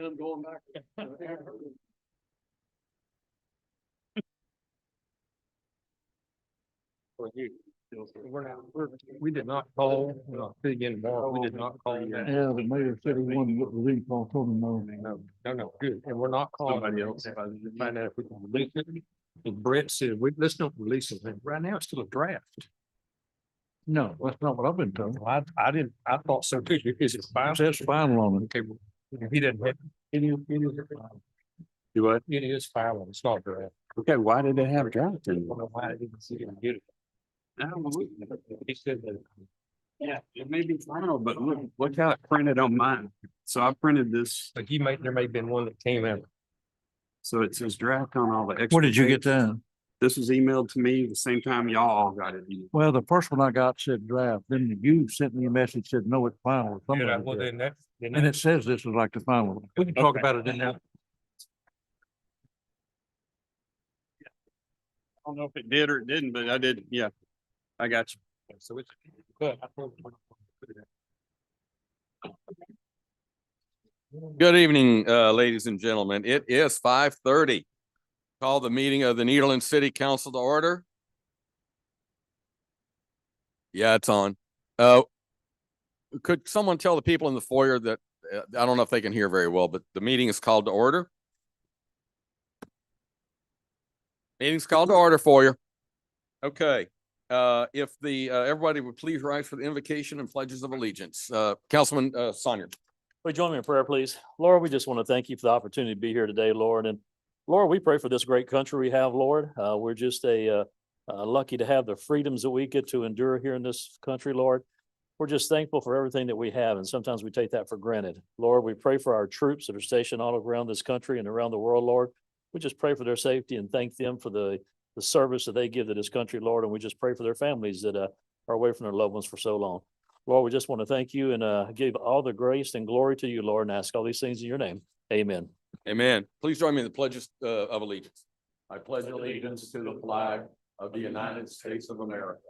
them going back. We did not call, again, we did not call. Yeah, the mayor said he wanted to release, I told him no. No, good. And we're not calling. Somebody else. Find out if we can release it. And Brett said, let's not release it. Right now, it's still a draft. No, that's not what I've been told. Well, I didn't, I thought so too. Is it final? It says final on it. Okay, well, he didn't have, it is. Do what? It is final. It's not draft. Okay, why did they have a draft I in? don't know why I didn't see him get it. He said that. Yeah, it may be final, but look how it printed on mine. So I printed this, But there may have been one that came out. so it says draft on all the extra. Where did you get pages. that? This was emailed to me the same time y'all all got it. Well, the first one I got said draft, then you sent me a message, said, no, it's final. or something Yeah, like well, that. then then And it says this is like the final one. we can talk about it in now. I don't know if it did or it didn't, but I did. Yeah, I got you. So it's good. Good evening, ladies and gentlemen. It is 5:30. Call the meeting of the Nederland City Council to order. Yeah, it's on. Could someone tell the people in the foyer that, I don't know if they can hear very well, but the meeting is called to order. Meeting's called to order for you. Okay, if everybody would please rise for the invocation and pledges of allegiance. Councilman Sonier. Would you join me in prayer, please? Lord, we just want to thank you for the opportunity to be here today, Lord. And Lord, we pray for this great country we have, Lord. We're just lucky to have the freedoms that we get to endure here in this country, Lord. We're just thankful for everything that we have, and sometimes we take that for granted. Lord, we pray for our troops that are stationed all around this country and around the world, Lord. We just pray for their safety and thank them for the service that they give to this country, Lord. And we just pray for their families that are away from their loved ones for so long. Lord, we just want to thank you and give all the grace and glory to you, Lord, and ask all these things in your name. Amen. Amen. Please join me in the pledges of allegiance. I pledge allegiance to the flag of the United States of America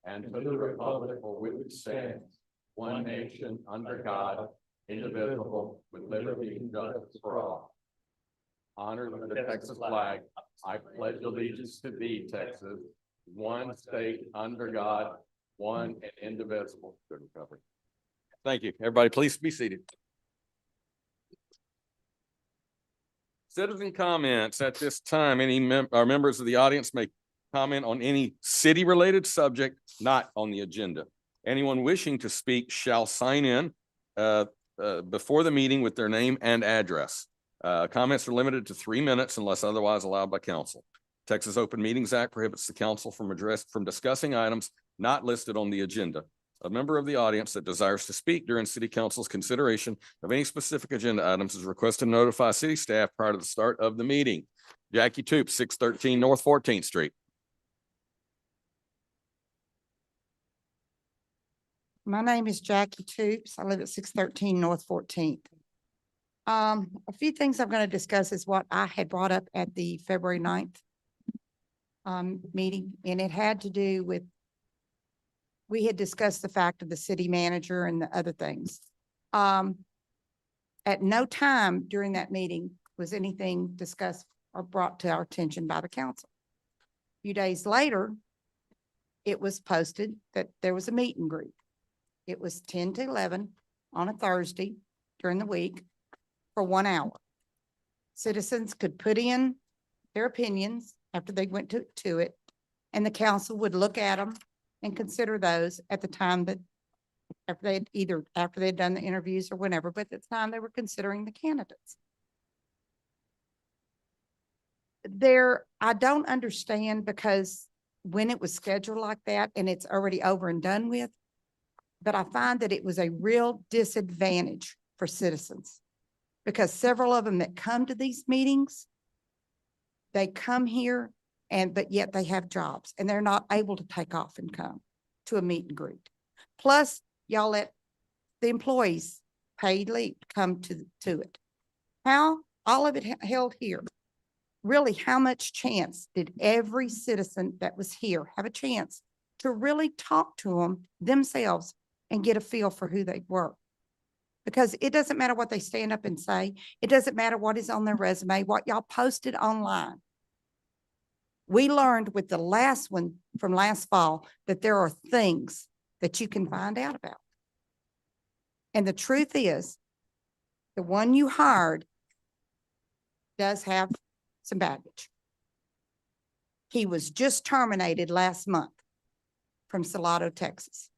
and to the republic for which it stands, one nation under God, indivisible, with liberty and justice for all. Honor the Texas flag. I pledge allegiance to thee, Texas, one state under God, one and indivisible. Good recovery. Thank you. Everybody, please be seated. Citizen comments at this time. Any members of the audience may comment on any city-related subject not on the agenda. Anyone wishing to speak shall sign in before the meeting with their name and address. Comments are limited to 3 minutes unless otherwise allowed by council. Texas Open Meetings Act prohibits the council from discussing items not listed on the agenda. A member of the audience that desires to speak during city council's consideration of any specific agenda items is requested to notify city staff prior to the start of the meeting. Jackie Toop, 613 North 14th Street. My name is Jackie Toops. I live at 613 North 14th. A few things I'm going to discuss is what I had brought up at the February 9th meeting, and it had to do with, we had discussed the fact of the city manager and the other things. At no time during that meeting was anything discussed or brought to our attention by the council. A few days later, it was posted that there was a meet and greet. It was 10 to 11 on a Thursday during the week for 1 hour. Citizens could put in their opinions after they went to it, and the council would look at them and consider those at the time that after they'd done the interviews or whenever, but at the time they were considering the candidates. I don't understand, because when it was scheduled like that and it's already over and done with, but I find that it was a real disadvantage for citizens, because several of them that come to these meetings, they come here but yet they have jobs and they're not able to take off and come to a meet and greet. Plus, y'all let the employees paid leave come to it. How all of it held here. Really, how much chance did every citizen that was here have a chance to really talk to them themselves and get a feel for who they were? Because it doesn't matter what they stand up and say. It doesn't matter what is on their resume, what y'all posted online. We learned with the last one from last fall that there are things that you can find out about. And the truth is, the one you hired does have some baggage. He was just terminated last month from Salado, Texas.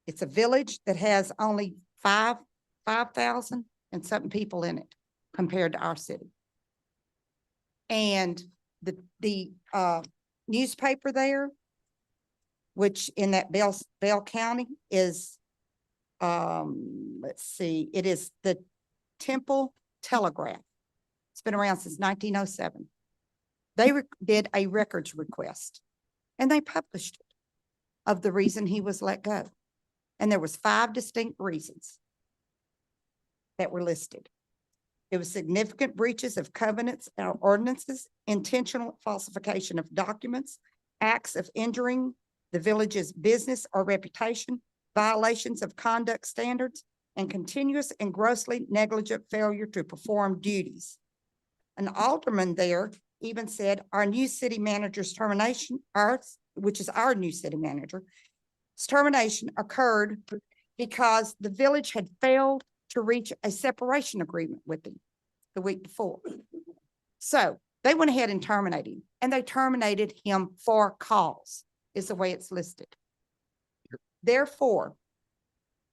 It's a village that has only 5,000 and something people in it compared to our city. And the newspaper there, which in that Bell County is, let's see, it is the Temple Telegraph. It's been around since 1907. They did a records request and they published it of the reason he was let go. And there was 5 distinct reasons that were listed. It was significant breaches of covenants and ordinances, intentional falsification of documents, acts of injuring the village's business or reputation, violations of conduct standards, and continuous and grossly negligent failure to perform duties. An alderman there even said our new city manager's termination, which is our new city manager, termination occurred because the village had failed to reach a separation agreement with him the week before. So they went ahead and terminated him, and they terminated him for cause, is the way it's listed. Therefore,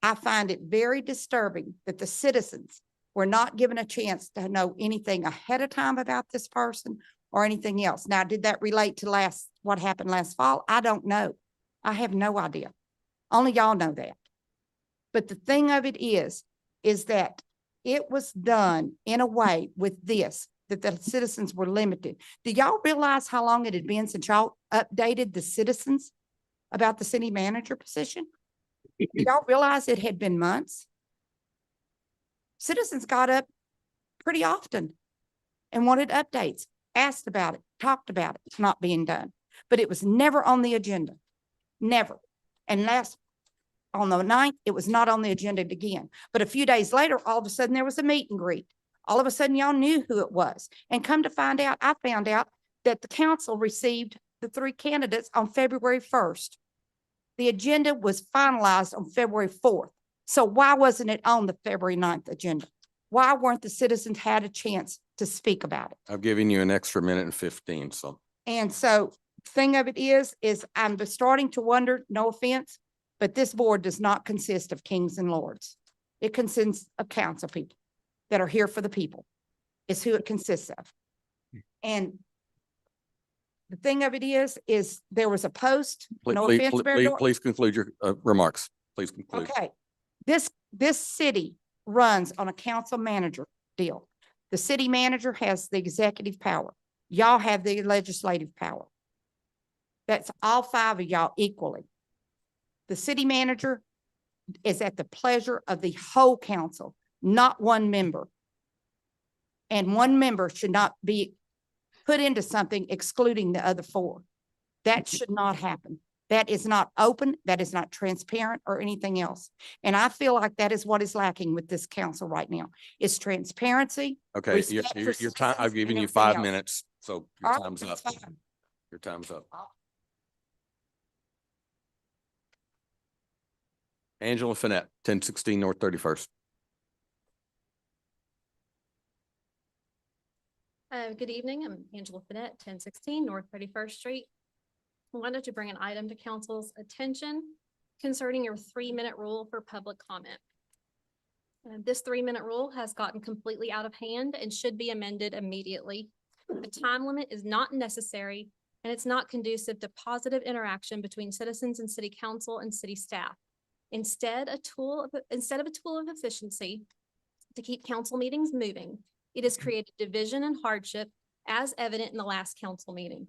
I find it very disturbing that the citizens were not given a chance to know anything ahead of time about this person or anything else. Now, did that relate to what happened last fall? I don't know. I have no idea. Only y'all know that. But the thing of it is that it was done in a way with this, that the citizens were limited. Do y'all realize how long it had been since y'all updated the citizens about the city manager position? Do y'all realize it had been months? Citizens got up pretty often and wanted updates, asked about it, talked about it. It's not being done, but it was never on the agenda, never. And on the 9th, it was not on the agenda again. But a few days later, all of a sudden there was a meet and greet. All of a sudden y'all knew who it was. And come to find out, I found out that the council received the 3 candidates on February 1st. The agenda was finalized on February 4th. So why wasn't it on the February 9th agenda? Why weren't the citizens had a chance to speak about it? I've given you an extra minute and 15, so. And so thing of it is I'm starting to wonder, no offense, but this board does not consist of kings and lords. It consists of council people that are here for the people. It's who it consists of. And the thing of it is there was a post, no offense, Mayor Dorr. Please conclude your remarks. Please conclude. Okay, this city runs on a council manager deal. The city manager has the executive power. Y'all have the legislative power. That's all 5 of y'all equally. The city manager is at the pleasure of the whole council, not one member. And one member should not be put into something excluding the other 4. That should not happen. That is not open. That is not transparent or anything else. And I feel like that is what is lacking with this council right now. It's transparency. Okay, your respect for your time, I've citizens, given and you everything 5 else. minutes, so All your right, time's up. that's fine. Your time's up. Angela Finette, 1016 North 31st. Good evening. I'm Angela Finette, 1016 North 31st Street. I wanted to bring an item to council's attention concerning your 3-minute rule for public comment. This 3-minute rule has gotten completely out of hand and should be amended immediately. A time limit is not necessary, and it's not conducive to positive interaction between citizens and city council and city staff. Instead of a tool of efficiency to keep council meetings moving, it has created division and hardship as evident in the last council meeting.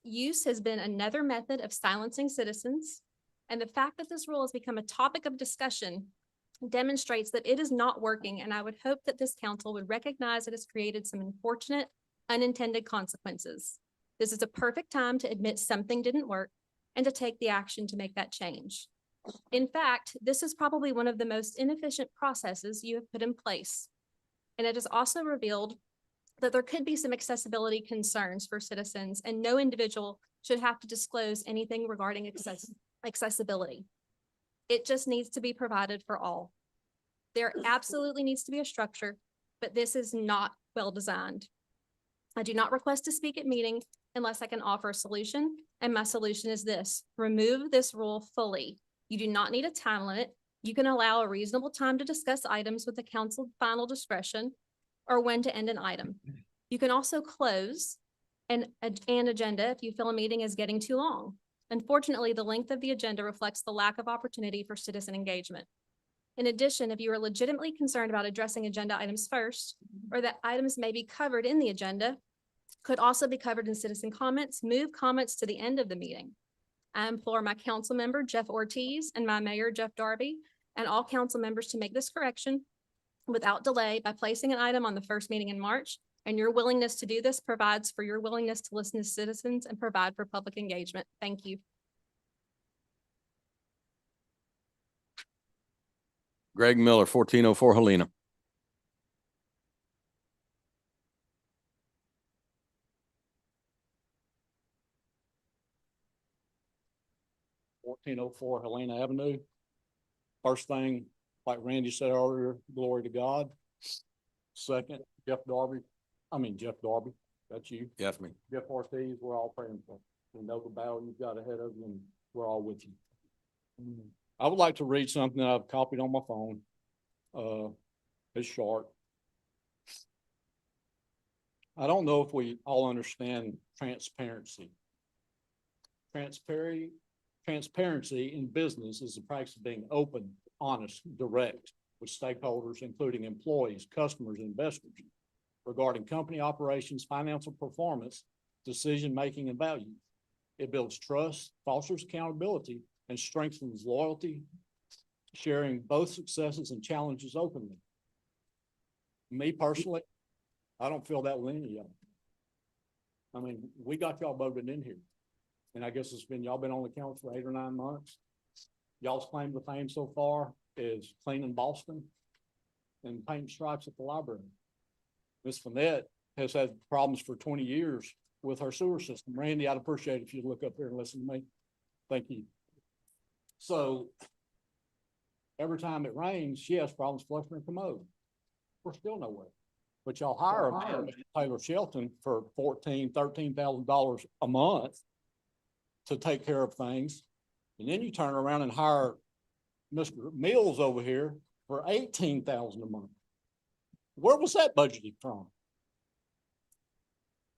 Use has been another method of silencing citizens, and the fact that this rule has become a topic of discussion demonstrates that it is not working, and I would hope that this council would recognize it has created some unfortunate unintended consequences. This is a perfect time to admit something didn't work and to take the action to make that change. In fact, this is probably one of the most inefficient processes you have put in place. And it has also revealed that there could be some accessibility concerns for citizens, and no individual should have to disclose anything regarding accessibility. It just needs to be provided for all. There absolutely needs to be a structure, but this is not well designed. I do not request to speak at meeting unless I can offer a solution, and my solution is this: remove this rule fully. You do not need a time limit. You can allow a reasonable time to discuss items with the council final discretion or when to end an item. You can also close an agenda if you feel a meeting is getting too long. Unfortunately, the length of the agenda reflects the lack of opportunity for citizen engagement. In addition, if you are legitimately concerned about addressing agenda items first, or that items may be covered in the agenda, could also be covered in citizen comments, move comments to the end of the meeting. I implore my council member, Jeff Ortiz, and my mayor, Jeff Darby, and all council members to make this correction without delay by placing an item on the first meeting in March. And your willingness to do this provides for your willingness to listen to citizens and provide for public engagement. Thank you. Greg Miller, 1404 Helena. Fourteen oh four Helena Avenue. First thing, like Randy said earlier, glory to God. Second, Jeff Darby, that's you. Yes, me. Jeff Ortiz, we're all praying for. We know the battle you've got ahead of you, and we're all with you. I would like to read something that I've copied on my phone. It's short. I don't know if we all understand transparency. Transparency in business is the practice of being open, honest, direct with stakeholders, including employees, customers, and investors, regarding company operations, financial performance, decision-making, and value. It builds trust, fosters accountability, and strengthens loyalty, sharing both successes and challenges openly. Me personally, I don't feel that with any of y'all. I mean, we got y'all voted in here. And I guess y'all been on the council for 8 or 9 months. Y'all's claim to fame so far is cleaning Boston and painting stripes at the library. Ms. Finette has had problems for 20 years with her sewer system. Randy, I'd appreciate it if you'd look up there and listen to me. Thank you. So every time it rains, she has problems flushing her commode. We're still nowhere. But y'all hire a man, Taylor Shelton, for $13,000 a month to take care of things. And then you turn around and hire Mr. Mills over here for $18,000 a month. Where was that budgeted from?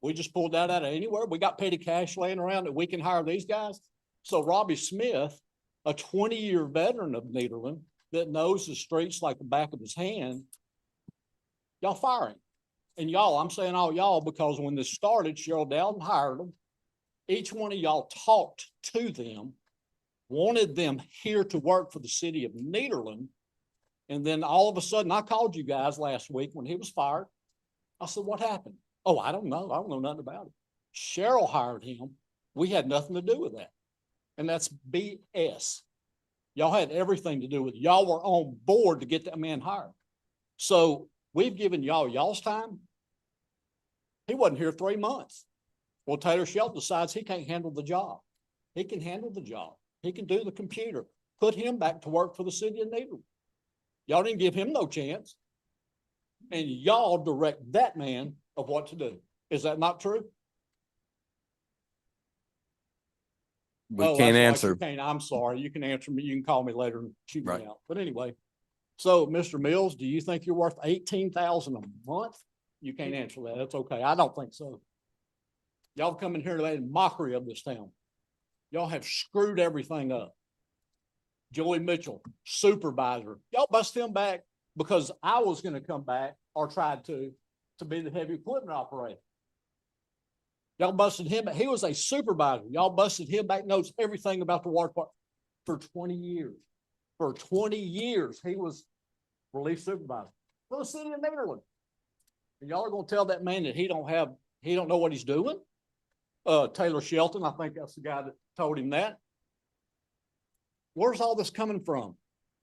We just pulled that out of anywhere. We got petty cash laying around that we can hire these guys. So Robbie Smith, a 20-year veteran of Nederland that knows the streets like the back of his hand, y'all fire him. And y'all, I'm saying all y'all because when this started, Cheryl Dowden hired them. Each one of y'all talked to them, wanted them here to work for the city of Nederland. And then all of a sudden, I called you guys last week when he was fired. I said, what happened? Oh, I don't know. I don't know nothing about it. Cheryl hired him. We had nothing to do with that. And that's BS. Y'all had everything to do with it. Y'all were on board to get that man hired. So we've given y'all's time. He wasn't here 3 months. Well, Taylor Shelton decides he can't handle the job. He can handle the job. He can do the computer. Put him back to work for the city of Nederland. Y'all didn't give him no chance. And y'all direct that man of what to do. Is that not true? We Oh, can't that's right, answer. you can't. I'm sorry. You can answer me. You can call me later and shoot Right. me out. But anyway, so Mr. Mills, do you think you're worth $18,000 a month? You can't answer that. That's okay. I don't think so. Y'all come in here today in mockery of this town. Y'all have screwed everything up. Joey Mitchell, supervisor. Y'all bust him back because I was going to come back or tried to be the heavy equipment operator. Y'all busted him back. He was a supervisor. Y'all busted him back, knows everything about the water department for 20 years. For 20 years, he was relief supervisor for the city of Nederland. And y'all are going to tell that man that he don't know what he's doing? Taylor Shelton, I think that's the guy that told him that. Where's all this coming from?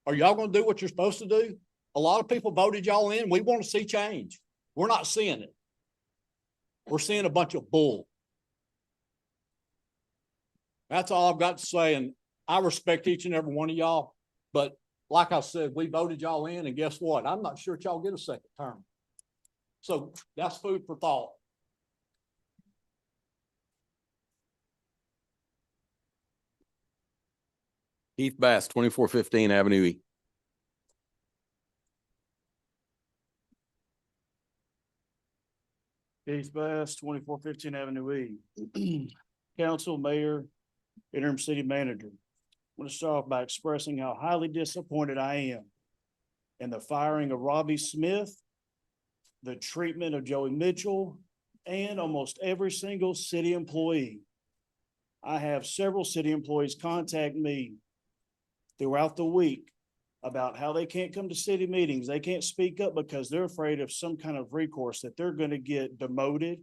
Are y'all gonna do what you're supposed to do? A lot of people voted y'all in. We want to see change. We're not seeing it. We're seeing a bunch of bull. That's all I've got to say, and I respect each and every one of y'all, but like I said, we voted y'all in, and guess what? I'm not sure that y'all get a second term. So that's food for thought. Keith Bass, 2415 Avenue E. Keith Bass, 2415 Avenue E. Council, Mayor, Interim City Manager. I want to start off by expressing how highly disappointed I am in the firing of Robbie Smith, the treatment of Joey Mitchell, and almost every single city employee. I have several city employees contact me throughout the week about how they can't come to city meetings. They can't speak up because they're afraid of some kind of recourse, that they're going to get demoted.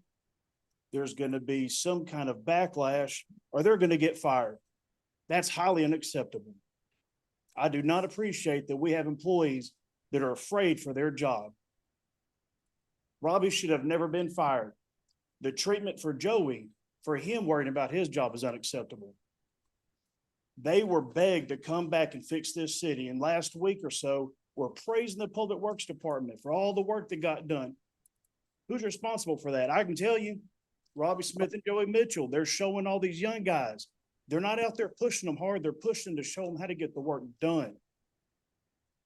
There's going to be some kind of backlash, or they're going to get fired. That's highly unacceptable. I do not appreciate that we have employees that are afraid for their job. Robbie should have never been fired. The treatment for Joey, for him worrying about his job, is unacceptable. They were begged to come back and fix this city. And last week or so, we're praising the Public Works Department for all the work that got done. Who's responsible for that? I can tell you, Robbie Smith and Joey Mitchell. They're showing all these young guys. They're not out there pushing them hard. They're pushing to show them how to get the work done.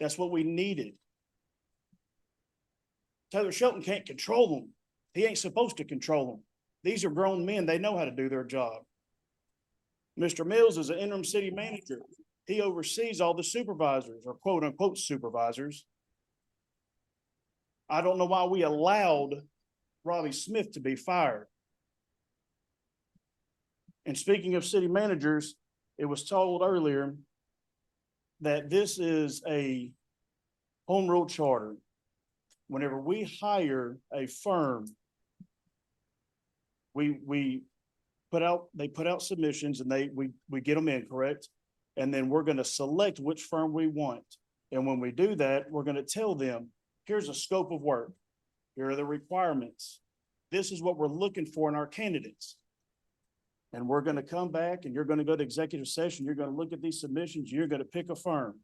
That's what we needed. Taylor Shelton can't control them. He ain't supposed to control them. These are grown men. They know how to do their job. Mr. Mills is an interim city manager. He oversees all the supervisors, or quote unquote supervisors. I don't know why we allowed Robbie Smith to be fired. And speaking of city managers, it was told earlier that this is a home rule charter. Whenever we hire a firm, they put out submissions, and we get them in, correct? And then we're going to select which firm we want. And when we do that, we're going to tell them, here's a scope of work. Here are the requirements. This is what we're looking for in our candidates. And we're going to come back, and you're going to go to executive session. You're going to look at these submissions. You're going to pick a firm.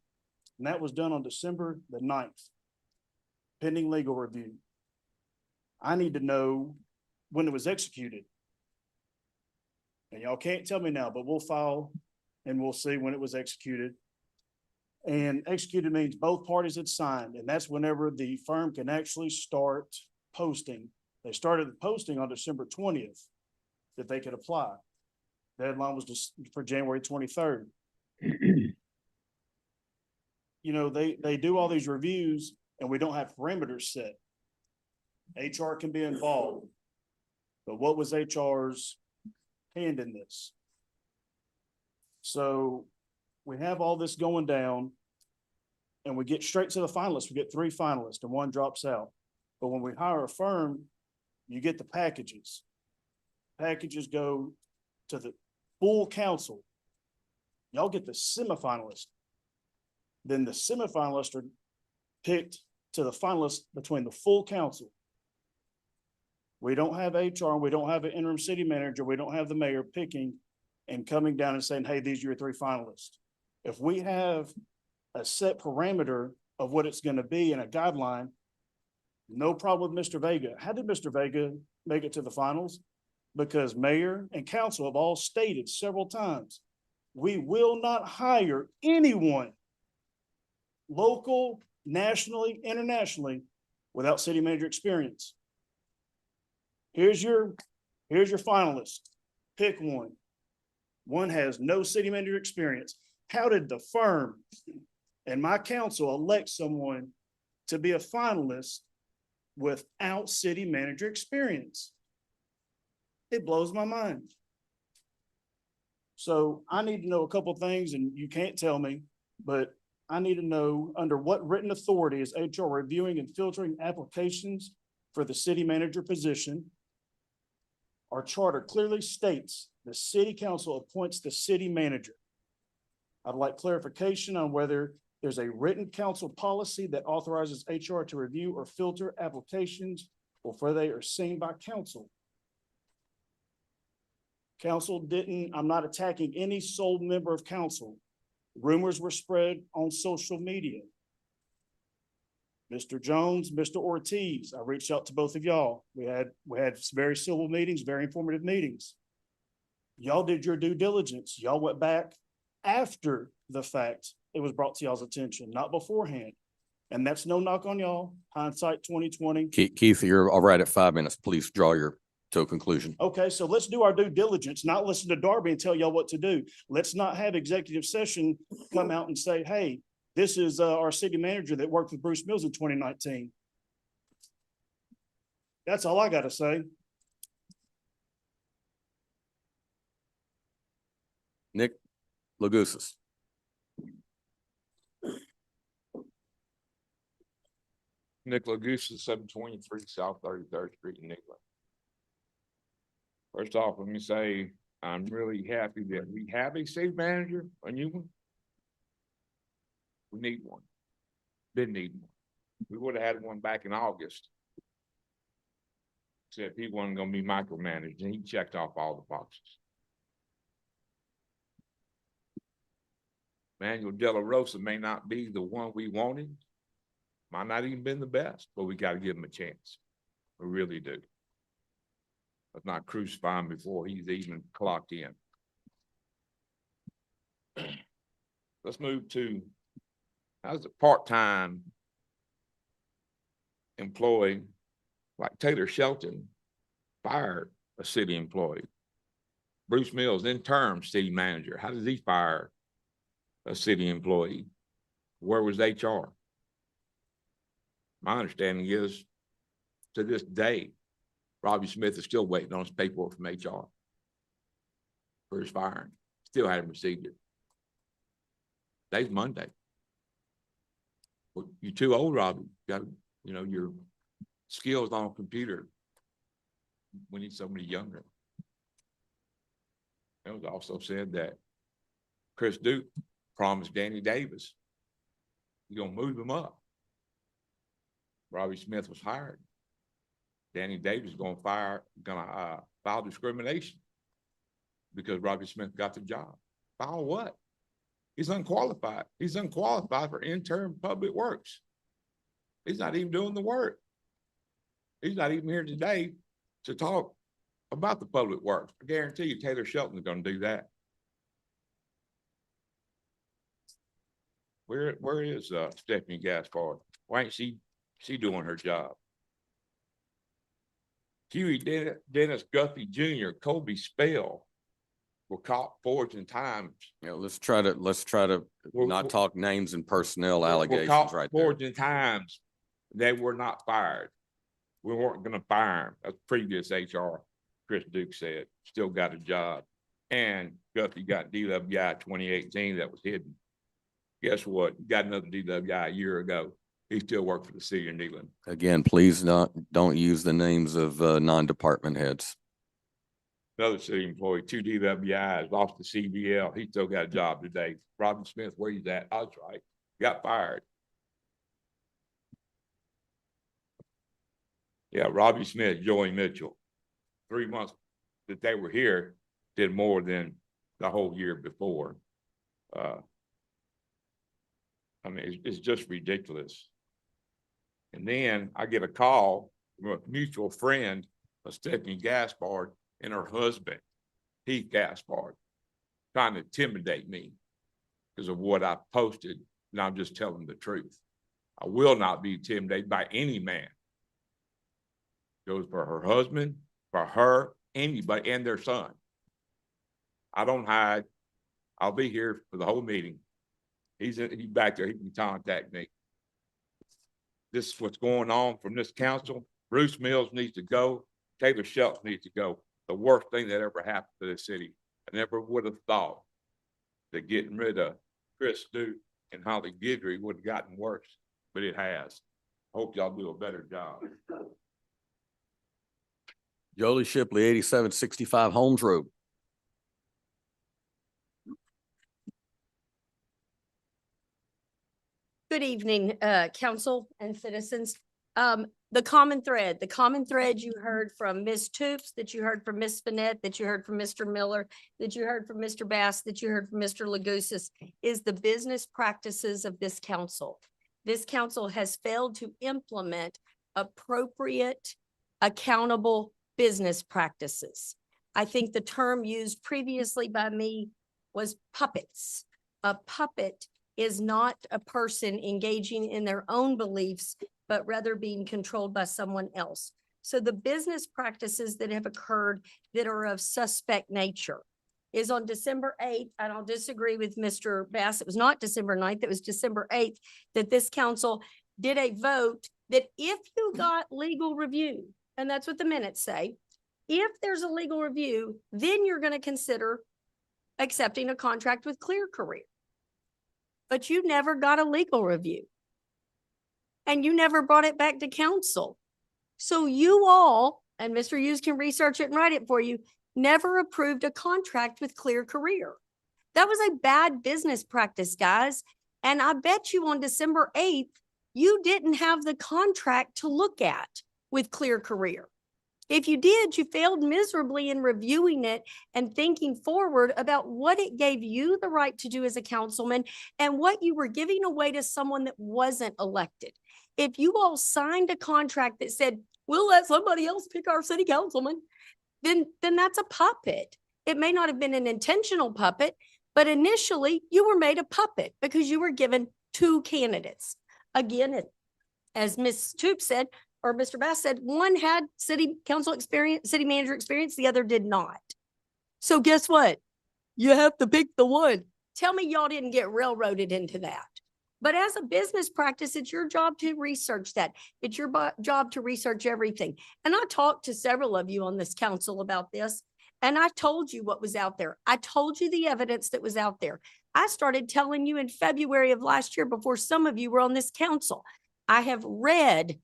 And that was done on December the 9th, pending legal review. I need to know when it was executed. And y'all can't tell me now, but we'll file and we'll see when it was executed. And executed means both parties had signed, and that's whenever the firm can actually start posting. They started the posting on December 20th that they could apply. Deadline was just for January 23rd. You know, they do all these reviews, and we don't have parameters set. HR can be involved. But what was HR's hand in this? So we have all this going down, and we get straight to the finalists. We get 3 finalists and 1 drops out. But when we hire a firm, you get the packages. Packages go to the full council. Y'all get the semifinalists. Then the semifinalists are picked to the finalists between the full council. We don't have HR, we don't have an interim city manager, we don't have the mayor picking and coming down and saying, hey, these are your 3 finalists. If we have a set parameter of what it's going to be and a guideline, no problem with Mr. Vega. How did Mr. Vega make it to the finals? Because mayor and council have all stated several times, we will not hire anyone, local, nationally, internationally, without city manager experience. Here's your finalist. Pick one. One has no city manager experience. How did the firm and my council elect someone to be a finalist without city manager experience? It blows my mind. So I need to know a couple of things, and you can't tell me, but I need to know under what written authority is HR reviewing and filtering applications for the city manager position? Our charter clearly states the city council appoints the city manager. I'd like clarification on whether there's a written council policy that authorizes HR to review or filter applications before they are seen by council. Council didn't, I'm not attacking any sole member of council. Rumors were spread on social media. Mr. Jones, Mr. Ortiz, I reached out to both of y'all. We had very civil meetings, very informative meetings. Y'all did your due diligence. Y'all went back after the fact it was brought to y'all's attention, not beforehand. And that's no knock on y'all. Hindsight 2020. Keith, you're all right at 5 minutes. Please draw to a conclusion. Okay, so let's do our due diligence, not listen to Darby and tell y'all what to do. Let's not have executive session come out and say, hey, this is our city manager that worked with Bruce Mills in 2019. That's all I gotta say. Nick Lagousas. Nicola Goose is 723 South 33rd Street in Nicola. First off, let me say, I'm really happy that we have a city manager, a new one. We need one. Didn't need one. We would have had one back in August. Said he wasn't gonna be micromanaged, and he checked off all the boxes. Manuel De La Rosa may not be the one we wanted. Might not even been the best, but we gotta give him a chance. We really do. Let's not crucify him before he's even clocked in. Let's move to, how's a part-time employee like Taylor Shelton fired a city employee? Bruce Mills, interim city manager, how does he fire a city employee? Where was HR? My understanding is, to this day, Robbie Smith is still waiting on his paperwork from HR for his firing. Still hadn't received it. Today's Monday. Well, you're too old, Robbie. You got, your skills on a computer. We need somebody younger. It was also said that Chris Duke promised Danny Davis he's gonna move him up. Robbie Smith was hired. Danny Davis is gonna file discrimination because Robbie Smith got the job. File what? He's unqualified. He's unqualified for intern public works. He's not even doing the work. He's not even here today to talk about the public works. I guarantee you Taylor Shelton is gonna do that. Where is Stephanie Gaspard? Why ain't she doing her job? Huey Dennis Guffey Jr., Colby Spell were caught forging times. Let's try to not talk names and personnel allegations right there. Forging times. They were not fired. We weren't gonna fire them. That's previous HR. Chris Duke said, still got a job. And Guffey got DWI 2018 that was hidden. Guess what? Got another DWI a year ago. He still worked for the city of Neyland. Again, please don't use the names of non-department heads. Another city employee, 2 DWIs, lost the CDL. He still got a job today. Robin Smith, where he's at? That's right. Got fired. Yeah, Robbie Smith, Joey Mitchell. 3 months that they were here did more than the whole year before. It's just ridiculous. And then I get a call from a mutual friend of Stephanie Gaspard and her husband, Heath Gaspard, trying to intimidate me because of what I posted, and I'm just telling the truth. I will not be intimidated by any man. Goes for her husband, for her, anybody, and their son. I don't hide. I'll be here for the whole meeting. He's back there. He can contact me. This is what's going on from this council. Bruce Mills needs to go. Taylor Shelton needs to go. The worst thing that ever happened to this city. I never would have thought that getting rid of Chris Duke and Holly Guidry would have gotten worse, but it has. Hope y'all do a better job. Jolie Shipley, 8765 Holmes Road. Good evening, council and citizens. The common thread you heard from Ms. Toops, that you heard from Ms. Finette, that you heard from Mr. Miller, that you heard from Mr. Bass, that you heard from Mr. Legusis, is the business practices of this council. This council has failed to implement appropriate, accountable business practices. I think the term used previously by me was puppets. A puppet is not a person engaging in their own beliefs, but rather being controlled by someone else. So the business practices that have occurred that are of suspect nature is on December 8th, and I'll disagree with Mr. Bass. It was not December 9th, it was December 8th, that this council did a vote that if you got legal review, and that's what the minutes say, if there's a legal review, then you're going to consider accepting a contract with Clear Career. But you never got a legal review. And you never brought it back to council. So you all, and Mr. Hughes can research it and write it for you, never approved a contract with Clear Career. That was a bad business practice, guys. And I bet you on December 8th, you didn't have the contract to look at with Clear Career. If you did, you failed miserably in reviewing it and thinking forward about what it gave you the right to do as a councilman and what you were giving away to someone that wasn't elected. If you all signed a contract that said, we'll let somebody else pick our city councilman, then that's a puppet. It may not have been an intentional puppet, but initially you were made a puppet because you were given two candidates. Again, as Ms. Toop said, or Mr. Bass said, one had city council experience, city manager experience, the other did not. So guess what? You have to pick the one. Tell me y'all didn't get railroaded into that. But as a business practice, it's your job to research that. It's your job to research everything. And I talked to several of you on this council about this, and I told you what was out there. I told you the evidence that was out there. I started telling you in February of last year before some of you were on this council. I have read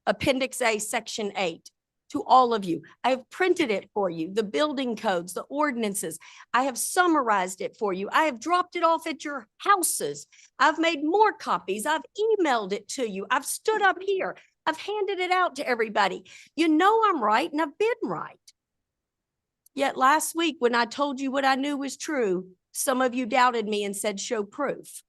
Appendix A, Section 8 to all of you. I have printed it for you, the building codes, the ordinances. I have summarized it for you. I have dropped it off at your houses. I've made more copies. I've emailed it to you. I've stood up here. I've handed it out to everybody. You know I'm right, and I've been right. Yet last week when I told you what I knew was true, some of you doubted me and said, show proof.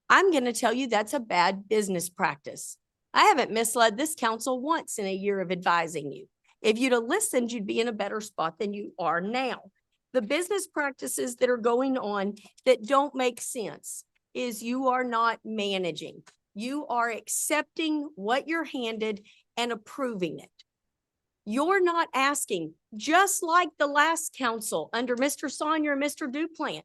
I'm going to tell you that's a bad business practice. I haven't misled this council once in a year of advising you. If you'd have listened, you'd be in a better spot than you are now. The business practices that are going on that don't make sense is you are not managing. You are accepting what you're handed and approving it. You're not asking, just like the last council under Mr. Sawyer and Mr. Duplant.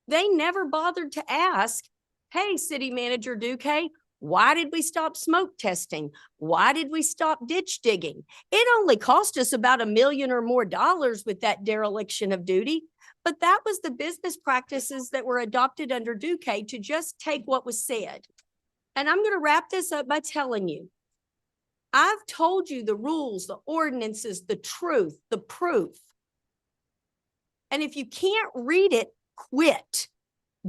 They never bothered to ask, hey, City Manager Duque, why did we stop smoke testing? Why did we stop ditch digging? It only cost us about $1 million or more with that dereliction of duty. But that was the business practices that were adopted under Duque to just take what was said. And I'm going to wrap this up by telling you, I've told you the rules, the ordinances, the truth, the proof. And if you can't read it, quit.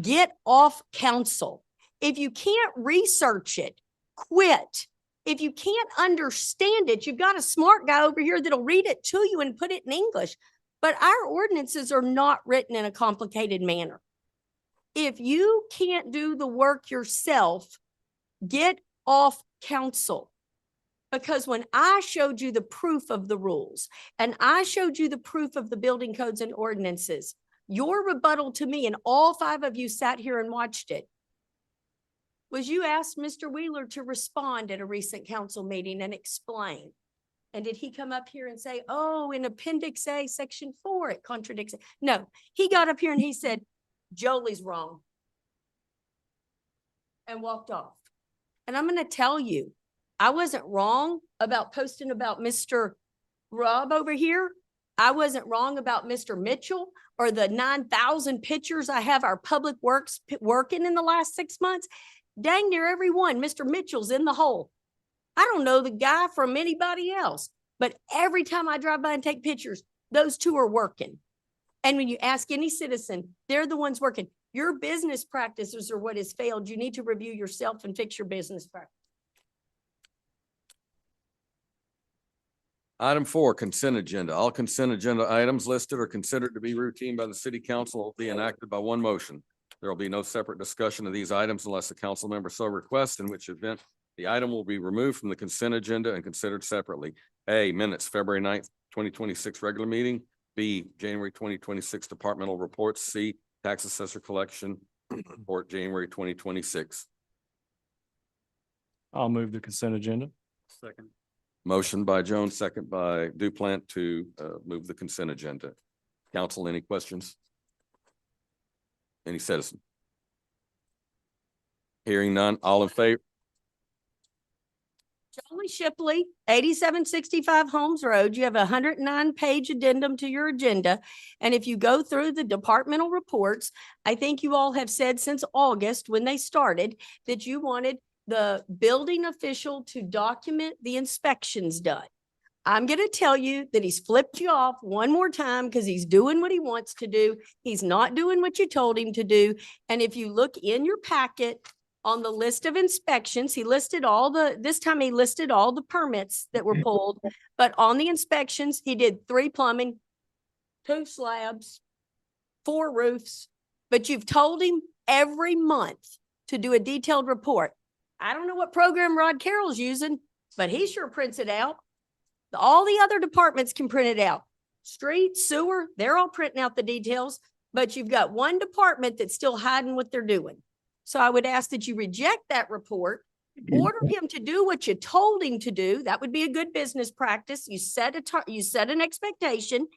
Get off council. If you can't research it, quit. If you can't understand it, you've got a smart guy over here that'll read it to you and put it in English. But our ordinances are not written in a complicated manner. If you can't do the work yourself, get off council. Because when I showed you the proof of the rules and I showed you the proof of the building codes and ordinances, your rebuttal to me, and all 5 of you sat here and watched it, was you asked Mr. Wheeler to respond at a recent council meeting and explain. And did he come up here and say, oh, in Appendix A, Section 4, it contradicts it? No, he got up here and he said, Jolie's wrong. And walked off. And I'm going to tell you, I wasn't wrong about posting about Mr. Rob over here. I wasn't wrong about Mr. Mitchell or the 9,000 pictures I have our public works working in the last 6 months. Dang near every one, Mr. Mitchell's in the hole. I don't know the guy from anybody else, but every time I drive by and take pictures, those two are working. And when you ask any citizen, they're the ones working. Your business practices are what has failed. You need to review yourself and fix your business practice. Item 4, consent agenda. All consent agenda items listed are considered to be routine by the city council will be enacted by one motion. There will be no separate discussion of these items unless the council member so requests, in which event the item will be removed from the consent agenda and considered separately. A, minutes, February 9th, 2026 regular meeting. B, January 2026 departmental reports. C, tax assessor collection report, January 2026. I'll move the consent agenda. Second. Motion by Jones, second by Duplant to move the consent agenda. Council, any questions? Any citizen? Hearing none, all in favor? Jolly Shipley, 8765 Holmes Road. You have a 109-page addendum to your agenda. And if you go through the departmental reports, I think you all have said since August when they started that you wanted the building official to document the inspections done. I'm going to tell you that he's flipped you off one more time because he's doing what he wants to do. He's not doing what you told him to do. And if you look in your packet on the list of inspections, he listed this time he listed all the permits that were pulled. But on the inspections, he did 3 plumbing, 2 slabs, 4 roofs. But you've told him every month to do a detailed report. I don't know what program Rod Carroll's using, but he sure prints it out. All the other departments can print it out. Street, sewer, they're all printing out the details, but you've got one department that's still hiding what they're doing. So I would ask that you reject that report, order him to do what you told him to do. That would be a good business practice. You set an expectation,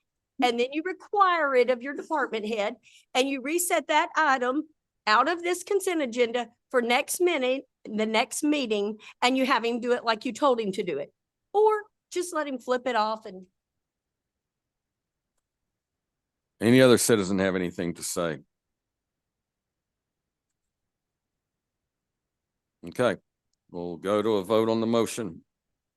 and then you require it of your department head, and you reset that item out of this consent agenda for the next meeting, and you have him do it like you told him to do it. Or just let him flip it off. And Any other citizen have anything to say? Okay, we'll go to a vote on the motion.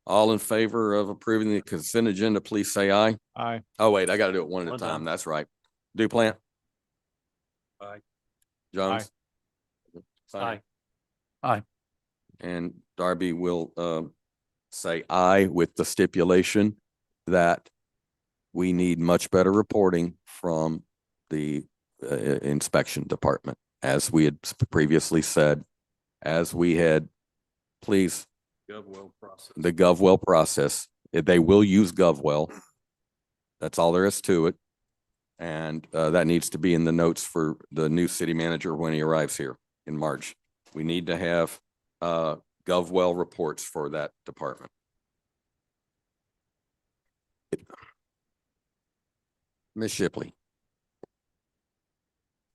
All in favor of approving the consent agenda, please say aye. Aye. Oh, wait, I gotta do it one at a One time. time. That's right. Duplant? Aye. Jones? Aye. Aye. And Darby will say aye with the stipulation that we need much better reporting from the inspection department. As we had previously said, as we had, please, GovWell process. the GovWell process, they will use GovWell. That's all there is to it. And that needs to be in the notes for the new city manager when he arrives here in March. We need to have GovWell reports for that department. Ms. Shipley,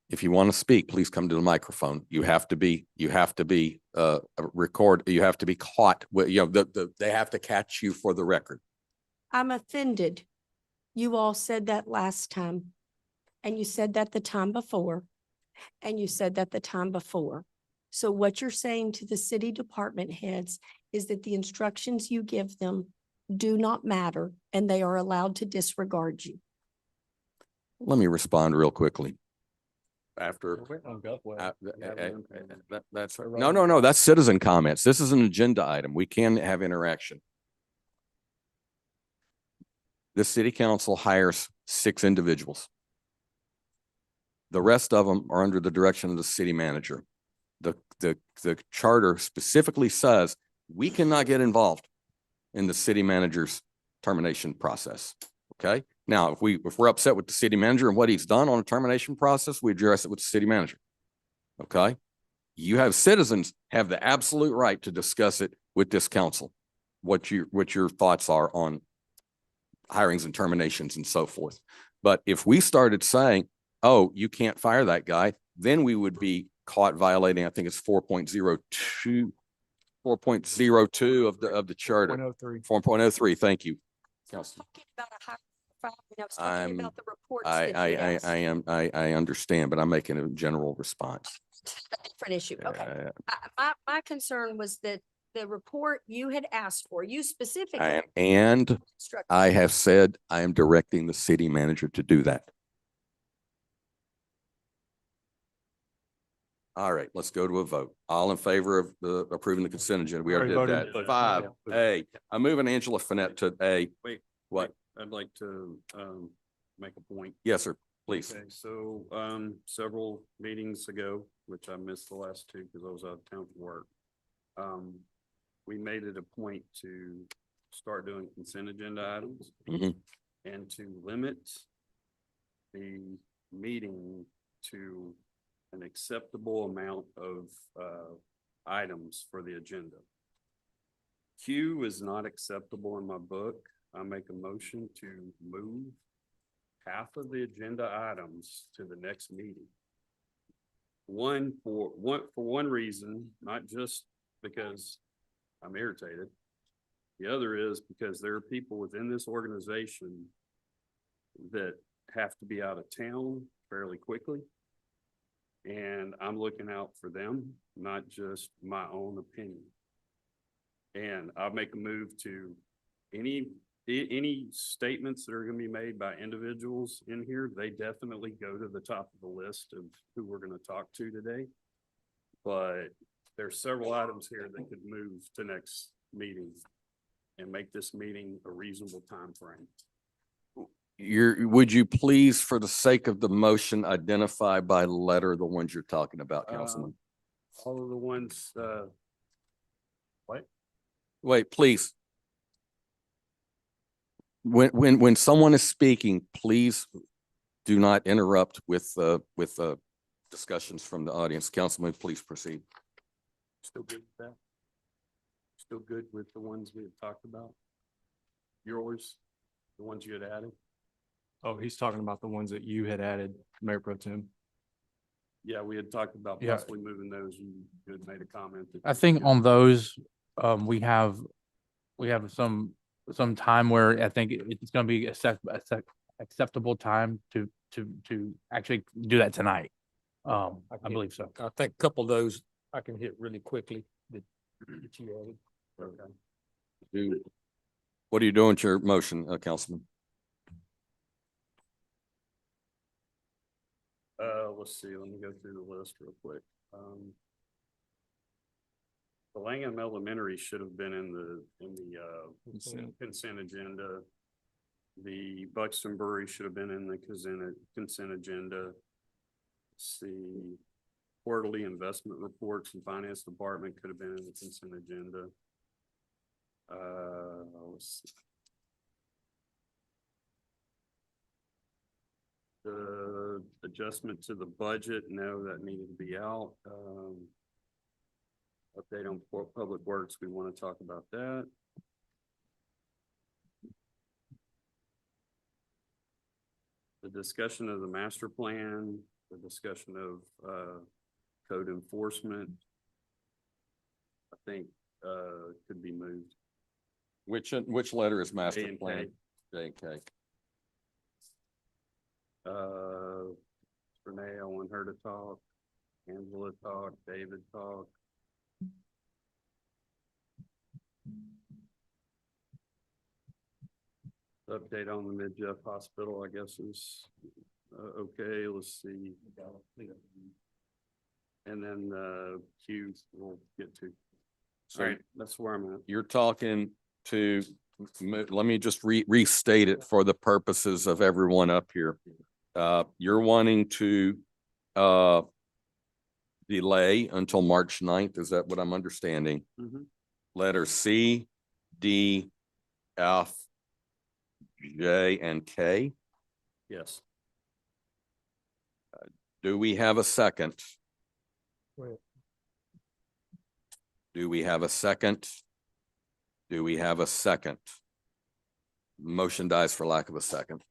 if you want to speak, please come to the microphone. You have to be caught. They have to catch you for the record. I'm offended. You all said that last time, and you said that the time before, and you said that the time before. So what you're saying to the city department heads is that the instructions you give them do not matter, and they are allowed to disregard you. Let me respond real quickly. After that's no, that's citizen comments. This is an agenda item. We can have interaction. The city council hires 6 individuals. The rest of them are under the direction of the city manager. The charter specifically says we cannot get involved in the city manager's termination process. Okay. Now, if we're upset with the city manager and what he's done on a termination process, we address it with the city manager. Okay. Citizens have the absolute right to discuss it with this council. What your thoughts are on hirings and terminations and so forth. But if we started saying, oh, you can't fire that guy, then we would be caught violating, I think it's 4.02 of the charter. 4.03. Thank you. Councilman. Talking about a high profile, and I was talking about the reports I that you asked. I understand, but I'm making a general response. A different issue. Okay. My concern was that the report you had asked for, you specifically. And instructed- I have said I am directing the city manager to do that. All right, let's go to a vote. All in favor of the approving the consent agenda? We already did Already that. voted. Five, A. I'm moving Angela Finette to A. Wait. What? I'd like to, make a point. Yes, sir, please. Okay, so, several meetings ago, which I missed the last two because I was out of town for work. We made it a point to start doing consent agenda items Mhm. and to limit the meeting to an acceptable amount of, items for the agenda. Q is not acceptable in my book. I make a motion to move half of the agenda items to the next meeting. For one reason, not just because I'm irritated. The other is because there are people within this organization that have to be out of town fairly quickly. And I'm looking out for them, not just my own opinion. And I'll make a move to any statements that are gonna be made by individuals in here, they definitely go to the top of the list of who we're gonna talk to today. But there's several items here that could move to next meeting and make this meeting a reasonable time frame. Would you please, for the sake of the motion, identify by letter the ones you're talking about, Councilman? All of the ones, Wait, please. When someone is speaking, please do not interrupt with discussions from the audience. Councilman, please proceed. still good with that? Still good with the ones we had talked about? Yours, the ones you had added? Oh, he's talking about the ones that you had added, Mayor Pro Tem. Yeah, we had talked about Yeah. possibly moving those. You had made a comment. that- I think on those, we have some time where I think it's gonna be acceptable time to actually do that tonight. I believe so. I think a couple of those I can hit really quickly that you added. Okay. What are you doing with your motion, Councilman? Let's see, let me go through the list real quick. The Langham Elementary should have been in the consent agenda. The Buxton Brewery should have been in the consent agenda. Let's see, quarterly investment reports and finance department could have been in the consent agenda. Let's see. The adjustment to the budget, no, that needed to be out. Update on public works, we want to talk about that. The discussion of the master plan, the discussion of code enforcement. I think could be moved. Which letter is master A and plan? K. J and K. Renee, I want her to talk. Angela talk, David talk. Update on the Mid-Jeff Hospital, I guess is, okay, let's see. And then, Q we'll get to. So All right, that's where I'm at. you're talking to, let me just restate it for the purposes of everyone up here. You're wanting to delay until March 9th. Is that what I'm understanding? Mhm. Letter C, D, F, J, and K. Yes. Do we have a second? Well- Do we have a second? Do we have a second? Motion dies for lack of a second.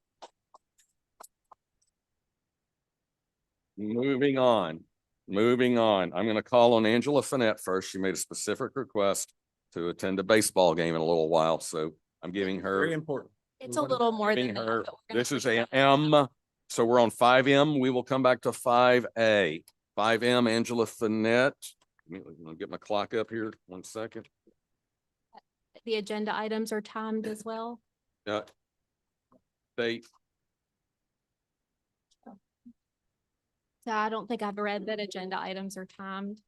Moving on. I'm gonna call on Angela Finette first. She made a specific request to attend a baseball game in a little while, so I'm giving Very her, important. It's a little more than giving that. her, but we're gonna this is bring a it up. M. So we're on 5M. We will come back to 5A. 5M, Angela Finette. Let me get my clock up here. 1 second. The agenda items are timed as well. They, So I don't think I've read that agenda items are timed.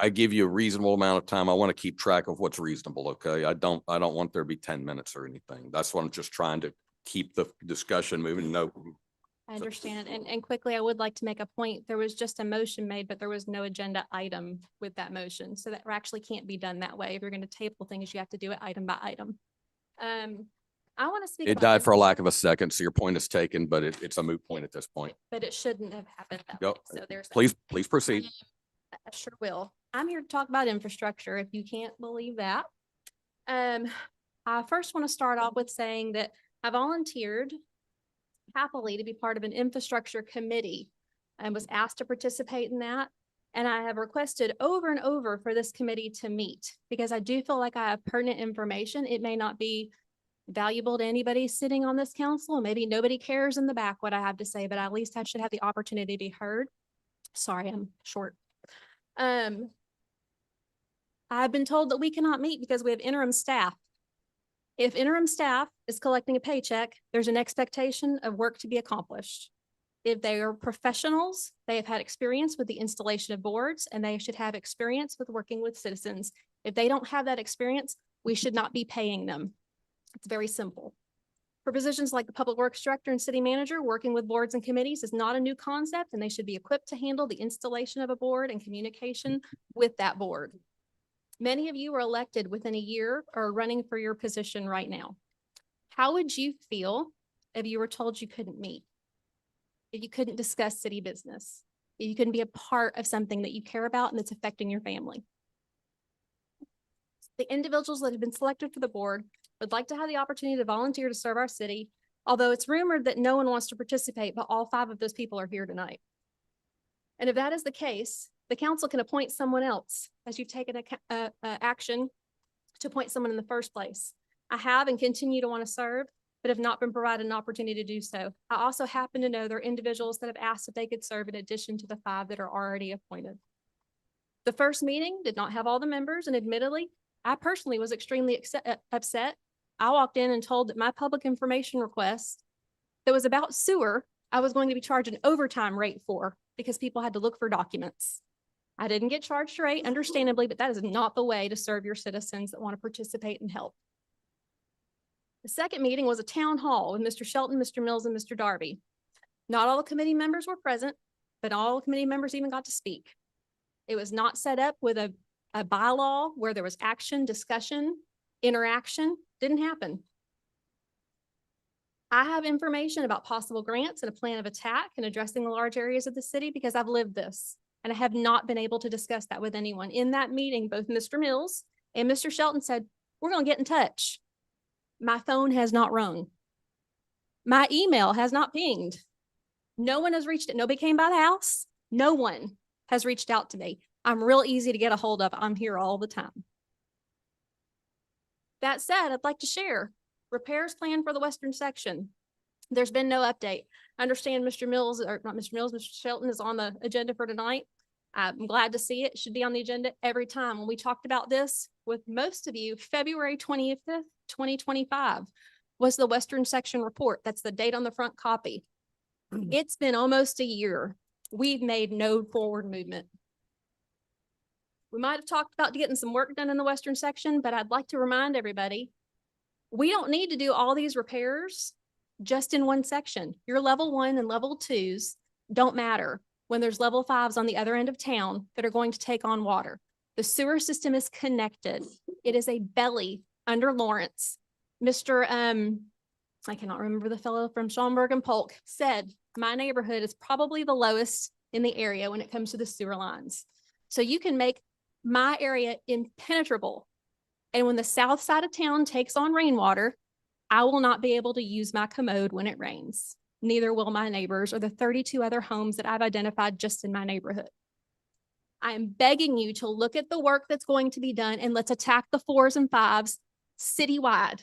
I give you a reasonable amount of time. I want to keep track of what's reasonable, okay? I don't want there to be 10 minutes or anything. That's what I'm just trying to keep the discussion moving. No, I understand. And quickly, I would like to make a point. There was just a motion made, but there was no agenda item with that motion. So that actually can't be done that way. If you're going to table things, you have to do it item by item. I want to speak. it about died for a this, lack of a second, so your point is taken, but it's a moot point at this point. but it shouldn't have happened that Go. way. So there's. that. Please proceed. I sure will. I'm here to talk about infrastructure, if you can't believe that. I first want to start off with saying that I volunteered happily to be part of an infrastructure committee and was asked to participate in that. And I have requested over and over for this committee to meet because I do feel like I have pertinent information. It may not be valuable to anybody sitting on this council, and maybe nobody cares in the back what I have to say, but at least I should have the opportunity to be heard. Sorry, I'm short. I've been told that we cannot meet because we have interim staff. If interim staff is collecting a paycheck, there's an expectation of work to be accomplished. If they are professionals, they have had experience with the installation of boards, and they should have experience with working with citizens. If they don't have that experience, we should not be paying them. It's very simple. For positions like the Public Works Director and City Manager, working with boards and committees is not a new concept, and they should be equipped to handle the installation of a board and communication with that board. Many of you are elected within a year or running for your position right now. How would you feel if you were told you couldn't meet? If you couldn't discuss city business? If you couldn't be a part of something that you care about and that's affecting your family? The individuals that have been selected for the board would like to have the opportunity to volunteer to serve our city, although it's rumored that no one wants to participate, but all 5 of those people are here tonight. And if that is the case, the council can appoint someone else, as you've taken action to appoint someone in the first place. I have and continue to want to serve, but have not been provided an opportunity to do so. I also happen to know there are individuals that have asked if they could serve in addition to the 5 that are already appointed. The first meeting did not have all the members, and admittedly, I personally was extremely upset. I walked in and told that my public information request that was about sewer, I was going to be charged an overtime rate for because people had to look for documents. I didn't get charged a rate, understandably, but that is not the way to serve your citizens that want to participate and help. The second meeting was a town hall with Mr. Shelton, Mr. Mills, and Mr. Darby. Not all the committee members were present, but all the committee members even got to speak. It was not set up with a bylaw where there was action, discussion, interaction. Didn't happen. I have information about possible grants and a plan of attack and addressing the large areas of the city because I've lived this. And I have not been able to discuss that with anyone. In that meeting, both Mr. Mills and Mr. Shelton said, we're going to get in touch. My phone has not rung. My email has not pinged. No one has reached it. Nobody came by the house. No one has reached out to me. I'm real easy to get a hold of. I'm here all the time. That said, I'd like to share repairs plan for the western section. There's been no update. I understand Mr. Mills, or not Mr. Mills, Mr. Shelton is on the agenda for tonight. I'm glad to see it. It should be on the agenda every time. When we talked about this with most of you, February 25th, 2025 was the western section report. That's the date on the front copy. It's been almost a year. We've made no forward movement. We might have talked about getting some work done in the western section, but I'd like to remind everybody, we don't need to do all these repairs just in one section. Your level 1 and level 2s don't matter when there's level 5s on the other end of town that are going to take on water. The sewer system is connected. It is a belly under Lawrence. Mr. I cannot remember the fellow from Schaumburg and Polk said, my neighborhood is probably the lowest in the area when it comes to the sewer lines. So you can make my area impenetrable. And when the south side of town takes on rainwater, I will not be able to use my commode when it rains. Neither will my neighbors or the 32 other homes that I've identified just in my neighborhood. I am begging you to look at the work that's going to be done and let's attack the 4s and 5s citywide.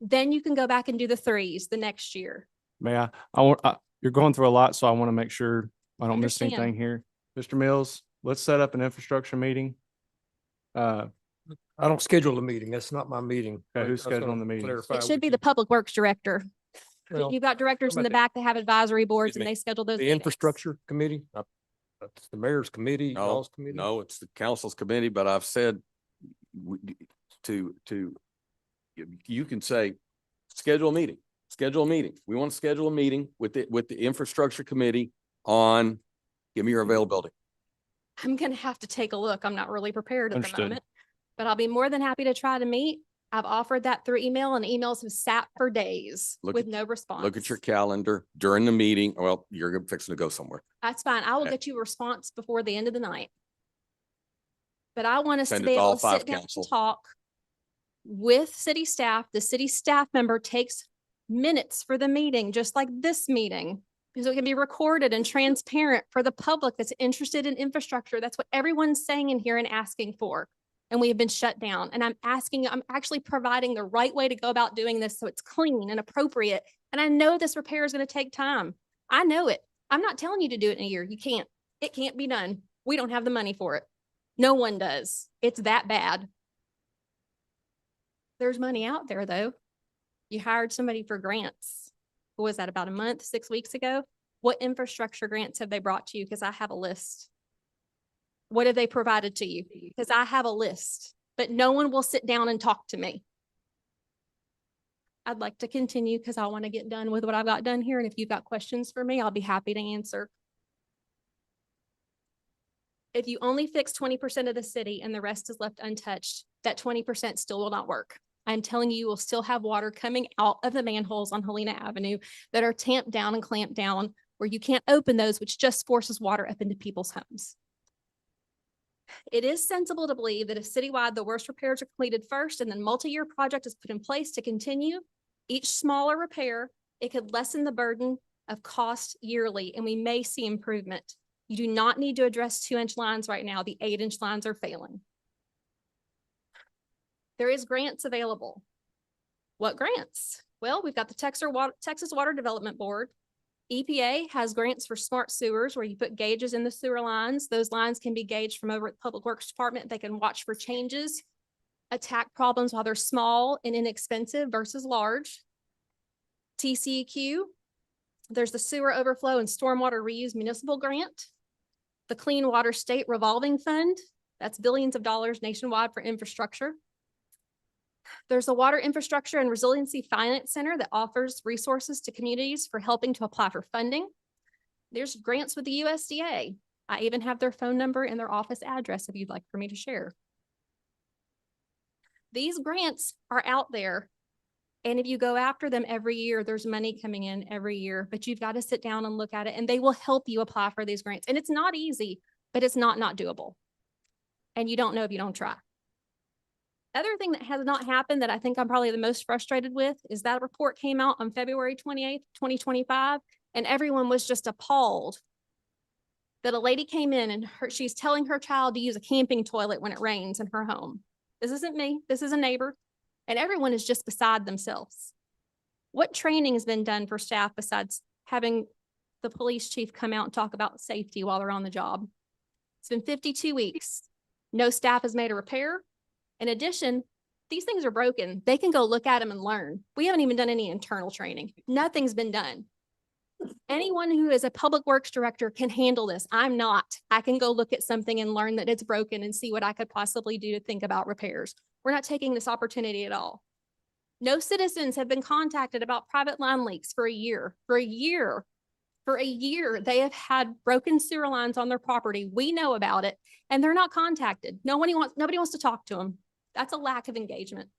Then you can go back and do the 3s the next year. May you're going through a lot, so I want to make sure I don't miss Understand. anything here. Mr. Mills, let's set up an infrastructure meeting. I don't schedule the meeting. That's not my meeting. Okay, who's I was gonna scheduling the meeting? clarify It should with be you. the Public Works Director. Well, You've got directors in about the the- back that have advisory boards excuse and me, they schedule those The meetings. infrastructure committee, that's the mayor's committee, No, y'all's committee. no, it's the council's committee, but I've said to, you can say, schedule a meeting, schedule a meeting. We want to schedule a meeting with the infrastructure committee on, give me your availability. I'm gonna have to take a look. I'm not really prepared at the Understood. moment. But I'll be more than happy to try to meet. I've offered that through email and emails have sat for days Look with at- no response. Look at your calendar during the meeting. Well, you're fixing to go somewhere. That's fine. I will Okay. get you a response before the end of the night. But I want us to Send it be to all able to five sit down council. and talk with city staff. The city staff member takes minutes for the meeting, just like this meeting. Because it can be recorded and transparent for the public that's interested in infrastructure. That's what everyone's saying in here and asking for. And we have been shut down. And I'm actually providing the right way to go about doing this so it's clean and appropriate. And I know this repair is going to take time. I know it. I'm not telling you to do it in a year. You can't. It can't be done. We don't have the money for it. No one does. It's that bad. There's money out there, though. You hired somebody for grants. What was that, about a month, 6 weeks ago? What infrastructure grants have they brought to you? Because I have a list. What have they provided to you? Because I have a list, but no one will sit down and talk to me. I'd like to continue because I want to get done with what I've got done here. And if you've got questions for me, I'll be happy to answer. If you only fix 20% of the city and the rest is left untouched, that 20% still will not work. I'm telling you, you will still have water coming out of the manholes on Helena Avenue that are tamped down and clamped down where you can't open those, which just forces water up into people's homes. It is sensible to believe that if citywide, the worst repairs are completed first and then multi-year project is put in place to continue each smaller repair, it could lessen the burden of cost yearly, and we may see improvement. You do not need to address 2-inch lines right now. The 8-inch lines are failing. There is grants available. What grants? Well, we've got the Texas Water Development Board. EPA has grants for smart sewers where you put gauges in the sewer lines. Those lines can be gauged from over at the Public Works Department. They can watch for changes, attack problems while they're small and inexpensive versus large. TCEQ, there's the Sewer Overflow and Stormwater Reuse Municipal Grant. The Clean Water State Revolving Fund, that's billions of dollars nationwide for infrastructure. There's a Water Infrastructure and Resiliency Finance Center that offers resources to communities for helping to apply for funding. There's grants with the USDA. I even have their phone number and their office address if you'd like for me to share. These grants are out there. And if you go after them every year, there's money coming in every year, but you've got to sit down and look at it and they will help you apply for these grants. And it's not easy, but it's not doable. And you don't know if you don't try. Other thing that has not happened that I think I'm probably the most frustrated with is that report came out on February 28th, 2025, and everyone was just appalled that a lady came in and she's telling her child to use a camping toilet when it rains in her home. This isn't me, this is a neighbor, and everyone is just beside themselves. What training has been done for staff besides having the police chief come out and talk about safety while they're on the job? It's been 52 weeks. No staff has made a repair. In addition, these things are broken. They can go look at them and learn. We haven't even done any internal training. Nothing's been done. Anyone who is a public works director can handle this. I'm not. I can go look at something and learn that it's broken and see what I could possibly do to think about repairs. We're not taking this opportunity at all. No citizens have been contacted about private line leaks for a year. For a year, they have had broken sewer lines on their property. We know about it and they're not contacted. Nobody wants to talk to them. That's a lack of engagement.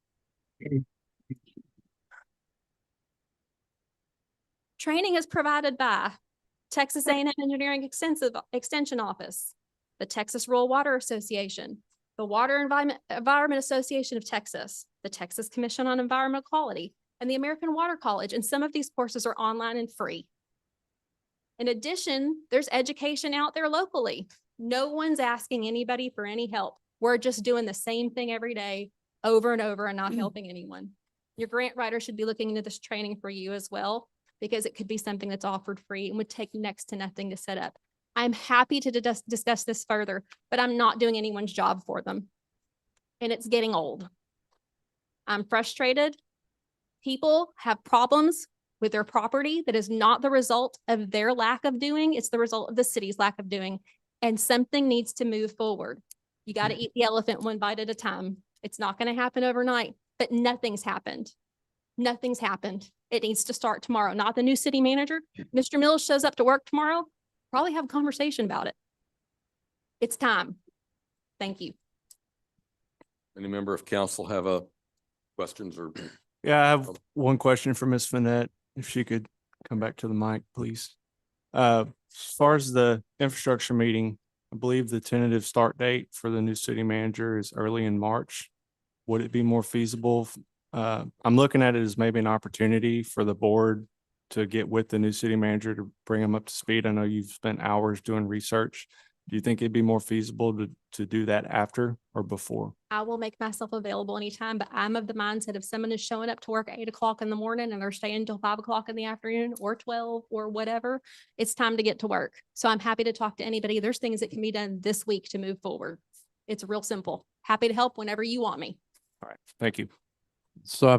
Training is provided by Texas A&M Engineering Extension Office, the Texas Rural Water Association, the Water Environment Association of Texas, the Texas Commission on Environmental Quality, and the American Water College. And some of these courses are online and free. In addition, there's education out there locally. No one's asking anybody for any help. We're just doing the same thing every day over and over and not helping anyone. Your grant writer should be looking into this training for you as well, because it could be something that's offered free and would take next to nothing to set up. I'm happy to discuss this further, but I'm not doing anyone's job for them. And it's getting old. I'm frustrated. People have problems with their property that is not the result of their lack of doing, it's the result of the city's lack of doing. And something needs to move forward. You got to eat the elephant one bite at a time. It's not going to happen overnight, but nothing's happened. Nothing's happened. It needs to start tomorrow, not the new city manager. Mr. Mills shows up to work tomorrow, probably have a conversation about it. It's time. Thank you. Any member of council have a questions or? Yeah, I have one question for Ms. Finette, if she could come back to the mic, please. As far as the infrastructure meeting, I believe the tentative start date for the new city manager is early in March. Would it be more feasible? I'm looking at it as maybe an opportunity for the board to get with the new city manager to bring them up to speed. I know you've spent hours doing research. Do you think it'd be more feasible to do that after or before? I will make myself available anytime, but I'm of the mindset if someone is showing up to work at 8 o'clock in the morning and they're staying until 5 o'clock in the afternoon or 12 or whatever, it's time to get to work. So I'm happy to talk to anybody. There's things that can be done this week to move forward. It's real simple. Happy to help whenever you want me. All right, thank you. So I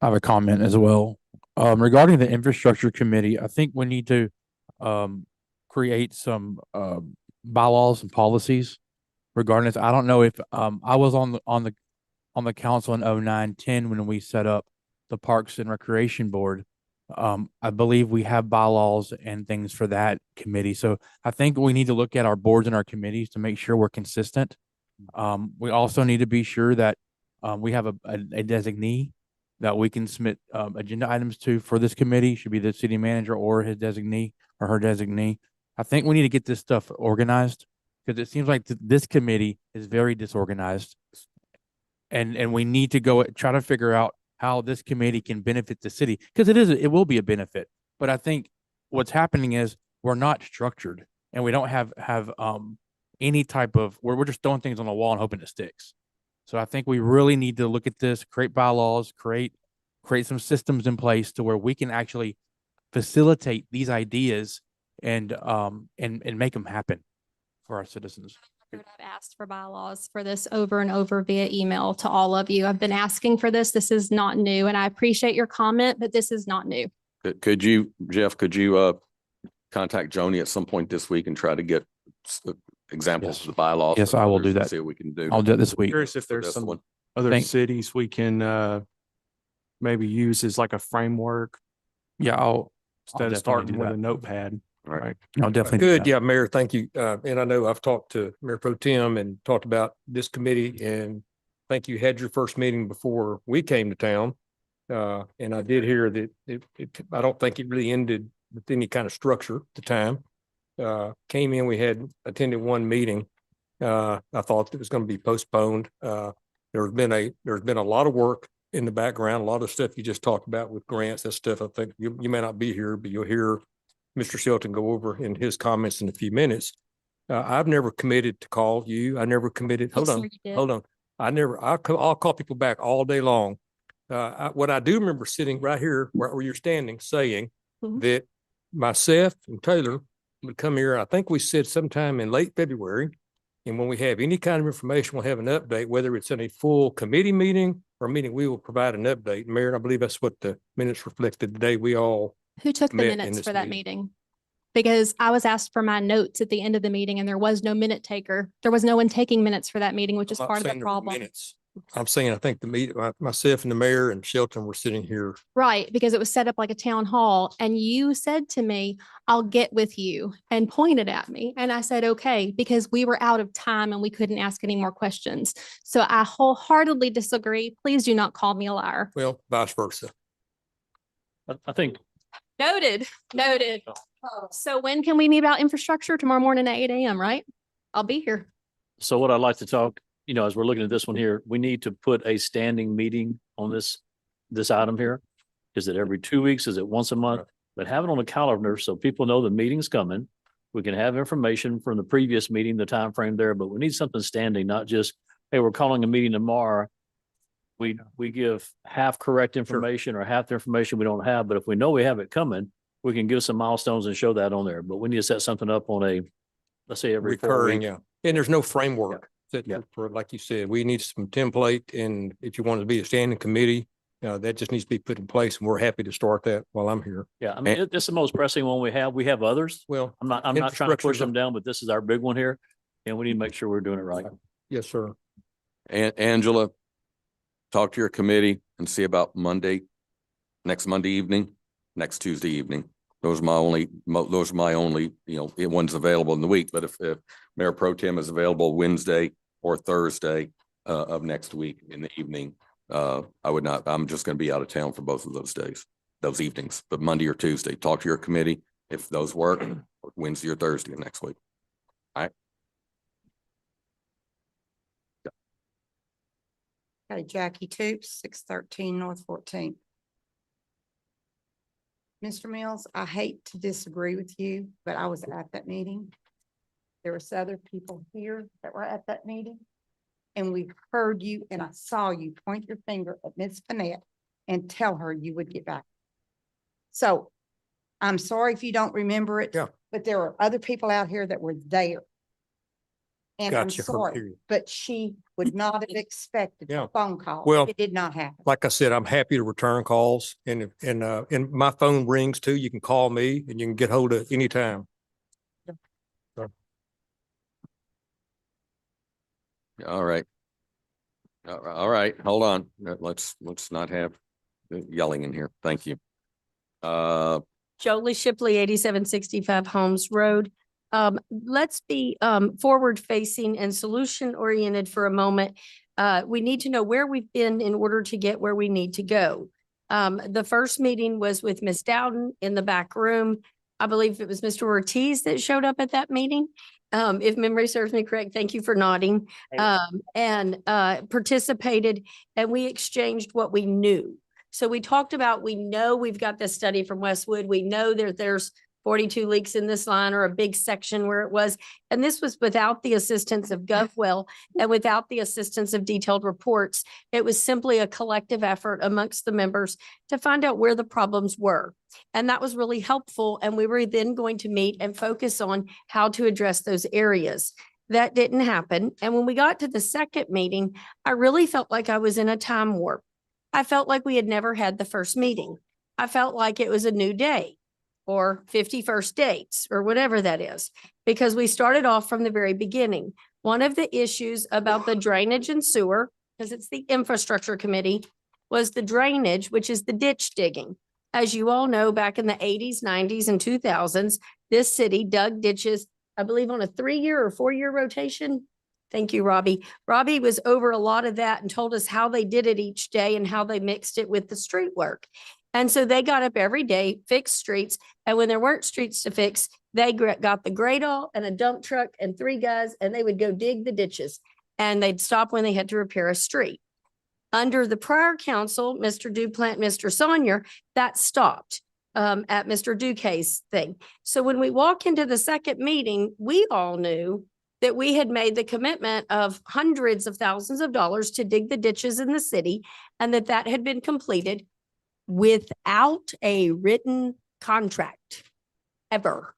have a comment as well. Regarding the infrastructure committee, I think we need to create some bylaws and policies regarding this. I don't know if I was on the council in 09-10 when we set up the Parks and Recreation Board. I believe we have bylaws and things for that committee. So I think we need to look at our boards and our committees to make sure we're consistent. We also need to be sure that we have a designee that we can submit agenda items to for this committee. Should be the city manager or his designee or her designee. I think we need to get this stuff organized because it seems like this committee is very disorganized. And we need to go try to figure out how this committee can benefit the city because it will be a benefit. But I think what's happening is we're not structured and we don't have any type of, we're just throwing things on the wall and hoping it sticks. So I think we really need to look at this, create bylaws, create some systems in place to where we can actually facilitate these ideas and make them happen for our citizens. I've asked for bylaws for this over and over via email to all of you. I've been asking for this. This is not new, and I appreciate your comment, but this is not new. Could you, Jeff, contact Joni at some point this week and try to get examples Yes. of the bylaws? Yes, I will do and that. See what we can do. I'll do it this week. Curious if for there's this some one. other Thank- cities we can maybe use as like a framework Yeah, I'll instead of definitely starting do with that. a notepad. All right. I'll definitely. do Good, that. yeah, Mayor, thank you. And I know I've talked to Mayor Pro Tem and talked about this committee and think you had your first meeting before we came to town. And I did hear that I don't think it really ended with any kind of structure at the time. Came in, we had attended one meeting. I thought it was going to be postponed. There's been a lot of work in the background, a lot of stuff you just talked about with grants, that stuff. I think you may not be here, but you'll hear Mr. Shelton go over in his comments in a few minutes. I've never committed to call you. I never committed. Hold Yes, on, sir, you did. hold on. I'll call people back all day long. What I do remember sitting right here where you're standing saying Mhm. that myself and Taylor would come here. I think we said sometime in late February. And when we have any kind of information, we'll have an update, whether it's in a full committee meeting or meeting, we will provide an update. Mayor, I believe that's what the minutes reflected today. We all Who took the met in minutes this for that meeting. meeting? Because I was asked for my notes at the end of the meeting and there was no minute taker. There was no one taking minutes for that meeting, which is I'm not part of the saying there were problem. minutes. I'm saying, I think myself and the mayor and Shelton were sitting here. Right, because it was set up like a town hall and you said to me, I'll get with you and pointed at me. And I said, okay, because we were out of time and we couldn't ask any more questions. So I wholeheartedly disagree. Please do not call me a liar. Well, vice versa. I think Noted, noted. So when can we meet about infrastructure? Tomorrow morning at 8 a.m., right? I'll be here. so. What I'd like to talk, as we're looking at this one here, we need to put a standing meeting on this item here. Is it every 2 weeks? Is it once a month? But have it on the calendar so people know the meeting's coming. We can have information from the previous meeting, the time frame there, but we need something standing, not just, hey, we're calling a meeting tomorrow. We give half correct information or half the information we don't have, but if we know we have it coming, we can give some milestones and show that on there. But we need to set something up on a, let's say every 4 Recurring, weeks. yeah. And there's no framework that Yeah. for, like you said, we need some template. And if you want to be a standing committee, that just needs to be put in place, and we're happy to start that while I'm here. Yeah, I mean, this is the most pressing one we have. We have others. Well, I'm not trying to infrastructure's push a- them down, but this is our big one here. And we need to make sure we're doing it right. yes, sir. And Angela, talk to your committee and see about next Monday evening, next Tuesday evening. Those are my only, ones available in the week. But if Mayor Pro Tem is available Wednesday or Thursday of next week in the evening, I'm just going to be out of town for both of those days, those evenings, but Monday or Tuesday, talk to your committee if those work, or Wednesday or Thursday of next week. Okay, Jackie Toops, 613 North 14th. Mr. Mills, I hate to disagree with you, but I was at that meeting. There was other people here that were at that meeting. And we heard you and I saw you point your finger at Ms. Finette and tell her you would get back. So I'm sorry if you don't remember it. Yeah. But there are other people out here that were there. And I'm Gotcha. sorry, Period. but she would not have expected Yeah. a phone call. Well- It did not happen. Like I said, I'm happy to return calls, and my phone rings too. You can call me and you can get hold of anytime. All right. All right, hold on. Let's not have yelling in here. Thank you. Jolie Shipley, 8765 Holmes Road. Let's be forward facing and solution oriented for a moment. We need to know where we've been in order to get where we need to go. The first meeting was with Ms. Dowden in the back room. I believe it was Mr. Ortiz that showed up at that meeting. If memory serves me correct, thank you for nodding. And participated, and we exchanged what we knew. So we talked about, we know we've got this study from Westwood. We know there's 42 leaks in this line, or a big section where it was. And this was without the assistance of GovWell and without the assistance of detailed reports. It was simply a collective effort amongst the members to find out where the problems were. And that was really helpful. And we were then going to meet and focus on how to address those areas. That didn't happen. And when we got to the second meeting, I really felt like I was in a time warp. I felt like we had never had the first meeting. I felt like it was a new day, or 51st dates, or whatever that is, because we started off from the very beginning. One of the issues about the drainage and sewer, because it's the infrastructure committee, was the drainage, which is the ditch digging. As you all know, back in the 80s, 90s, and 2000s, this city dug ditches, I believe on a 3-year or 4-year rotation. Thank you, Robbie. Robbie was over a lot of that and told us how they did it each day and how they mixed it with the street work. And so they got up every day, fixed streets. And when there weren't streets to fix, they got the Gradle and a dump truck and 3 guys, and they would go dig the ditches. And they'd stop when they had to repair a street. Under the prior council, Mr. Duplant, Mr. Sonier, that stopped at Mr. Duquesne's thing. So when we walk into the second meeting, we all knew that we had made the commitment of hundreds of thousands of dollars to dig the ditches in the city, and that had been completed without a written contract ever.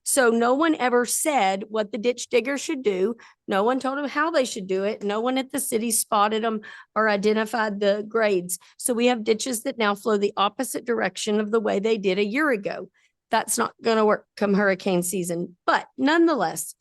So no one ever said what the ditch digger should do. No one told them how they should do it. No one at the city spotted them or identified the grades. So we have ditches that now flow the opposite direction of the way they did a year ago. That's not going to work come hurricane season. But nonetheless,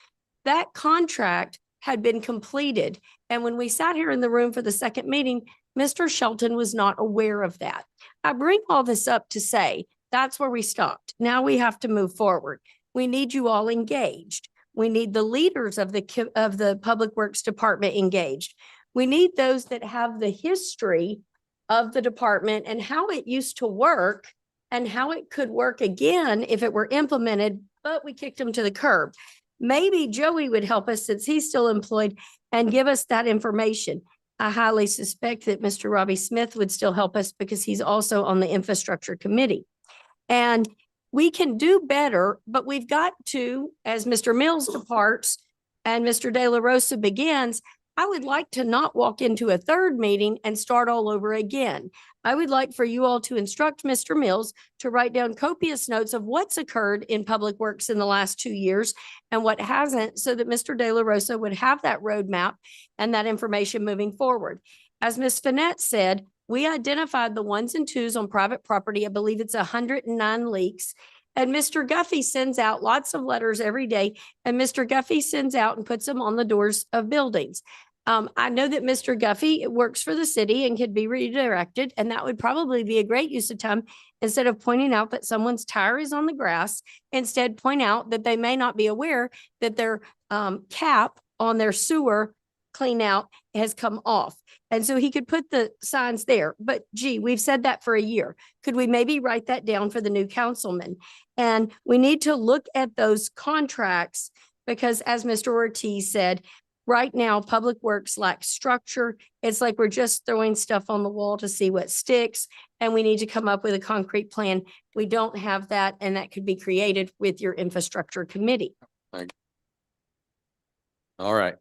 that contract had been completed. And when we sat here in the room for the second meeting, Mr. Shelton was not aware of that. I bring all this up to say that's where we stopped. Now we have to move forward. We need you all engaged. We need the leaders of the Public Works Department engaged. We need those that have the history of the department and how it used to work and how it could work again if it were implemented, but we kicked them to the curb. Maybe Joey would help us since he's still employed and give us that information. I highly suspect that Mr. Robbie Smith would still help us because he's also on the infrastructure committee. And we can do better, but we've got to, as Mr. Mills departs and Mr. De La Rosa begins, I would like to not walk into a third meeting and start all over again. I would like for you all to instruct Mr. Mills to write down copious notes of what's occurred in Public Works in the last 2 years and what hasn't, so that Mr. De La Rosa would have that roadmap and that information moving forward. As Ms. Finette said, we identified the ones and twos on private property. I believe it's 109 leaks. And Mr. Guffey sends out lots of letters every day, and Mr. Guffey sends out and puts them on the doors of buildings. I know that Mr. Guffey works for the city and could be redirected, and that would probably be a great use of time. Instead of pointing out that someone's tire is on the grass, instead point out that they may not be aware that their cap on their sewer clean out has come off. And so he could put the signs there, but gee, we've said that for a year. Could we maybe write that down for the new councilman? And we need to look at those contracts because as Mr. Ortiz said, right now, Public Works lacks structure. It's like we're just throwing stuff on the wall to see what sticks, and we need to come up with a concrete plan. We don't have that, and that could be created with your infrastructure committee. All right.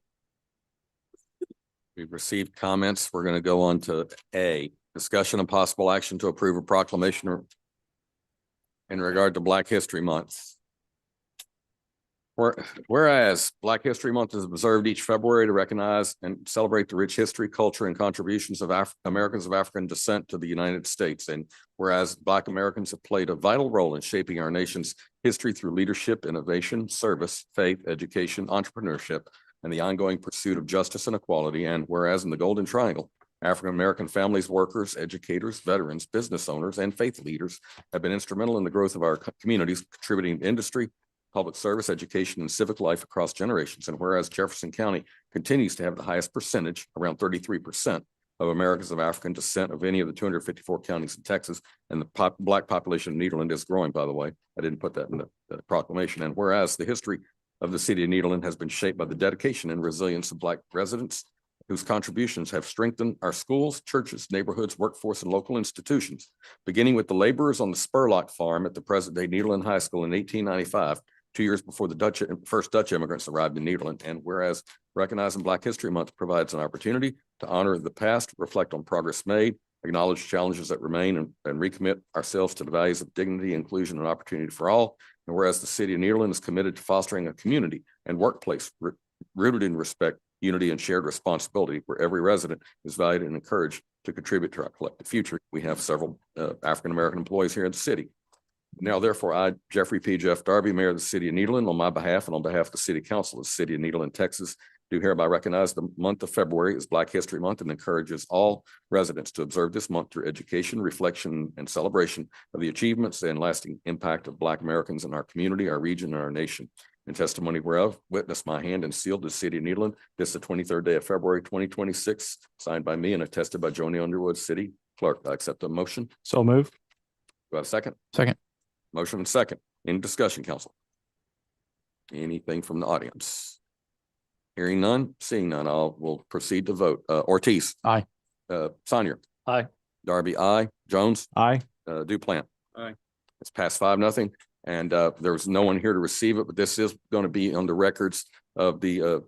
We've received comments. We're going to go on to A, discussion and possible action to approve a proclamation in regard to Black History Month. Whereas Black History Month is observed each February to recognize and celebrate the rich history, culture, and contributions of Americans of African descent to the United States. And whereas Black Americans have played a vital role in shaping our nation's history through leadership, innovation, service, faith, education, entrepreneurship, and the ongoing pursuit of justice and equality. And whereas in the Golden Triangle, African-American families, workers, educators, veterans, business owners, and faith leaders have been instrumental in the growth of our communities, contributing to industry, public service, education, and civic life across generations. And whereas Jefferson County continues to have the highest percentage, around 33% of Americans of African descent of any of the 254 counties in Texas, and the Black population of Nederland is growing, by the way. I didn't put that in the proclamation. And whereas the history of the city of Nederland has been shaped by the dedication and resilience of Black residents whose contributions have strengthened our schools, churches, neighborhoods, workforce, and local institutions, beginning with the laborers on the Spurlock farm at the present-day Nederland High School in 1895, 2 years before the first Dutch immigrants arrived in Nederland. And whereas recognizing Black History Month provides an opportunity to honor the past, reflect on progress made, acknowledge challenges that remain, and recommit ourselves to the values of dignity, inclusion, and opportunity for all. And whereas the city of Nederland is committed to fostering a community and workplace rooted in respect, unity, and shared responsibility, where every resident is valued and encouraged to contribute to our collective future. We have several African-American employees here in the city. Now, therefore, I, Jeffrey P. Jeff Darby, Mayor of the City of Nederland, on my behalf and on behalf of the City Council of the City of Nederland, Texas, do hereby recognize the month of February as Black History Month and encourages all residents to observe this month through education, reflection, and celebration of the achievements and lasting impact of Black Americans in our community, our region, and our nation. In testimony whereof, witnessed my hand and sealed the City of Nederland, this the 23rd day of February, 2026, signed by me and attested by Joni Underwood, City Clerk. I accept the motion. So moved. Do I have a second? Second. Motion and second. Any discussion, council? Anything from the audience? Hearing none, seeing none, we'll proceed to vote. Ortiz. Aye. Sonier. Aye. Darby, aye. Jones. Aye. Duplant. Aye. It's passed 5-0. And there was no one here to receive it, but this is going to be on the records of the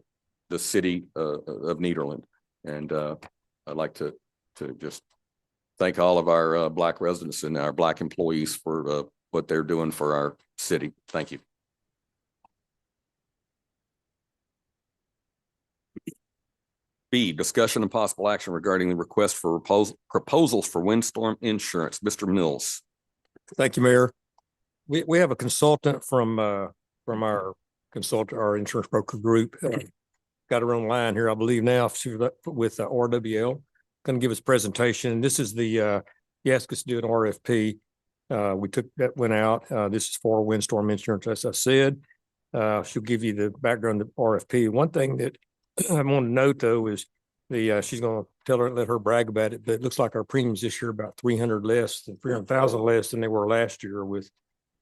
city of Nederland. And I'd like to just thank all of our Black residents and our Black employees for what they're doing for our city. Thank you. B, discussion and possible action regarding the request for proposals for windstorm insurance. Mr. Mills. Thank you, Mayor. We have a consultant from our insurance broker group. Got her on line here, I believe now with RWL. Going to give us a presentation. This is the, he asked us to do an RFP. Went out. This is for windstorm insurance, as I said. She'll give you the background of RFP. One thing that I want to note though is she's going to let her brag about it, but it looks like our premiums this year about 300,000 less than they were last year with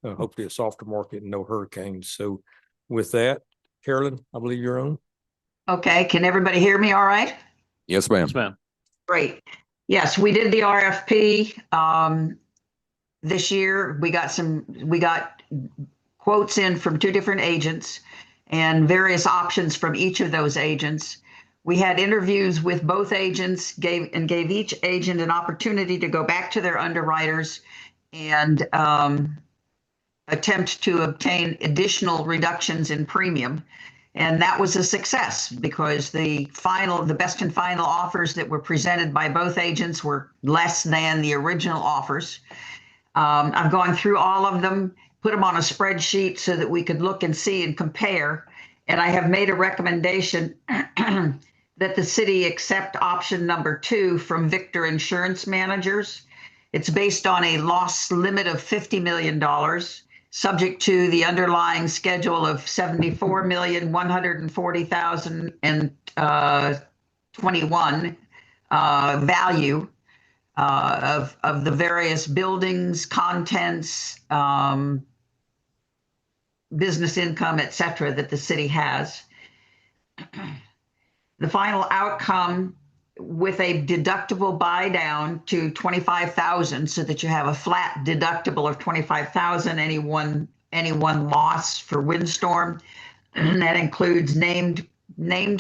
hopefully a softer market and no hurricanes. So with that, Carolyn, I believe you're on. Okay, can everybody hear me all right? Yes, ma'am. Yes, ma'am. Great. Yes, we did the RFP. This year, we got quotes in from 2 different agents and various options from each of those agents. We had interviews with both agents, gave each agent an opportunity to go back to their underwriters and attempt to obtain additional reductions in premium. And that was a success because the best and final offers that were presented by both agents were less than the original offers. I've gone through all of them, put them on a spreadsheet so that we could look and see and compare. And I have made a recommendation that the city accept option number 2 from Victor Insurance Managers. It's based on a loss limit of $50 million, subject to the underlying schedule of 74,140,021 value of the various buildings, contents, business income, et cetera, that the city has. The final outcome with a deductible buy down to 25,000 so that you have a flat deductible of 25,000, any one loss for windstorm. And that includes named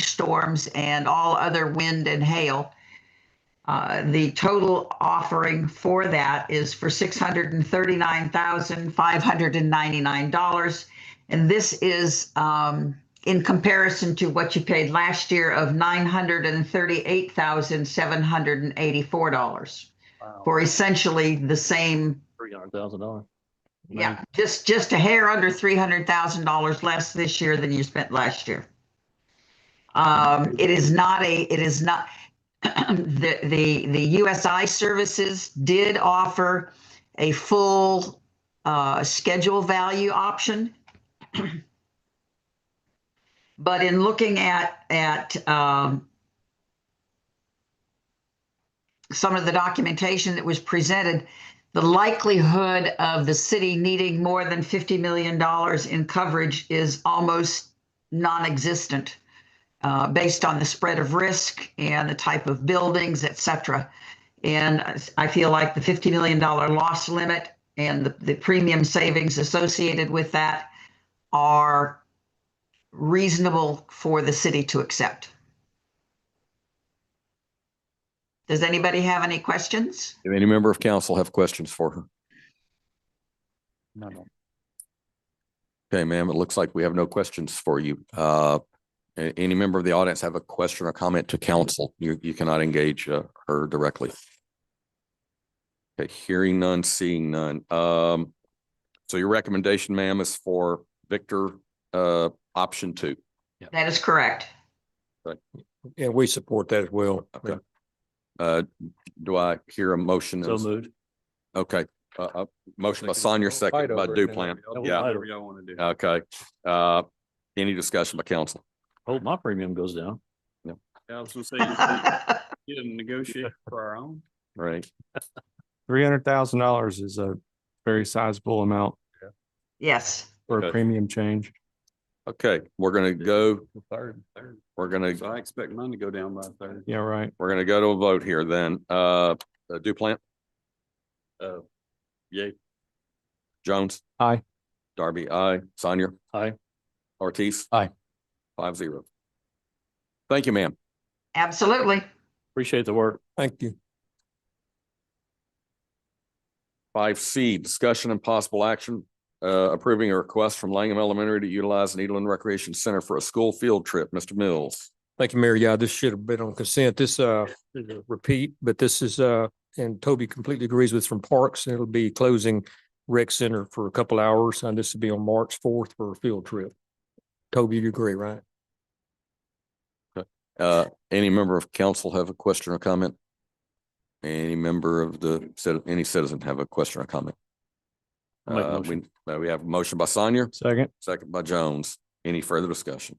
storms and all other wind and hail. The total offering for that is for $639,599. And this is in comparison to what you paid last year of $938,784 for essentially the same. $300,000. Yeah, just a hair under $300,000 less this year than you spent last year. It is not the USI services did offer a full schedule value option. But in looking at some of the documentation that was presented, the likelihood of the city needing more than $50 million in coverage is almost non-existent based on the spread of risk and the type of buildings, et cetera. And I feel like the $50 million loss limit and the premium savings associated with that are reasonable for the city to accept. Does anybody have any questions? Do any member of council have questions for her? No. Okay, ma'am, it looks like we have no questions for you. Any member of the audience have a question or comment to council? You cannot engage her directly. Okay, hearing none, seeing none. So your recommendation, ma'am, is for Victor option 2. That is correct. And we support that as well. Okay. Do I hear a motion? So moved. Okay, motion by Sonia, second by Duplant. Yeah, Whatever y'all want to do. okay. Any discussion by council? Hope my premium goes down. Yeah, I was gonna say, you didn't negotiate for our own. Right. $300,000 is a very sizable amount Yes. for Okay. a premium change. Okay, we're gonna go, Third. we're gonna, So I expect mine to go down by a third. Yeah, right. we're gonna go to a vote here then. Duplant, Yay. Jones. Aye. Darby, aye. Sonia. Aye. Ortiz. Aye. 5-0. Thank you, ma'am. Absolutely. Appreciate the work. Thank you. 5C, discussion and possible action, approving a request from Langham Elementary to utilize Needland Recreation Center for a school field trip. Mr. Mills. Thank you, Mayor. Yeah, this should have been on consent. This is a repeat, but this is and Toby completely agrees with from Parks, and it'll be closing rec center for a couple hours, and this will be on March 4th for a field trip. Toby, you agree, right? Any member of council have a question or comment? Any member of any citizen have a question or comment? I'll make a motion. We have a motion by Sonia, Second. second by Jones. Any further discussion?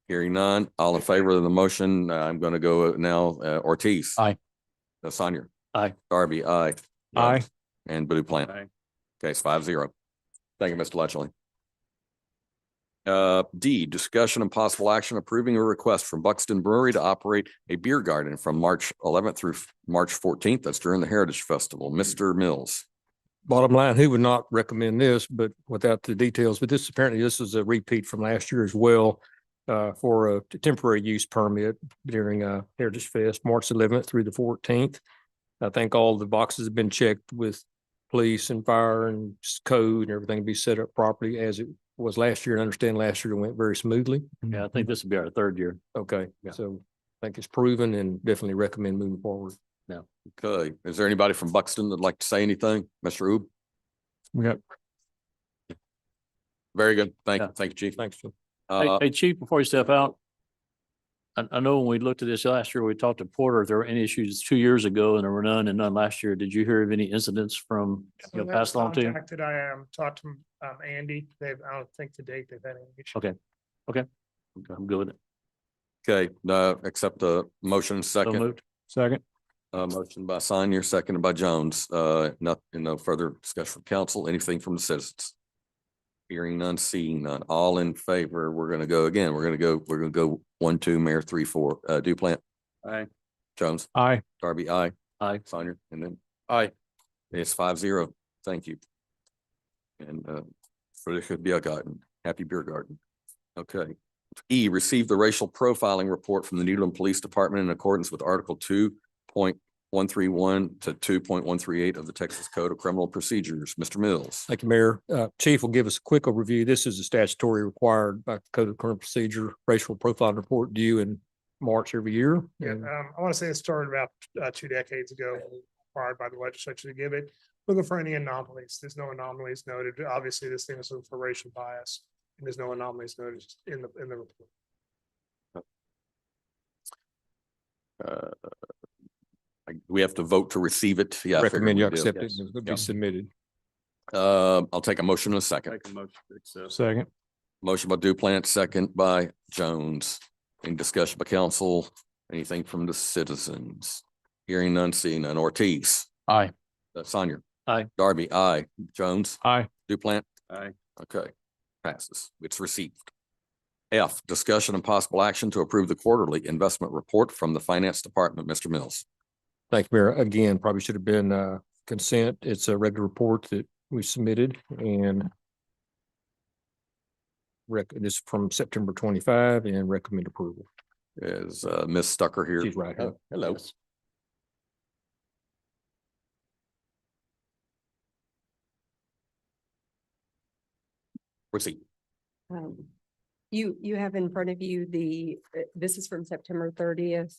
Hearing none, all in favor of the motion, I'm going to go now, Ortiz. Aye. Sonia. Aye. Darby, aye. Aye. And Duplant. Aye. Okay, it's 5-0. Thank you, Mr. Lechley. D, discussion and possible action approving a request from Buxton Brewery to operate a beer garden from March 11th through March 14th. That's during the Heritage Festival. Mr. Mills. Bottom line, who would not recommend this, but without the details, but this is a repeat from last year as well. For a temporary use permit during Heritage Fest, March 11th through the 14th. I think all the boxes have been checked with police and fire and code and everything be set up properly as it was last year, and I understand last year it went very smoothly. Yeah, I think this will be our third year. Okay, Yeah. so I think it's proven and definitely recommend moving forward. Okay, is there anybody from Buxton that'd like to say anything? Mr. Oob? We got Very good. Thank you. Yeah. Thank you, Chief. Thanks, Jim. Hey, Chief, before you step out, I know when we looked at this last year, we talked to Porter, if there were any issues 2 years ago and there were none and none last year. Did you hear of any incidents from, passed along to you? Contacted, I talked to Andy. I don't think to date they've had any issue. Okay. Okay, I'm good with it. Okay, accept the motion So second. moved. second. Motion by Senior, seconded by Jones. No further discussion from council. Anything from the citizens? Hearing none, seeing none. All in favor. We're gonna go again. We're gonna go 1, 2, Mayor 3, 4. Duplant. Aye. Jones. Aye. Darby, aye. Aye. Senior, and then aye. It's 5-0. Thank you. And for the beer garden, happy beer garden. Okay. E, receive the racial profiling report from the Nederland Police Department in accordance with Article 2.131 to 2.138 of the Texas Code of Criminal Procedures. Mr. Mills. Thank you, Mayor. Chief will give us a quick overview. This is a statutory required by Code of Criminal Procedure racial profiling report due in March every year. Yeah, And I want to say it started about 2 decades ago, required by the legislature to give it. Looking for any anomalies. There's no anomalies noted. Obviously, this thing is looking for racial bias, and there's no anomalies noted in the report. We have to vote to receive it. Yeah. I figured recommend you we did. accept it. Yes. It'll Yeah. be submitted. I'll take a motion in a second. Make a motion to accept. Second. Motion by Duplant, second by Jones. Any discussion by council? Anything from the citizens? Hearing none, seeing none. Ortiz. Aye. Senior. Aye. Darby, aye. Jones. Aye. Duplant. Aye. Okay, passes. It's received. F, discussion and possible action to approve the quarterly investment report from the Finance Department. Mr. Mills. Thank you, Mayor. Again, probably should have been consent. It's a regular report that we submitted and this is from September 25 and recommend approval. Is Ms. Stucker here? She's right here. Hello. Proceed. You have in front of you this is from September 30th.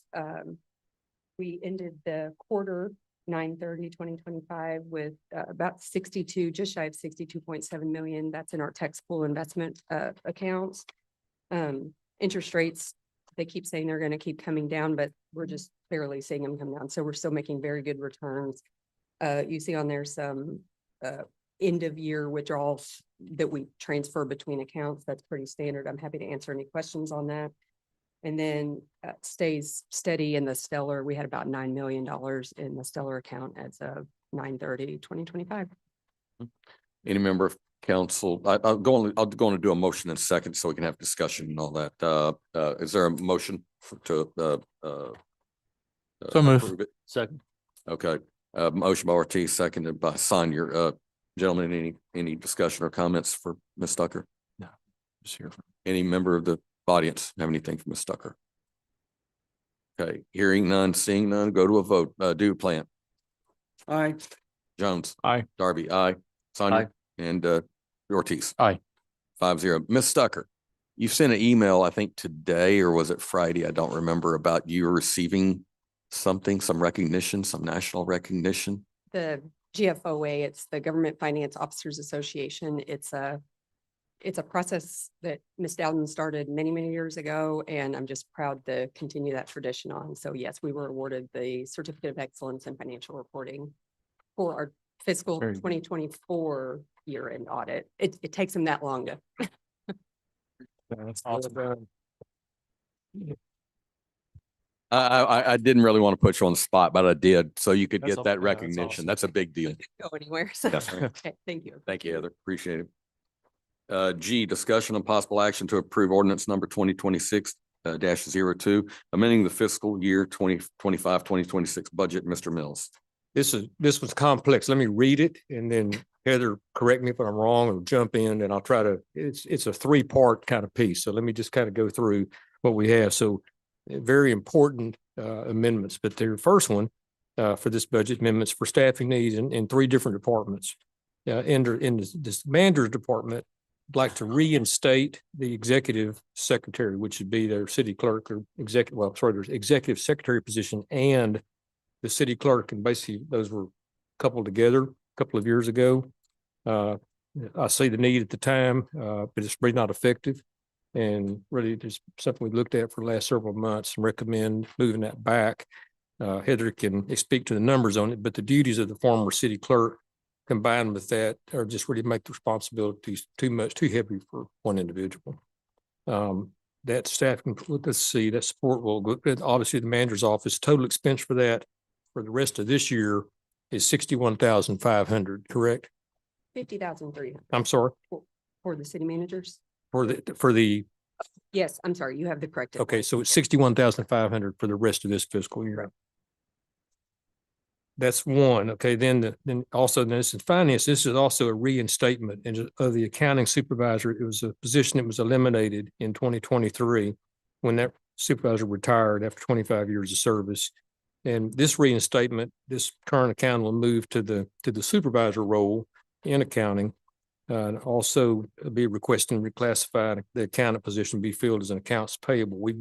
We ended the quarter 9/30/2025 with about 62, just shy of 62.7 million. That's in our tax pool investment accounts. Interest rates, they keep saying they're going to keep coming down, but we're just barely seeing them come down. So we're still making very good returns. You see on there some end of year withdrawals that we transfer between accounts. That's pretty standard. I'm happy to answer any questions on that. And then stays steady in the Stellar. We had about $9 million in the Stellar account as of 9/30/2025. Any member of council, I'll go on to do a motion in a second so we can have discussion and all that. Is there a motion to So moved. approve it? Second. Okay, motion by Ortiz, seconded by Senior. Gentlemen, any discussion or comments for Ms. Stucker? Just here. Any member of the audience have anything for Ms. Stucker? Okay, hearing none, seeing none, go to a vote. Duplant. Aye. Jones. Aye. Darby, aye. Sonia and Ortiz. Aye. 5-0. Ms. Stucker, you sent an email, I think today, or was it Friday? I don't remember, about you receiving something, some recognition, some national recognition. The GFOA, it's the Government Finance Officers Association. It's a process that Ms. Dowden started many, many years ago, and I'm just proud to continue that tradition on. So yes, we were awarded the Certificate of Excellence in Financial Reporting for our fiscal Very good. 2024 year-end audit. It takes them that long to. That's awesome. I didn't really want to put you on the spot, but I did, so you could That's get all- that yeah, that's recognition. awesome. That's a big deal. Go anywhere. So, Yes, ma'am. okay, thank you. Thank you, Heather. Appreciate it. G, discussion and possible action to approve ordinance number 2026 -02, amending the fiscal year 2025-2026 budget. Mr. Mills. This was complex. Let me read it and then Heather, correct me if I'm wrong or jump in and I'll try to, it's a 3-part kind of piece. So let me just kind of go through what we have. So very important amendments, but the first one for this budget amendments for staffing needs in 3 different departments. In this manager's department, like to reinstate the executive secretary, which would be their city clerk or executive, well, sorry, there's executive secretary position and the city clerk, and basically those were coupled together a couple of years ago. I see the need at the time, but it's really not effective. And really just something we looked at for the last several months and recommend moving that back. Heather can speak to the numbers on it, but the duties of the former city clerk combined with that are just really make the responsibilities too heavy for one individual. That staff, let's see, that support will go, obviously the manager's office, total expense for that for the rest of this year is 61,500, correct? 50,300 I'm sorry, for the city managers. for the, Yes, I'm sorry, you have the correct. okay, so it's 61,500 for the rest of this fiscal year. That's one. Okay, then this is finance. This is also a reinstatement of the accounting supervisor. It was a position that was eliminated in 2023 when that supervisor retired after 25 years of service. And this reinstatement, this current accountant will move to the supervisor role in accounting. And also be requesting reclassifying the accountant position be filled as an accounts payable. We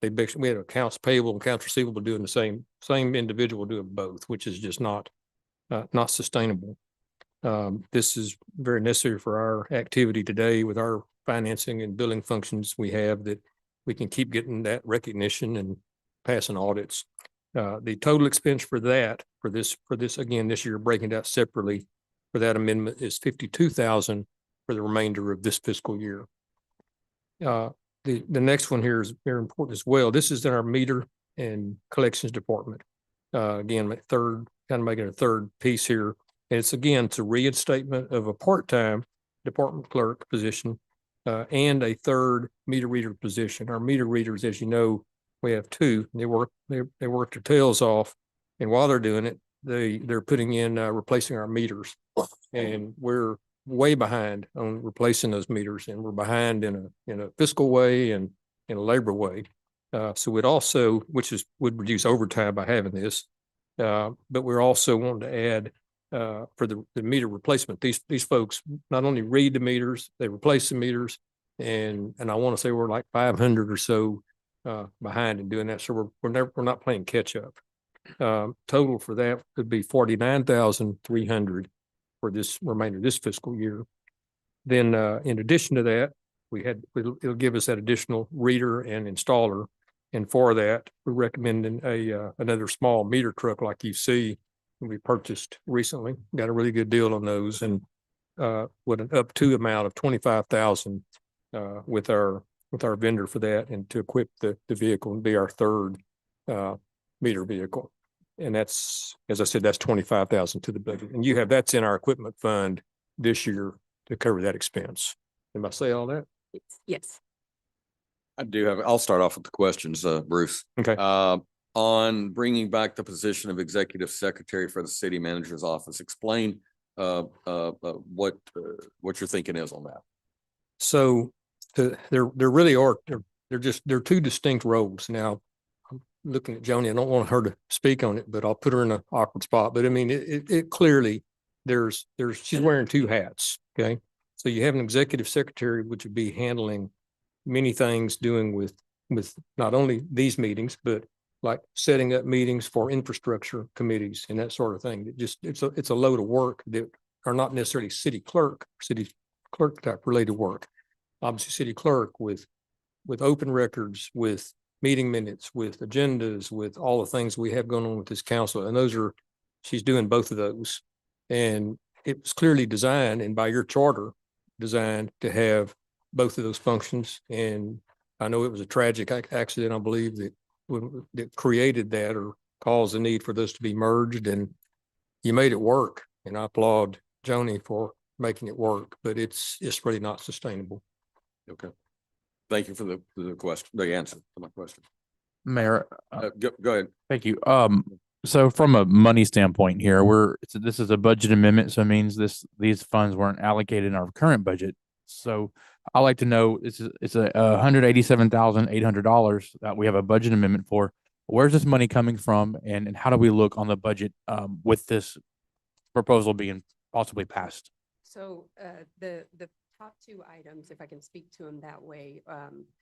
had accounts payable and accounts receivable doing the same individual doing both, which is just not sustainable. This is very necessary for our activity today with our financing and billing functions we have, that we can keep getting that recognition and passing audits. The total expense for this again, this year, breaking it out separately for that amendment is 52,000 for the remainder of this fiscal year. The next one here is very important as well. This is in our meter and collections department. Again, making a third piece here. And it's a reinstatement of a part-time department clerk position and a third meter reader position. Our meter readers, as you know, we have two. They work their tails off, and while they're doing it, they're putting in replacing our meters, and we're way behind on replacing those meters, and we're behind in a fiscal way and in a labor way. So it also, would reduce overtime by having this, but we're also wanting to add for the meter replacement. These folks not only read the meters, they replace the meters, and I want to say we're like 500 or so behind in doing that. So we're not playing catch up. Total for that would be 49,300 for this remainder of this fiscal year. Then in addition to that, it'll give us that additional reader and installer. And for that, we're recommending another small meter truck like you see we purchased recently. Got a really good deal on those, and with an up to amount of 25,000 with our vendor for that, and to equip the vehicle and be our third meter vehicle. And that's, as I said, that's 25,000 to the budget. And that's in our equipment fund this year to cover that expense. Am I say all that? Yes. I'll start off with the questions, Bruce. Okay. On bringing back the position of executive secretary for the city manager's office, explain what your thinking is on that. So there really are, they're two distinct roles. Now, I'm looking at Joni, I don't want her to speak on it, but I'll put her in an awkward spot. But I mean, it clearly, she's wearing two hats, okay? So you have an executive secretary, which would be handling many things, doing with not only these meetings, but like setting up meetings for infrastructure committees and that sort of thing. It's a load of work that are not necessarily city clerk type related work. Obviously, city clerk with open records, with meeting minutes, with agendas, with all the things we have going on with this council. And she's doing both of those. And it was clearly designed, and by your charter, designed to have both of those functions. And I know it was a tragic accident, I believe, that created that or caused the need for those to be merged, and you made it work. And I applaud Joni for making it work, but it's really not sustainable. Okay. Thank you for the question, the answer to my question. Mayor, Go ahead. thank you. So from a money standpoint here, this is a budget amendment, so it means these funds weren't allocated in our current budget. So I like to know, it's a $187,800 that we have a budget amendment for. Where's this money coming from, and how do we look on the budget with this proposal being possibly passed? So the top two items, if I can speak to them that way,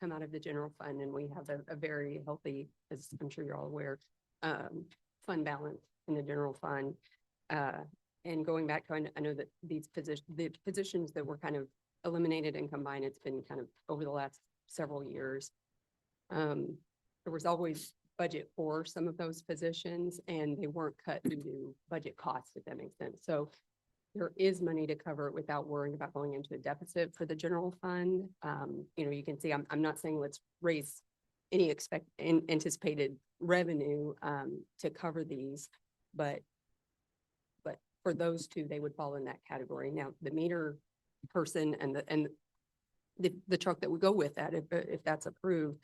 come out of the general fund, and we have a very healthy, as I'm sure you're all aware, fund balance in the general fund. And going back to, I know that the positions that were kind of eliminated and combined, it's been kind of over the last several years. There was always budget for some of those positions, and they weren't cut due to budget costs, if that makes sense. So there is money to cover it without worrying about going into a deficit for the general fund. You can see, I'm not saying let's raise any anticipated revenue to cover these, but for those two, they would fall in that category. Now, the meter person and the truck that would go with that, if that's approved,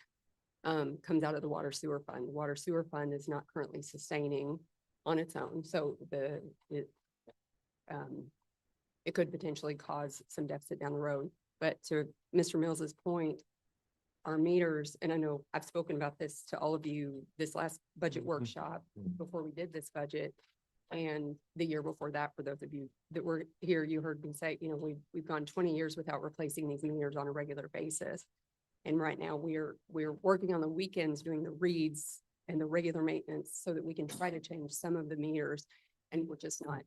comes out of the water sewer fund. The water sewer fund is not currently sustaining on its own, so it could potentially cause some deficit down the road. But to Mr. Mills's point, our meters, and I know I've spoken about this to all of you this last budget workshop before we did this budget, and the year before that, for those of you that were here, you heard me say, we've gone 20 years without replacing these meters on a regular basis. And right now we're working on the weekends doing the reads and the regular maintenance so that we can try to change some of the meters, and we're just not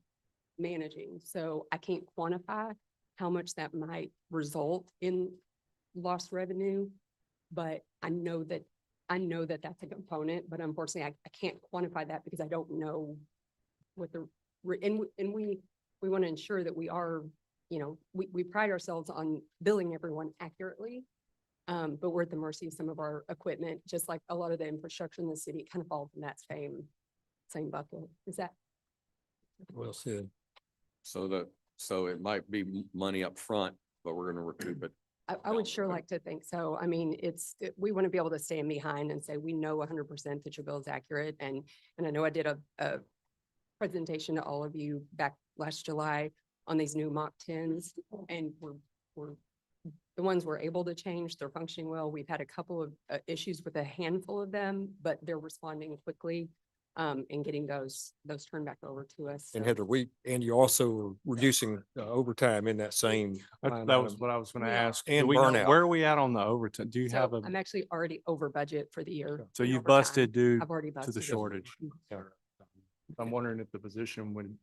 managing. So I can't quantify how much that might result in lost revenue, but I know that that's a component, but unfortunately I can't quantify that because I don't know what and we want to ensure that we are, we pride ourselves on billing everyone accurately. But we're at the mercy of some of our equipment, just like a lot of the infrastructure in the city kind of falls in that same bucket. Is that? Well said. So it might be money up front, but we're gonna recoup it. I would sure like to think so. I mean, we want to be able to stand behind and say, we know 100% that your bill is accurate. And I know I did a presentation to all of you back last July on these new MOC 10s, and we're the ones we're able to change, they're functioning well. We've had a couple of issues with a handful of them, but they're responding quickly and getting those turned back over to us. And So- Heather, and you also are reducing overtime in that same. line That was item. what I was gonna We are. ask. Do And we know- burnout. Where are we at on the overtime? Do you have So I'm actually already over budget for the year. so in you overtime. busted due I've already to the busted. shortage? I'm wondering if the position would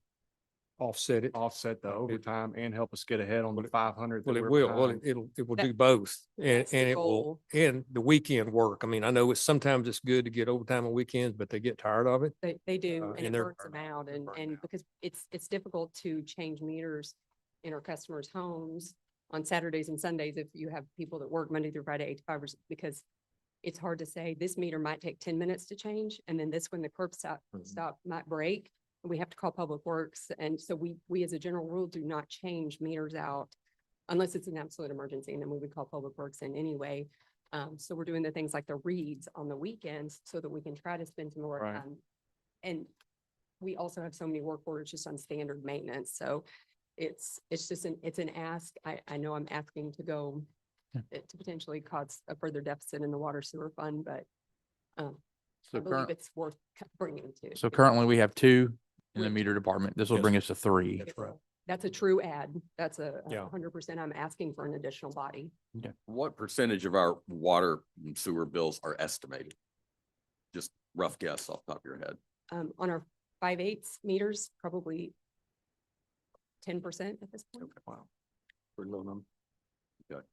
Offset it. offset the overtime and help us get ahead on the 500. Well, it will. Well, it will do both. And That's the it will, goal. and the weekend work. I mean, I know sometimes it's good to get overtime on weekends, but they get tired of it. They do, and and it they're burns them out, and burnt out. because it's difficult to change meters in our customers' homes on Saturdays and Sundays if you have people that work Monday through Friday, 8 to 5, because it's hard to say, this meter might take 10 minutes to change, and then this, when the curb stop might break, we have to call Public Works, and so we as a general rule do not change meters out unless it's an absolute emergency, and then we would call Public Works in anyway. So we're doing the things like the reads on the weekends so that we can try to spend some more Right. time. And we also have so many work orders just on standard maintenance, so it's just it's an ask. I know I'm asking to go to potentially cause a further deficit in the water sewer fund, but I So believe it's worth bringing to. So currently we have 2 in the Which- meter department. This will Yes. bring us to 3. That's right. That's a true add. That's a Yeah. 100%. I'm asking for an additional body. What percentage of our water and sewer bills are estimated? Just rough guess off the top of your head. On our 5/8 meters, probably 10% at this point. Wow. Pretty low number. Okay.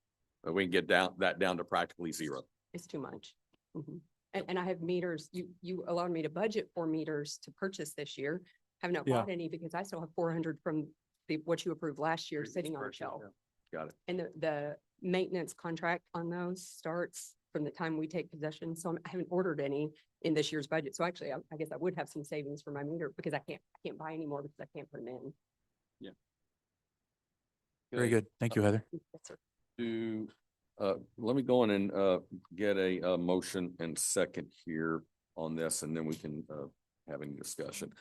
But we can get down to practically zero. It's too much. Mhm. And I have meters, you allowed me to budget for meters to purchase this year. Have not Yeah. bought any because I still have 400 from what you approved last year sitting on a shelf. Got it. And the maintenance contract on those starts from the time we take possession. So I haven't ordered any in this year's budget. So actually, I guess I would have some savings for my meter because I can't buy any more because I can't put them in. Very Okay. good. Thank you, Heather. Yes, sir. Let me go in and get a motion and second here on this, and then we can have any discussion.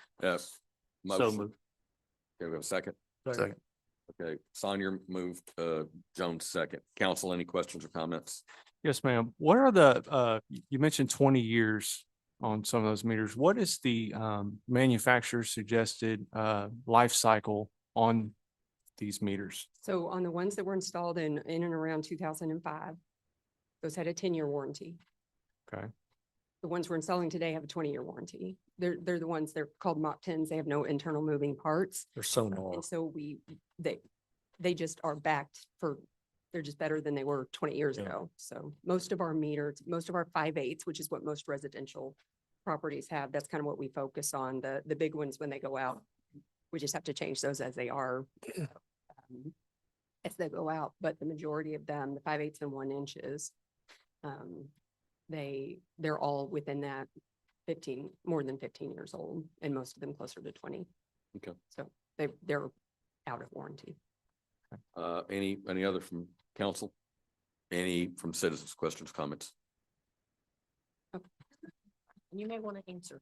Motion. moved. Okay, we have a second? Second. Okay, Sonia moved, Jones second. Council, any questions or comments? Yes, ma'am. What are the, you mentioned 20 years on some of those meters. What is the manufacturer's suggested life cycle on these meters? So on the ones that were installed in and around 2005, those had a 10-year warranty. Okay. The ones we're installing today have a 20-year warranty. They're the ones, they're called Mach 10s. They have no internal moving parts. They're sonar. And so they just are backed for, they're just better than they were 20 years Yeah. ago. So most of our meters, most of our 5/8, which is what most residential properties have, that's kind of what we focus on. The big ones, when they go out, we just have to change those as they are. As they go out, but the majority of them, the 5/8 and 1 inches, they're all within that 15, more than 15 years old, and most of them closer to 20. Okay. So they're out of warranty. Any other from council? Any from citizens, questions, comments? You may want to answer.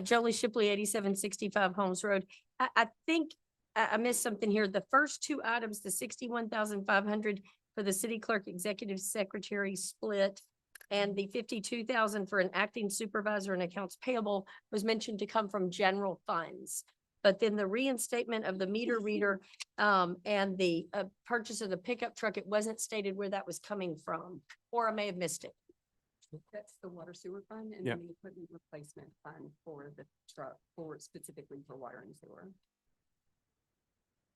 Jolie Shipley, 8765 Holmes Road. I think I missed something here. The first two items, the 61,500 for the city clerk executive secretary split and the 52,000 for an acting supervisor and accounts payable was mentioned to come from general funds. But then the reinstatement of the meter reader and the purchase of the pickup truck, it wasn't stated where that was coming from, or I may have missed it. That's the water sewer fund and Yep. then the equipment replacement fund for the truck, for specifically for water and sewer.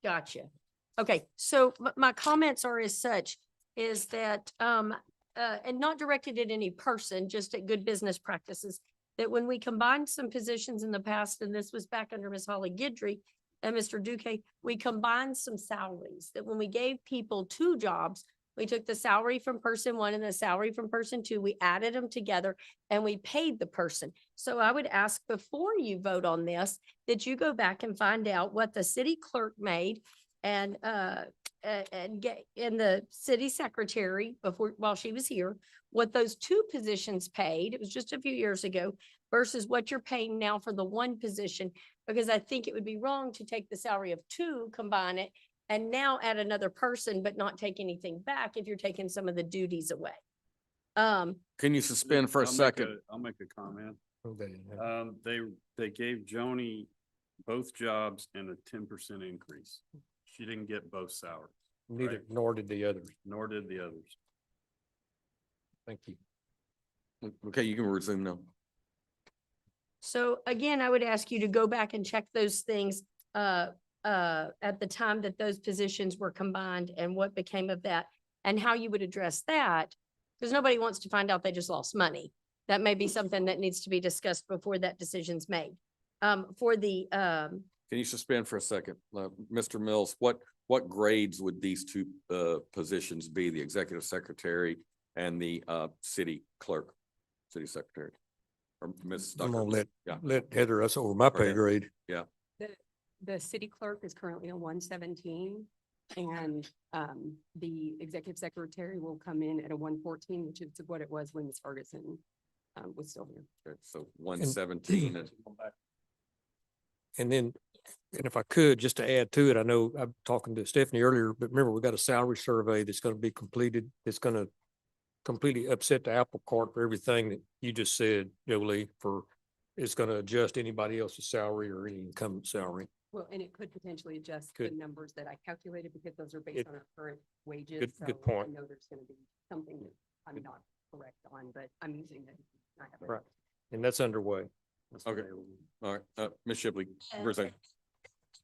Gotcha. Okay, so my comments are as such, is that, and not directed at any person, just at good business practices, that when we combined some positions in the past, and this was back under Ms. Holly Guidry and Mr. Duque, we combined some salaries, that when we gave people two jobs, we took the salary from person one and the salary from person two, we added them together and we paid the person. So I would ask before you vote on this, that you go back and find out what the city clerk made and get in the city secretary before, while she was here, what those two positions paid, it was just a few years ago, versus what you're paying now for the one position, because I think it would be wrong to take the salary of two, combine it, and now add another person, but not take anything back if you're taking some of the duties away. Can you suspend for a second? I'll make a comment. Oh, they didn't have- They gave Joni both jobs and a 10% increase. She didn't get both salaries, Neither, right. nor did the others. nor did the others. Thank you. Okay, you can resume now. So again, I would ask you to go back and check those things, at the time that those positions were combined and what became of that and how you would address that. Because nobody wants to find out they just lost money. That may be something that needs to be discussed before that decision's made. For the, Can you suspend for a second? Mr. Mills, what grades would these two positions be, the executive secretary and the city clerk, city secretary? Or Ms. I'm gonna Stucker? Yeah. let Heather, that's over my pay ahead. grade. The city clerk is currently on 117 and the executive secretary will come in at a 114, which is what it was when Ms. Ferguson was still here. Okay, so 117 and And then, and if I could, just to add to it, I know I'm talking to Stephanie earlier, but remember, we got a salary survey that's gonna be completed. It's gonna completely upset the apple cart for everything that you just said, Jolie, for it's gonna adjust anybody else's salary or any incumbent salary. Well, and it could potentially adjust the Could. numbers that I calculated because those are based It- on our current wages. good So point. I know there's going to be something that I'm not correct on, but I'm using it. I have it. Right. And that's underway. Okay. All right, Ms. Shipley, And resume.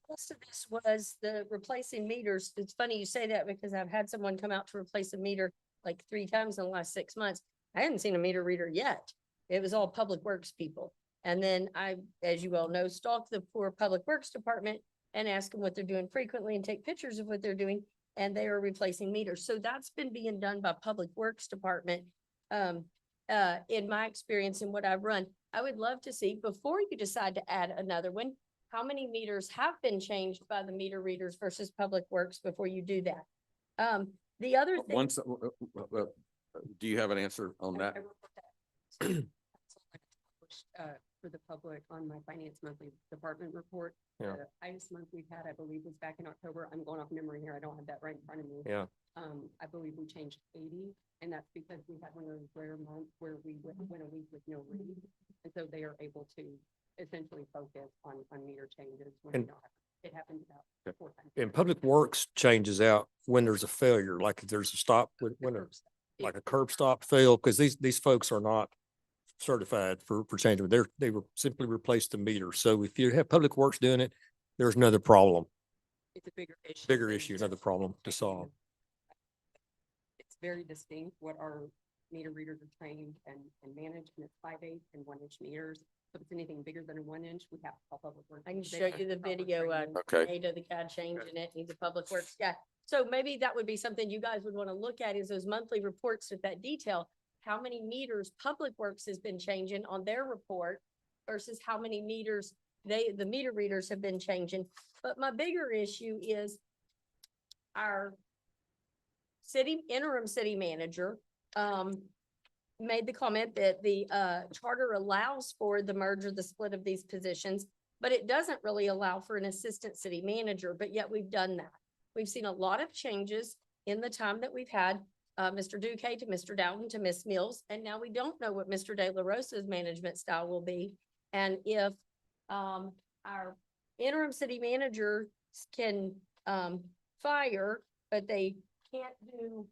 most of this was the replacing meters. It's funny you say that because I've had someone come out to replace a meter like 3 times in the last 6 months. I hadn't seen a meter reader yet. It was all Public Works people. And then I, as you all know, stalk the poor Public Works department and ask them what they're doing frequently and take pictures of what they're doing. And they are replacing meters. So that's been being done by Public Works Department. In my experience and what I've run, I would love to see before you decide to add another one, how many meters have been changed by the meter readers versus Public Works before you do that? The other thing. Once, do you have an answer on that? I wrote that. For the public on my finance monthly department report. Yeah. The highest month we've had, I believe, was back in October. I'm going off memory here. I don't have that right in front of me. Yeah. I believe we changed 80, and that's because we had one of those rare months where we went a week with no read. And so they are able to essentially focus on meter changes when we And- don't have. It happened about 4 times. And Public Works changes out when there's a failure, like if there's a stop, when The there- curb stop. like a curb stop fail, because these folks are not certified for changing. They were simply replaced the meter. So if you have Public Works doing it, there's another problem, It's a bigger issue. bigger than issue, just another problem to changing solve. them. It's very distinct what our meter readers are trained and manage, and it's 5/8 and 1-inch meters. So if it's anything bigger than a 1 inch, we have to call Public Works. I can They show have you the proper video, training. Okay. Ada, the guy changing it, he's a public works guy. So maybe that would be something you guys would want to look at is those monthly reports with that detail. How many meters Public Works has been changing on their report versus how many meters the meter readers have been changing. But my bigger issue is our interim city manager, made the comment that the, charter allows for the merger, the split of these positions, but it doesn't really allow for an assistant city manager, but yet we've done that. We've seen a lot of changes in the time that we've had, Mr. Duque to Mr. Dowden to Ms. Mills, and now we don't know what Mr. De La Rosa's management style will be. And if, our interim city manager can, fire, but they can't do,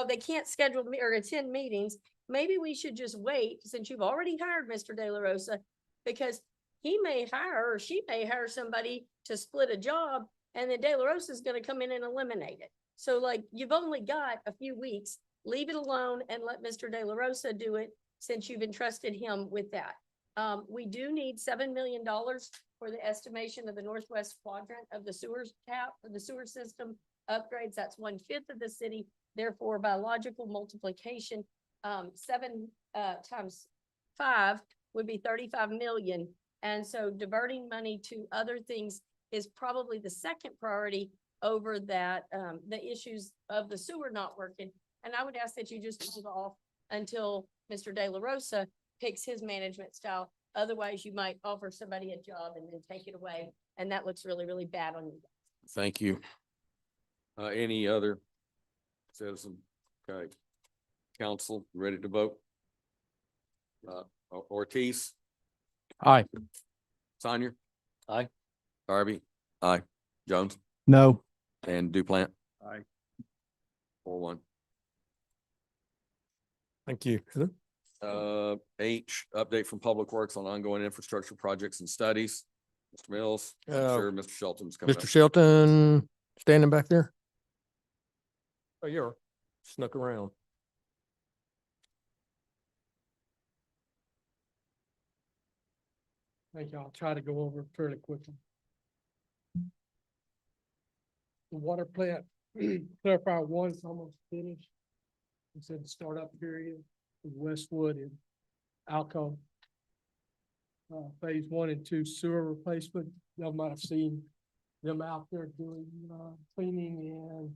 they can't schedule or attend meetings, maybe we should just wait, since you've already hired Mr. De La Rosa, because he may hire or she may hire somebody to split a job, and then De La Rosa is gonna come in and eliminate it. So like, you've only got a few weeks, leave it alone and let Mr. De La Rosa do it, since you've entrusted him with that. We do need $7 million for the estimation of the northwest quadrant of the sewers tap, of the sewer system upgrades. That's 1/5 of the city. Therefore, by logical multiplication, 7 times 5 would be 35 million. And so diverting money to other things is probably the second priority over that, the issues of the sewer not working. And I would ask that you just hold off until Mr. De La Rosa picks his management style. Otherwise, you might offer somebody a job and then take it away. And that looks really, really bad on you. Thank you. Any other citizen? Okay. Council, ready to vote? Ortiz, Aye. Sonier, Aye. Darby, aye. Jones No. and Duplant. Aye. 4-1. Thank you. Heather? H, update from Public Works on ongoing infrastructure projects and studies. Mr. Mills, I'm sure Mr. Shelton's coming up. Mr. Shelton, standing back there? Oh, you're snuck around. Thank you. I'll try to go over it fairly quickly. The water plant, clarify one is almost finished. It's in the startup period with Westwood and Alco. Phase 1 and 2 sewer replacement. Y'all might have seen them out there doing, cleaning and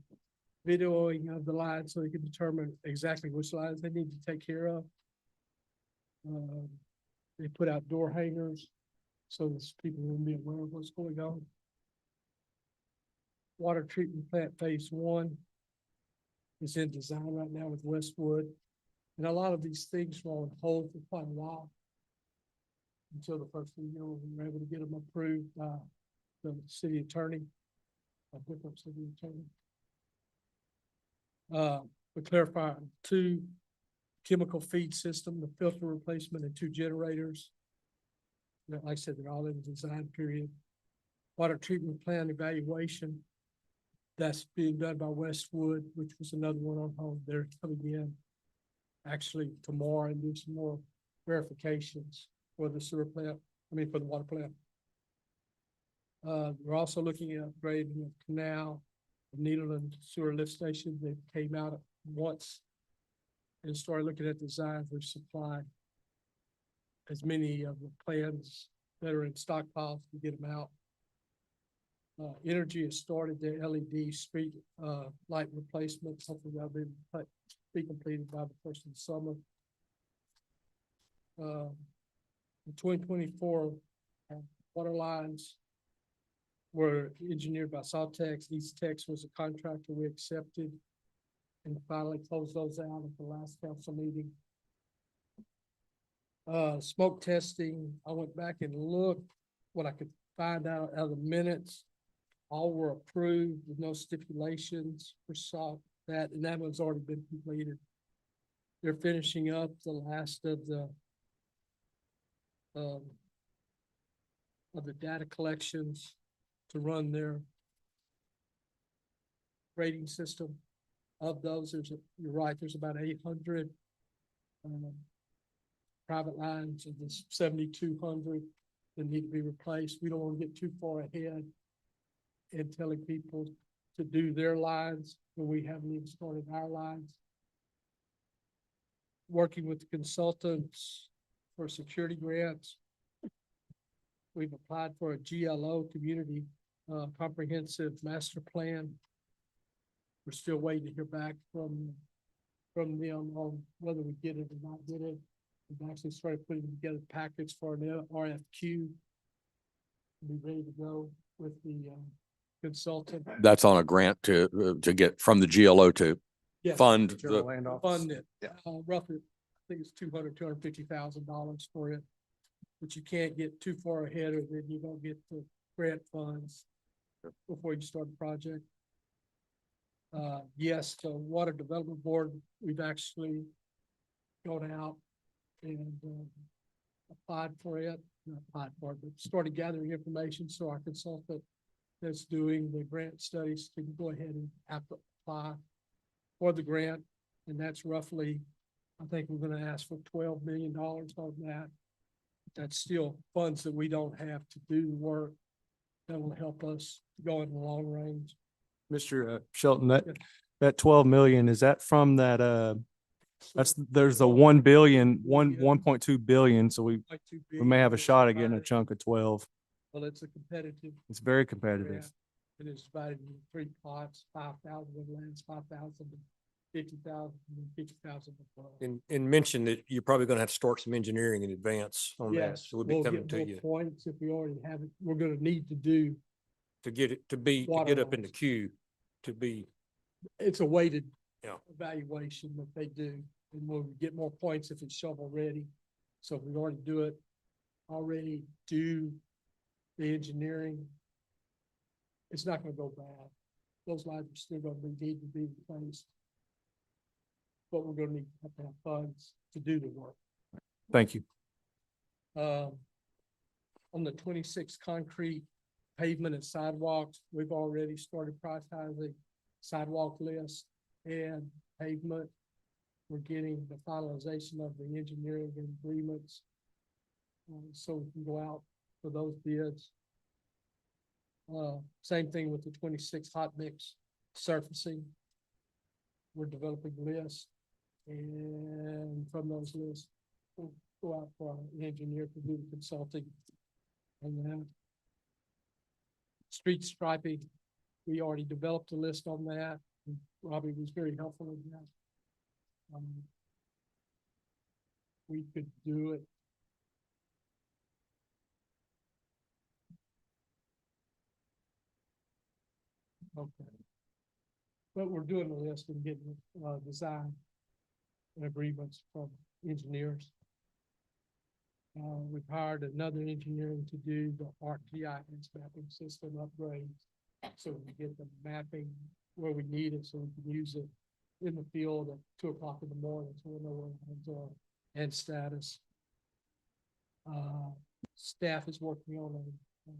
videoing of the lines so they can determine exactly which lines they need to take care of. They put out door hangers so that people will be aware of what's going on. Water treatment plant phase 1 is in design right now with Westwood. And a lot of these things were on hold for quite a while. Until the first of the year, we were able to get them approved by the city attorney, a different city attorney. We clarify 2 chemical feed system, the filter replacement and 2 generators. Like I said, they're all in the design period. Water treatment plant evaluation. That's being done by Westwood, which was another one on hold. They're coming in actually tomorrow and do some more verifications for the sewer plant, for the water plant. We're also looking at upgrading the canal, the Needleland sewer lift station. They came out once and started looking at designs. We've supplied as many of the plans that are in stockpiles to get them out. Energy has started their LED street light replacement. Hopefully that'll be completed by the first of the summer. In 2024, water lines were engineered by Saltex. East Tex was a contractor we accepted and finally closed those out at the last council meeting. Smoke testing, I went back and looked what I could find out of the minutes, all were approved with no stipulations for that, and that one's already been completed. They're finishing up the last of the data collections to run their rating system. Of those, you're right, there's about 800 private lines of the 7,200 that need to be replaced. We don't want to get too far ahead in telling people to do their lines when we haven't even started our lines. Working with the consultants for security grants. We've applied for a GLO, Community Comprehensive Master Plan. We're still waiting to hear back from them on whether we get it or not get it. We've actually started putting together packets for an RFQ. Be ready to go with the consultant. That's on a grant to get from the GLO to Yes. fund General the, Land Office. Fund it, roughly, I think it's $250,000 for it. But you can't get too far ahead of it. You don't get the grant funds before you start the project. Yes, the Water Development Board, we've actually gone out and applied for it, not applied for it, but started gathering information so our consultant that's doing the grant studies can go ahead and apply for the grant. And that's roughly, I think we're gonna ask for $12 million on that. That's still funds that we don't have to do the work. That will help us go in the long range. Mr. Shelton, that 12 million, is that from that, there's the 1 billion, 1.2 billion, so we may have a shot at getting a chunk of 12. Well, it's a competitive. It's very competitive. grant, and it's divided into 3 pots, 5,000 of lands, 5,000, 50,000, and 50,000 of. And mention that you're probably gonna have to start some engineering in advance on that. Yes, So we'll be we'll coming get to more you points if we already have it. We're gonna need to do, to get it, to get up in the queue, to be, it's a weighted Yeah. evaluation that they do. And we'll get more points if it's shovel ready. So if we already do the engineering, it's not gonna go bad. Those lines are still gonna need to be replaced. But we're gonna need to have funds to do the work. Thank you. On the 26 concrete pavement and sidewalks, we've already started prioritizing sidewalk list and pavement. We're getting the finalization of the engineering agreements. So we can go out for those bids. Same thing with the 26 hot mix surfacing. We're developing lists, and from those lists, we'll go out for an engineer to do the consulting. And then street striping, we already developed a list on that. Robbie was very helpful in that. We could do it. Okay. But we're doing the list and getting design and agreements from engineers. We've hired another engineer to do the ArcGIS mapping system upgrades. So we get the mapping where we need it, so we can use it in the field at 2 o'clock in the morning, so we know where lines are and status. Staff is working on a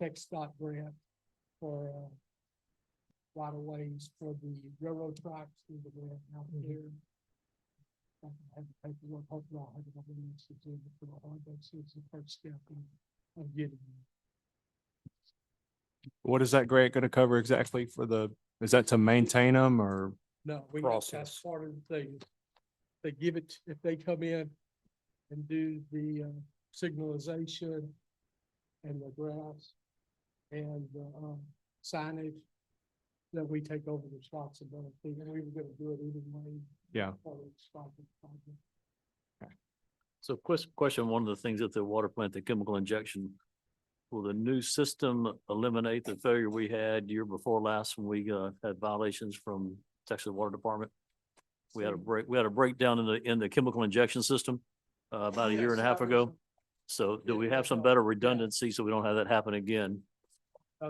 tech stock grant for right of ways for the railroad tracks through the grant out here. I have the paperwork, hopefully I'll have it on the next agenda for the hard, so it's the first step of getting it. What is that grant going to cover exactly is that to maintain them or? No, that's Process. part of the thing. They give it, if they come in and do the signalization and the grass and the signage, that we take over the responsibility, and we were gonna do it either way. Yeah. So question, one of the things at the water plant, the chemical injection, will the new system eliminate the failure we had year before last when we had violations from Texas Water Department? We had a breakdown in the chemical injection system about a year and a half ago. So do we have some better redundancy so we don't have that happen again?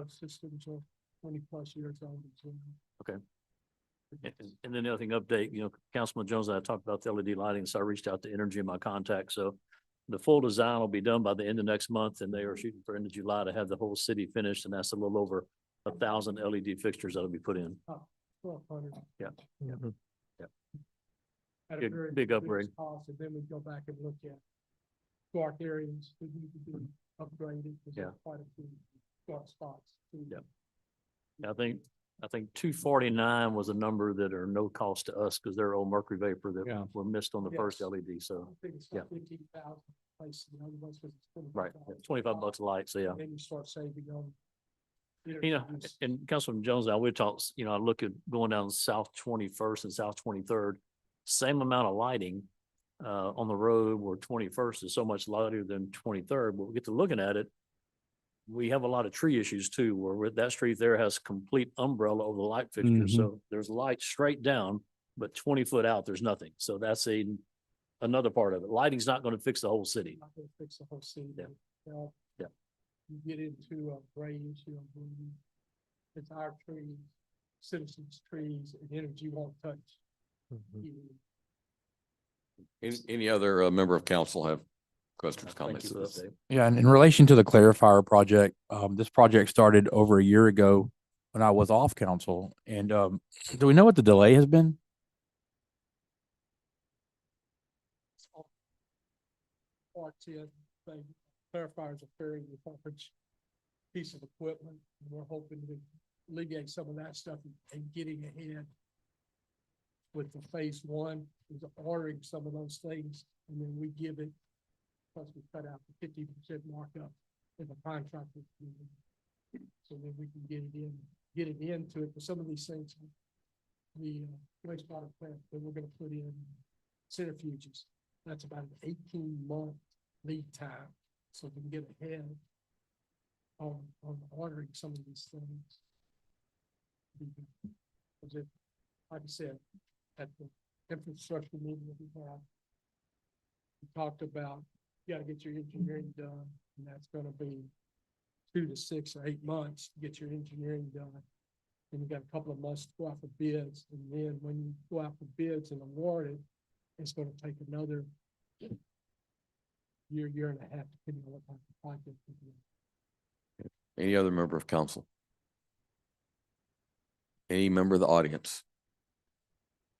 Systems are 20+ years old. So And then the other thing, update, Councilman Jones and I talked about the LED lighting, so I reached out to Energy in my contact, so the full design will be done by the end of next month, and they are shooting for end of July to have the whole city finished, and that's a little over 1,000 LED fixtures that'll be put in. 1,200. Yeah. Mhm. Yeah. At a Big- very big reduced upgrade. cost, and then we go back and look at dark areas that need to be upgraded. 'Cause there's quite a few dark spots. too. Yeah. I think 249 was a number that are no cost to us because they're old mercury vapor Yeah. that were missed on the first Yes. LED, so, I think it's yeah. like 15,000 places, the other ones was right, 25,000. $25 a light, so yeah. Then you start saving on. And Councilman Jones, and I would talk, I look at going down South 21st and South 23rd, same amount of lighting on the road where 21st is so much lighter than 23rd, but we get to looking at it. We have a lot of tree issues too, where that street there has complete umbrella over the light fixture, so there's light straight down, but 20 foot out, there's nothing. So that's another part of it. Lighting's not gonna fix the whole city. Not gonna fix the whole city. Yeah. Well, Yeah. You get into a gray issue of it's our trees, citizens' trees, and energy won't touch. Any other member of council have questions, Thank comments? you to for this? the update. Yeah, and in relation to the clarifier project, this project started over a year ago when I was off council. And do we know what the delay has been? Parts in, clarifiers are very large piece of equipment, and we're hoping to alleviate some of that stuff and getting ahead with the phase one, is ordering some of those things, and then we give it, plus we cut out the 50% markup in the contractor. So then we can get it into it for some of these things. The wastewater plant that we're gonna put in centrifuges, that's about an 18-month lead time, so we can get ahead on ordering some of these things. Because it, like I said, at the infrastructure meeting that we had, we talked about, you gotta get your engineering done, and that's gonna be 2 to 6 or 8 months to get your engineering done. And you got a couple of months to go out for bids, and then when you go out for bids and award it, it's gonna take another year and a half, depending on what type of project it is. Any other member of council? Any member of the audience?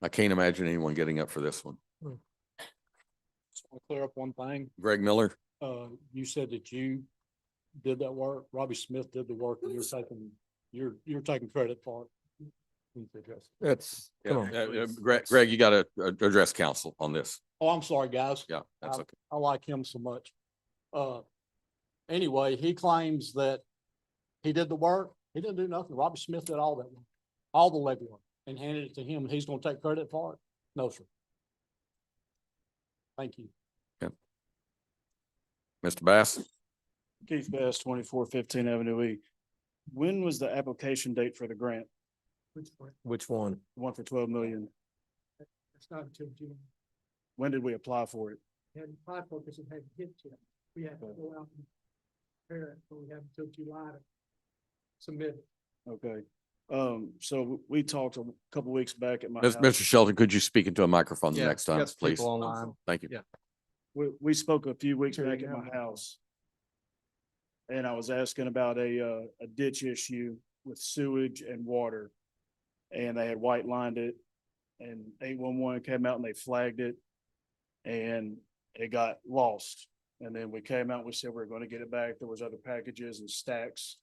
I can't imagine anyone getting up for this one. Just want to clear up one thing. Greg Miller? You said that you did that work. Robbie Smith did the work and you're taking credit for it. That's, come on. Greg, you gotta address council on this. Oh, I'm sorry, guys. Yeah, that's okay. I like him so much. Anyway, he claims that he did the work. He didn't do nothing. Robbie Smith did all that work, all the legwork, and handed it to him. And he's gonna take credit for it? No, sir. Thank you. Mr. Bass? Keith Bass, 2415 Avenue E. When was the application date for the grant? Which one? The one for 12 million? It's not until June. When did we apply for it? And apply for because it hadn't hit yet. We have to go out and prepare it, but we have until July to submit it. Okay. So we talked a couple weeks back at my Mr. house. Shelton, could you speak into a microphone the Yeah, next time, yes, please? people online. Thank you. Yeah. We spoke a few weeks Sure, back you at have my it. house. And I was asking about a ditch issue with sewage and water. And they had white lined it, and 811 came out and they flagged it. And it got lost. And then we came out, and we said we were going to get it back. There was other packages and stacks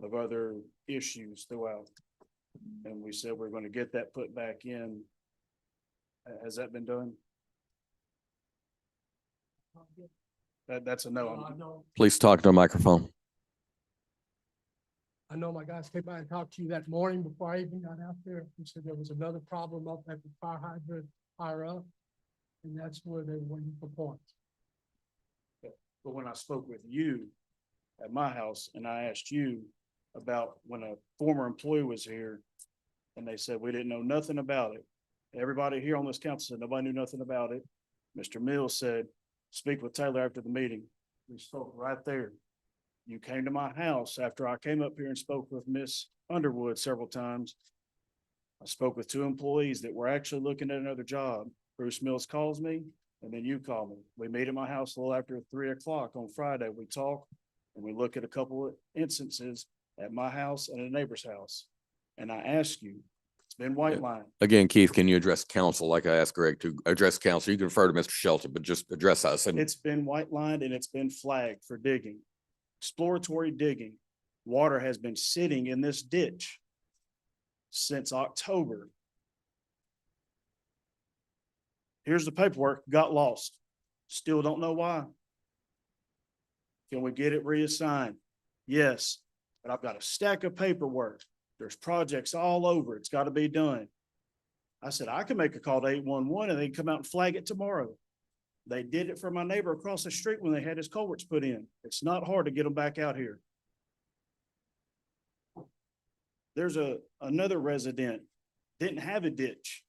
of other issues throughout. And we said we're going to get that put back in. Has that been done? That's a no. I know, Please talk to a microphone. I know my guys came by and talked to you that morning before I even got out there. He said there was another problem up at the fire hydrant higher up. And that's where they were waiting for points. But when I spoke with you at my house and I asked you about when a former employee was here and they said, we didn't know nothing about it. Everybody here on this council said nobody knew nothing about it. Mr. Mills said, speak with Taylor after the meeting. We spoke right there. You came to my house after I came up here and spoke with Miss Underwood several times. I spoke with two employees that were actually looking at another job. Bruce Mills calls me, and then you call me. We meet at my house a little after 3 o'clock on Friday. We talk and we look at a couple of instances at my house and a neighbor's house. And I ask you, it's been white line. Again, Keith, can you address council like I asked Greg to address council? You can refer to Mr. Shelton, but just address us. And It's been white lined and it's been flagged for digging, exploratory digging. Water has been sitting in this ditch since October. Here's the paperwork, got lost. Still don't know why. Can we get it reassigned? Yes, but I've got a stack of paperwork. There's projects all over. It's got to be done. I said, I can make a call to 811 and they can come out and flag it tomorrow. They did it for my neighbor across the street when they had his culverts put in. It's not hard to get them back out here. There's another resident, didn't have a ditch.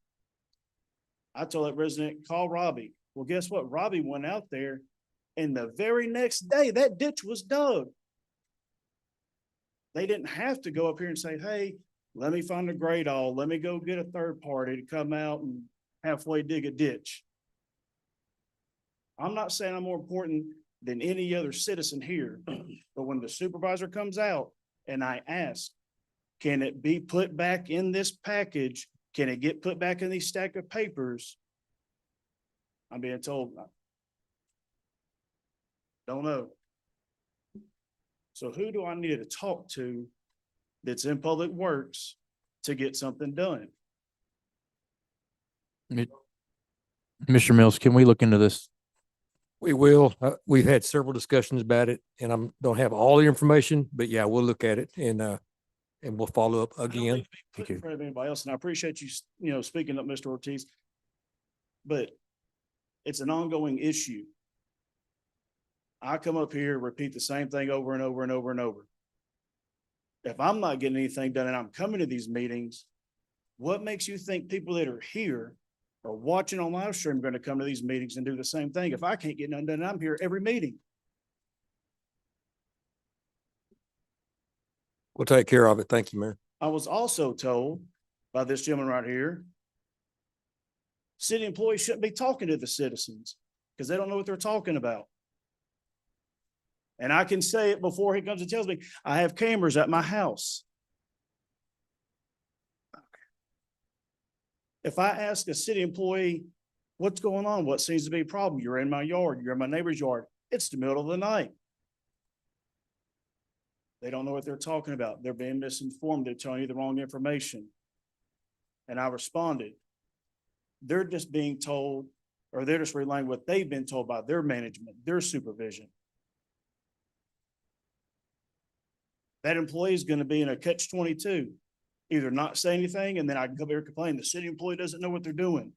I told that resident, call Robbie. Well, guess what? Robbie went out there and the very next day that ditch was dug. They didn't have to go up here and say, hey, let me find a grade all. Let me go get a third party to come out and halfway dig a ditch. I'm not saying I'm more important than any other citizen here, but when the supervisor comes out and I ask, can it be put back in this package? Can it get put back in these stack of papers? I'm being told, don't know. So who do I need to talk to that's in Public Works to get something done? Mr. Mills, can we look into this? We will. We've had several discussions about it and don't have all the information, but yeah, we'll look at it and we'll follow up I don't again. think it be put in front of anybody else, and I appreciate you, speaking up, Mr. Ortiz. But it's an ongoing issue. I come up here, repeat the same thing over and over and over and over. If I'm not getting anything done and I'm coming to these meetings, what makes you think people that are here or watching on live stream are going to come to these meetings and do the same thing? If I can't get none done, I'm here every meeting. We'll take care of it. Thank you, Mayor. I was also told by this gentleman right here, city employees shouldn't be talking to the citizens because they don't know what they're talking about. And I can say it before he comes and tells me, I have cameras at my house. If I ask a city employee, what's going on? What seems to be a problem? You're in my yard. You're in my neighbor's yard. It's the middle of the night. They don't know what they're talking about. They're being misinformed. They're telling you the wrong information. And I responded, they're just being told, or they're just relaying what they've been told by their management, their supervision. That employee is going to be in a catch-22, either not say anything and then I can come here and complain. The city employee doesn't know what they're doing.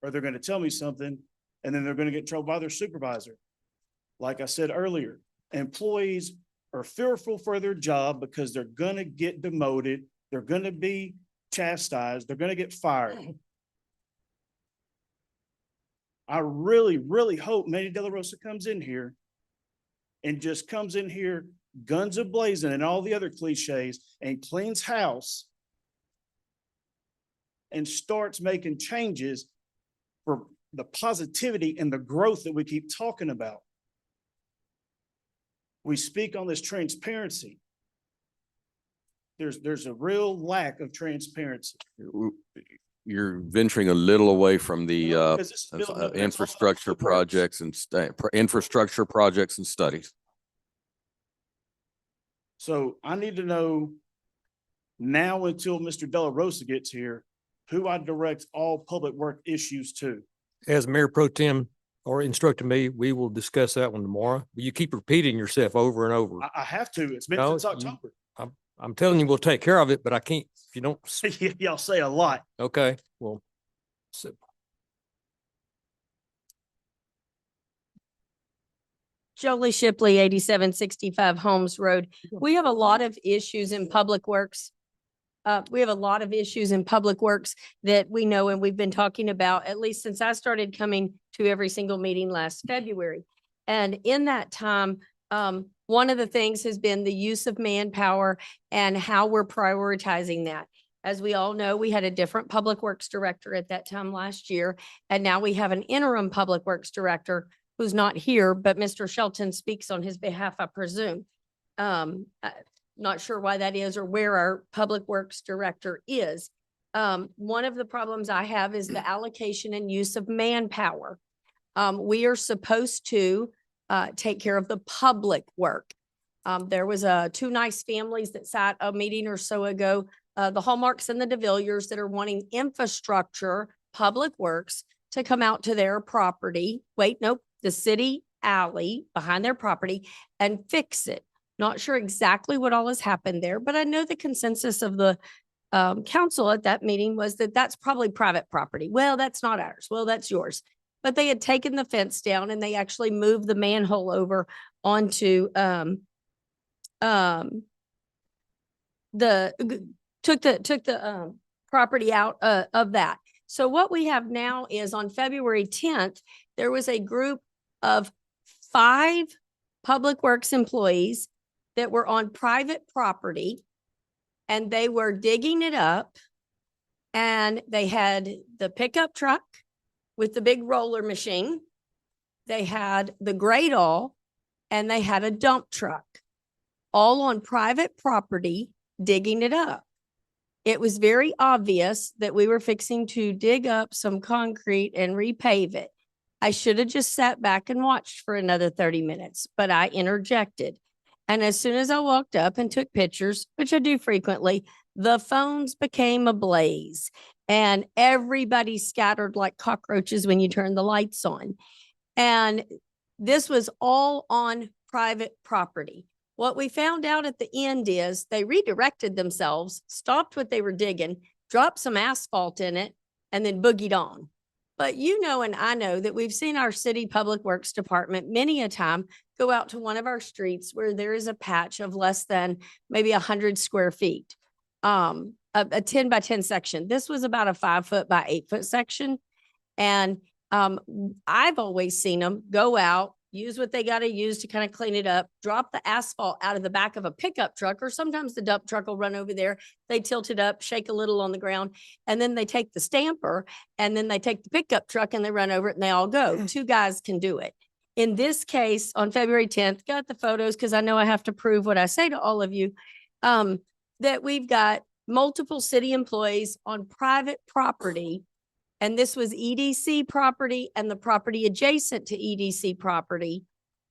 Or they're going to tell me something and then they're going to get in trouble by their supervisor. Like I said earlier, employees are fearful for their job because they're going to get demoted. They're going to be chastised. They're going to get fired. I really, really hope Manny De La Rosa comes in here and just comes in here guns a-blazing and all the other cliches and cleans house and starts making changes for the positivity and the growth that we keep talking about. We speak on this transparency. There's a real lack of transparency. You're venturing a little away from the Because this is building up- infrastructure projects and infrastructure projects and studies. So I need to know now until Mr. De La Rosa gets here, who I direct all public work issues to. As Mayor Pro Tem or instructed me, we will discuss that one tomorrow. You keep repeating yourself over and over. I have to. It's been No, since you- October. I'm telling you, we'll take care of it, but I can't, if you don't, Y'all say a lot. okay, well. So Jolie Shipley, 8765 Holmes Road. We have a lot of issues in Public Works. We have a lot of issues in Public Works that we know and we've been talking about, at least since I started coming to every single meeting last February. And in that time, one of the things has been the use of manpower and how we're prioritizing that. As we all know, we had a different public works director at that time last year, and now we have an interim public works director who's not here, but Mr. Shelton speaks on his behalf, I presume. Not sure why that is or where our public works director is. One of the problems I have is the allocation and use of manpower. We are supposed to take care of the public work. There was two nice families that sat a meeting or so ago, the Hallmarks and the DeVilliers, that are wanting infrastructure, public works, to come out to their property. The city alley behind their property and fix it. Not sure exactly what all has happened there, but I know the consensus of the council at that meeting was that that's probably private property. Well, that's not ours. Well, that's yours. But they had taken the fence down and they actually moved the manhole over onto took the property out of that. So what we have now is on February 10th, there was a group of 5 public works employees that were on private property, and they were digging it up, and they had the pickup truck with the big roller machine. They had the Gradall, and they had a dump truck, all on private property digging it up. It was very obvious that we were fixing to dig up some concrete and repave it. I should have just sat back and watched for another 30 minutes, but I interjected. And as soon as I walked up and took pictures, which I do frequently, the phones became ablaze and everybody scattered like cockroaches when you turn the lights on. And this was all on private property. What we found out at the end is they redirected themselves, stopped what they were digging, dropped some asphalt in it, and then boogied on. But you know, and I know that we've seen our city public works department many a time go out to one of our streets where there is a patch of less than maybe 100 square feet, a 10 by 10 section. This was about a 5 foot by 8 foot section. And I've always seen them go out, use what they got to use to kind of clean it up, drop the asphalt out of the back of a pickup truck, or sometimes the dump truck will run over there. They tilt it up, shake a little on the ground, and then they take the stamper, and then they take the pickup truck and they run over it and they all go. 2 guys can do it. In this case, on February 10th, got the photos because I know I have to prove what I say to all of you, that we've got multiple city employees on private property. And this was EDC property and the property adjacent to EDC property,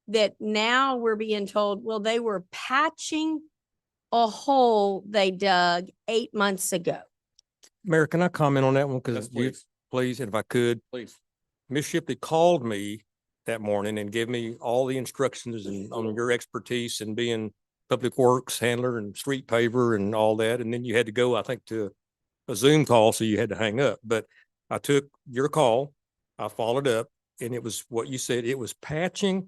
that now we're being told, well, they were patching a hole they dug 8 months ago. Mayor, can I comment on that one? Yes, Because please. please, if I could. Please. Ms. Shipley called me that morning and gave me all the instructions and on your expertise in being public works handler and street paver and all that. And then you had to go, I think, to a Zoom call, so you had to hang up. But I took your call, I followed up, and it was what you said. It was patching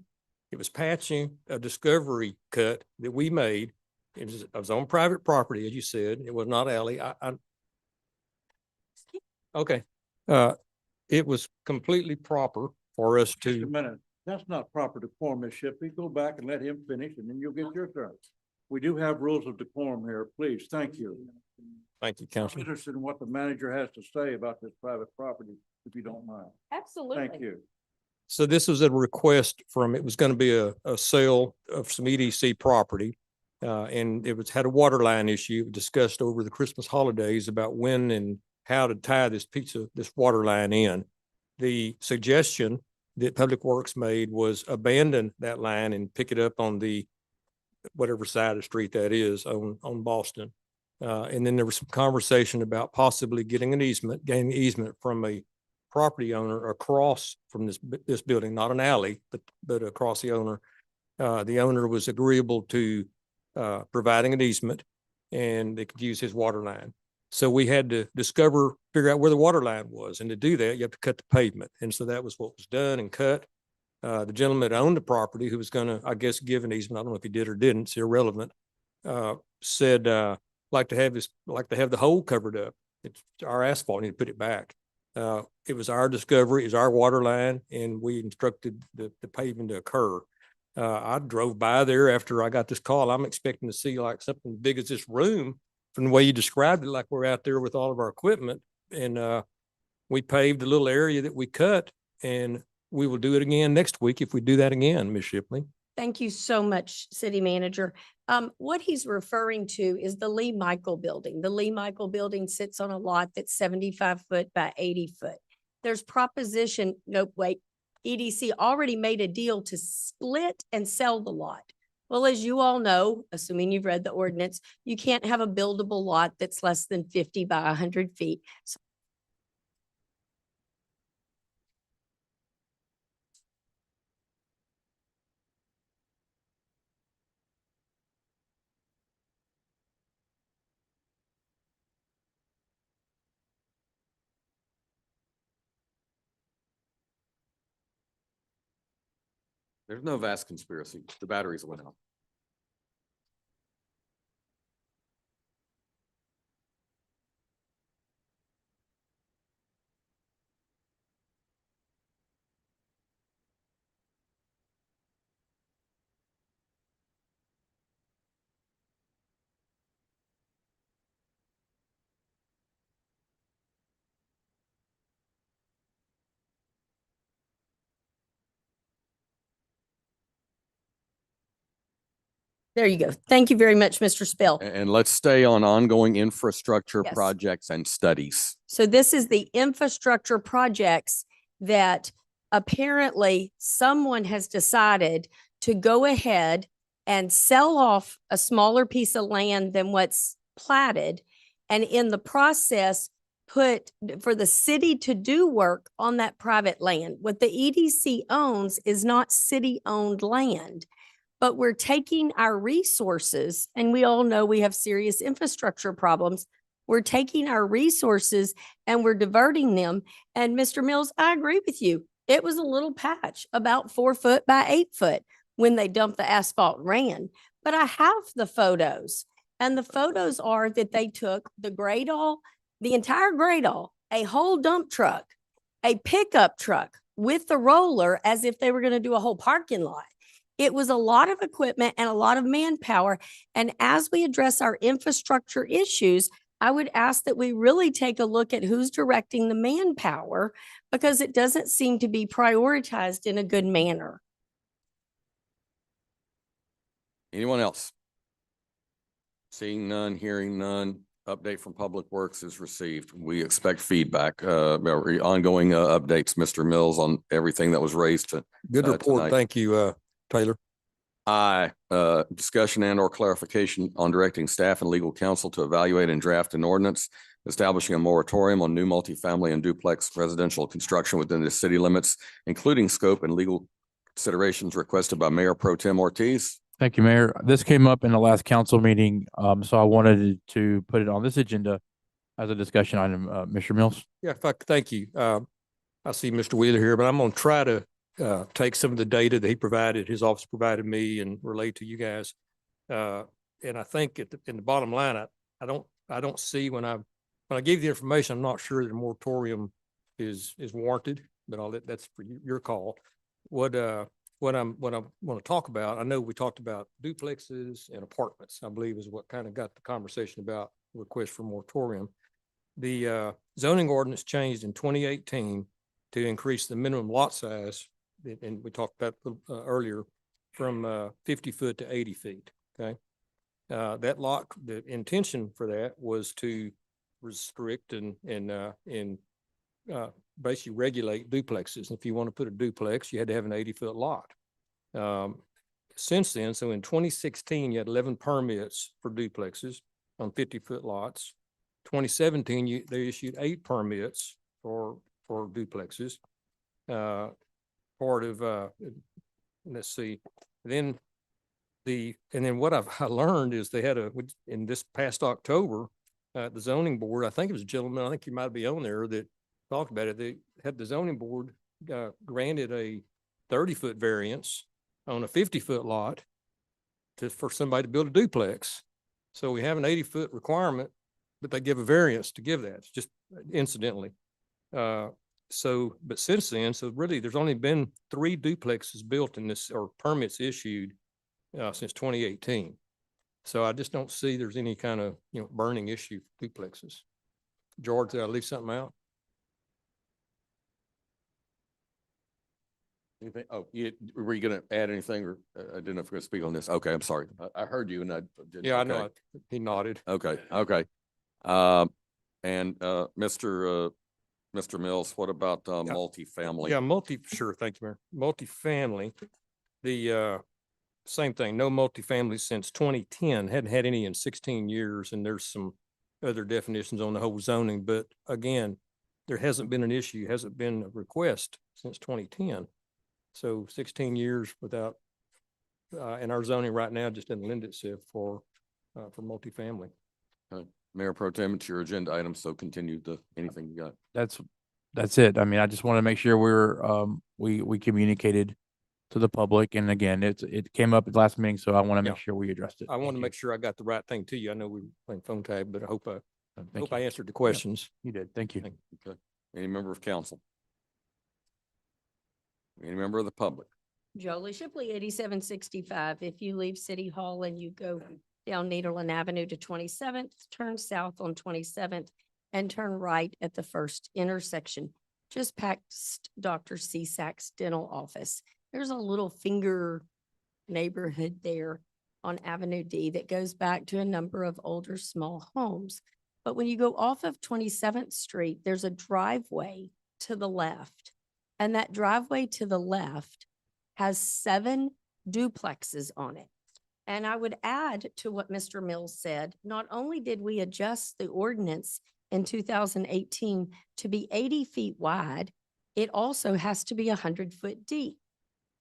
a discovery cut that we made. It was on private property, as you said. It was not alley. Okay. It was completely proper for us Just a to, minute, that's not proper decorum, Ms. Shipley. Go back and let him finish and then you'll get your turn. We do have rules of decorum here, please. Thank you. thank you, I'm Councilman. interested in what the manager has to say about this private property, if you don't mind. Absolutely. Thank you. So this was a request from, it was going to be a sale of some EDC property. And it had a water line issue discussed over the Christmas holidays about when and how to tie this this water line in. The suggestion that Public Works made was abandon that line and pick it up on the, whatever side of the street that is on Boston. And then there was some conversation about possibly gaining easement from a property owner across from this building, not an alley, but across the owner. The owner was agreeable to providing an easement, and they could use his water line. So we had to figure out where the water line was. And to do that, you have to cut the pavement. And so that was what was done and cut. The gentleman that owned the property, who was gonna, I guess, give an easement, I don't know if he did or didn't, it's irrelevant, said, like to have the hole covered up. It's our asphalt, need to put it back. It was our discovery, it was our water line, and we instructed the paving to occur. I drove by there after I got this call. I'm expecting to see like something big as this room from the way you described it, like we're out there with all of our equipment. And we paved a little area that we cut, and we will do it again next week if we do that again, Ms. Shipley. Thank you so much, City Manager. What he's referring to is the Lee Michael Building. The Lee Michael Building sits on a lot that's 75 foot by 80 foot. There's proposition, nope, wait, EDC already made a deal to split and sell the lot. Well, as you all know, assuming you've read the ordinance, you can't have a buildable lot that's less than 50 by 100 feet. So There's no vast conspiracy. The batteries went out. there you go. Thank you very much, Mr. Spill. And let's stay on ongoing infrastructure Yes. projects and studies. So this is the infrastructure projects that apparently someone has decided to go ahead and sell off a smaller piece of land than what's platted. And in the process, put for the city to do work on that private land. What the EDC owns is not city-owned land. But we're taking our resources, and we all know we have serious infrastructure problems. We're taking our resources and we're diverting them. And Mr. Mills, I agree with you. It was a little patch, about 4 foot by 8 foot when they dumped the asphalt and ran. But I have the photos, and the photos are that they took the Gradall, the entire Gradall, a whole dump truck, a pickup truck with the roller as if they were going to do a whole parking lot. It was a lot of equipment and a lot of manpower. And as we address our infrastructure issues, I would ask that we really take a look at who's directing the manpower, because it doesn't seem to be prioritized in a good manner. Anyone else? Seeing none, hearing none. Update from Public Works is received. We expect feedback, ongoing updates, Mr. Mills, on everything that was raised. Good report. Tonight. Thank you, Taylor. Aye. Discussion and or clarification on directing staff and legal counsel to evaluate and draft an ordinance establishing a moratorium on new multifamily and duplex residential construction within the city limits, including scope and legal considerations requested by Mayor Pro Tem Ortiz. Thank you, Mayor. This came up in the last council meeting, so I wanted to put it on this agenda as a discussion item. Mr. Mills? Yeah, thank you. I see Mr. Wheeler here, but I'm going to try to take some of the data that he provided, his office provided me, and relate to you guys. And I think in the bottom line, I don't see when I give the information, I'm not sure that a moratorium is warranted, but that's for your call. What I want to talk about, I know we talked about duplexes and apartments, I believe is what kind of got the conversation about request for moratorium. The zoning ordinance changed in 2018 to increase the minimum lot size, and we talked about earlier, from 50 foot to 80 feet. Okay. The intention for that was to restrict and basically regulate duplexes. If you want to put a duplex, you had to have an 80-foot lot. Since then, so in 2016, you had 11 permits for duplexes on 50-foot lots. 2017, they issued 8 permits for duplexes. Part of let's see, then what I learned is they had in this past October, the zoning board, I think it was a gentleman, I think you might be on there, that talked about it. They had the zoning board granted a 30-foot variance on a 50-foot lot for somebody to build a duplex. So we have an 80-foot requirement, but they give a variance to give that, just incidentally. So, but since then, so really, there's only been 3 duplexes built in this, or permits issued since 2018. So I just don't see there's any kind of, burning issue for duplexes. George, did I leave something out? Anything? Oh, were you gonna add anything, or I didn't know if you were gonna speak on this. Okay, I'm sorry. I heard you and I didn't. Yeah, I okay. know. He nodded. Okay, okay. And Mr. Mills, what about multifamily? Yeah, sure, thank you, Mayor. Multifamily, the same thing, no multifamily since 2010, hadn't had any in 16 years, and there's some other definitions on the whole zoning, but again, there hasn't been an issue, hasn't been a request since 2010. So 16 years without, and our zoning right now just doesn't lend itself for multifamily. Mayor Pro Tem, it's your agenda item, so continue anything you got. That's it. I mean, I just want to make sure we communicated to the public. And again, it came up at the last meeting, so I want to make sure we addressed it. I want Thank to you. make sure I got the right thing to you. I know we were playing phone tag, but I hope Thank I you. answered the questions. You did. Thank you. Okay. Any member of council? Any member of the public? Jolie Shipley, 8765. If you leave City Hall and you go down Nederland Avenue to 27th, turn south on 27th and turn right at the first intersection, just past Dr. Cesak's dental office. There's a little finger neighborhood there on Avenue D that goes back to a number of older small homes. But when you go off of 27th Street, there's a driveway to the left. And that driveway to the left has 7 duplexes on it. And I would add to what Mr. Mills said, not only did we adjust the ordinance in 2018 to be 80 feet wide, it also has to be 100-foot deep.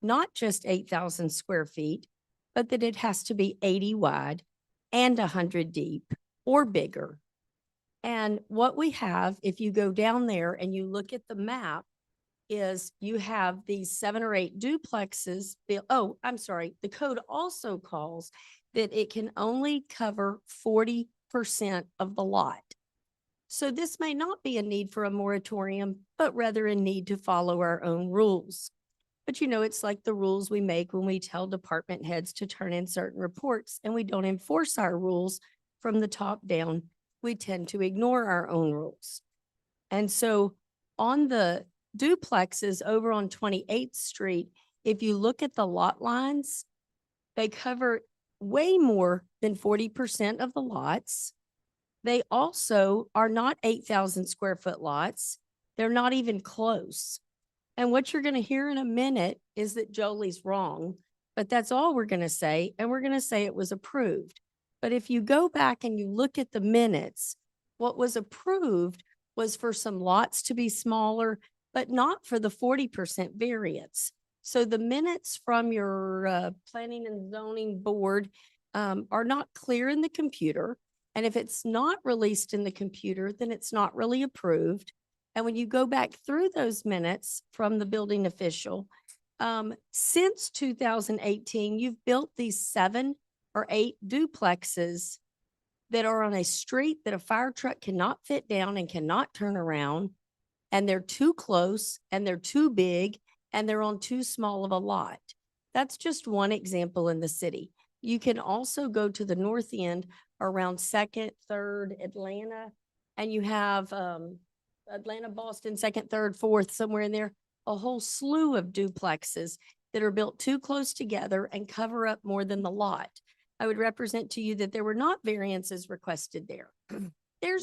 Not just 8,000 square feet, but that it has to be 80 wide and 100 deep or bigger. And what we have, if you go down there and you look at the map, is you have these 7 or 8 duplexes. Oh, I'm sorry. The code also calls that it can only cover 40% of the lot. So this may not be a need for a moratorium, but rather a need to follow our own rules. But it's like the rules we make when we tell department heads to turn in certain reports and we don't enforce our rules from the top down. We tend to ignore our own rules. And so on the duplexes over on 28th Street, if you look at the lot lines, they cover way more than 40% of the lots. They also are not 8,000 square foot lots. They're not even close. And what you're going to hear in a minute is that Jolie's wrong, but that's all we're going to say. And we're going to say it was approved. But if you go back and you look at the minutes, what was approved was for some lots to be smaller, but not for the 40% variance. So the minutes from your planning and zoning board are not clear in the computer. And if it's not released in the computer, then it's not really approved. And when you go back through those minutes from the building official, since 2018, you've built these 7 or 8 duplexes that are on a street that a fire truck cannot fit down and cannot turn around. And they're too close and they're too big and they're on too small of a lot. That's just one example in the city. You can also go to the north end around 2nd, 3rd, Atlanta, and you have Atlanta, Boston, 2nd, 3rd, 4th, somewhere in there, a whole slew of duplexes that are built too close together and cover up more than the lot. I would represent to you that there were not variances requested there.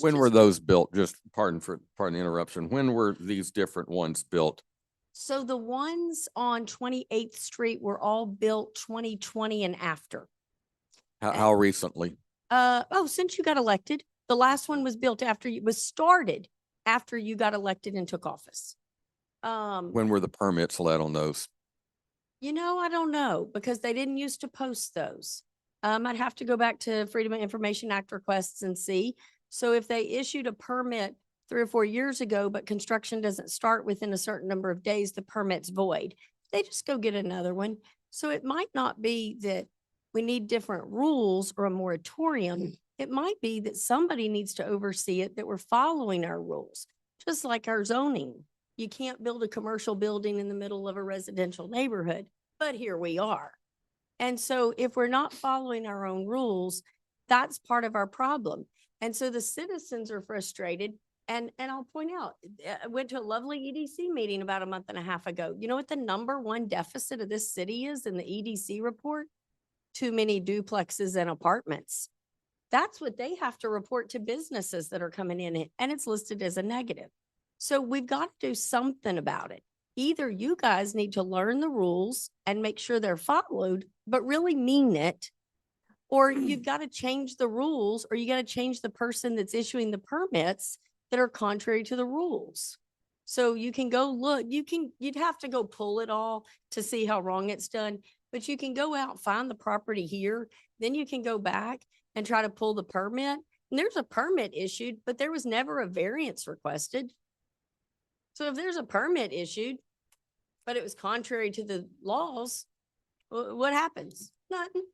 When were those built? Just pardon the interruption. When were these different ones built? So the ones on 28th Street were all built 2020 and after. How recently? Since you got elected. The last one was built started after you got elected and took office. When were the permits let on those? I don't know because they didn't used to post those. I'd have to go back to Freedom of Information Act requests and see. So if they issued a permit 3 or 4 years ago, but construction doesn't start within a certain number of days, the permit's void. They just go get another one. So it might not be that we need different rules or a moratorium. It might be that somebody needs to oversee it, that we're following our rules. just like our zoning. You can't build a commercial building in the middle of a residential neighborhood, but here we are. And so if we're not following our own rules, that's part of our problem. And so the citizens are frustrated. And I'll point out, I went to a lovely EDC meeting about a month and a half ago. You know what the number one deficit of this city is in the EDC report? Too many duplexes and apartments. That's what they have to report to businesses that are coming in, and it's listed as a negative. So we've got to do something about it. Either you guys need to learn the rules and make sure they're followed, but really mean it, or you've got to change the rules, or you got to change the person that's issuing the permits that are contrary to the rules. So you can go look, you'd have to go pull it all to see how wrong it's done, but you can go out, find the property here, then you can go back and try to pull the permit. And there's a permit issued, but there was never a variance requested. So if there's a permit issued, but it was contrary to the laws, what happens? Nothing.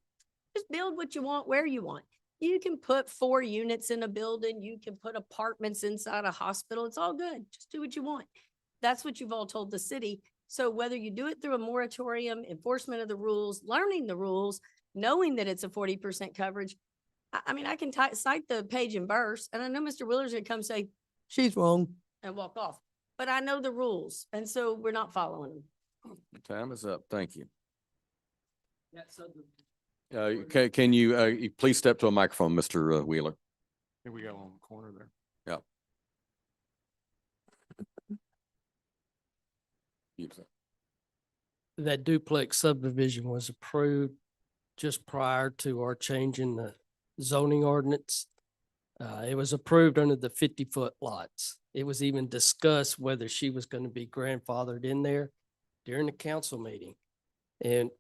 Just build what you want, where you want. You can put 4 units in a building. You can put apartments inside a hospital. It's all good. Just do what you want. That's what you've all told the city. So whether you do it through a moratorium, enforcement of the rules, learning the rules, knowing that it's a 40% coverage. I mean, I can cite the page and verse, and I know Mr. Willer's gonna come say, she's wrong, and walk off. But I know the rules, and so we're not following them. Time is up. Thank you. Yeah, so Can you please step to a microphone, Mr. Wheeler? Here we go on the corner there. Yeah. You, sir. that duplex subdivision was approved just prior to our changing the zoning ordinance. It was approved under the 50-foot lots. It was even discussed whether she was going to be grandfathered in there during the council meeting. And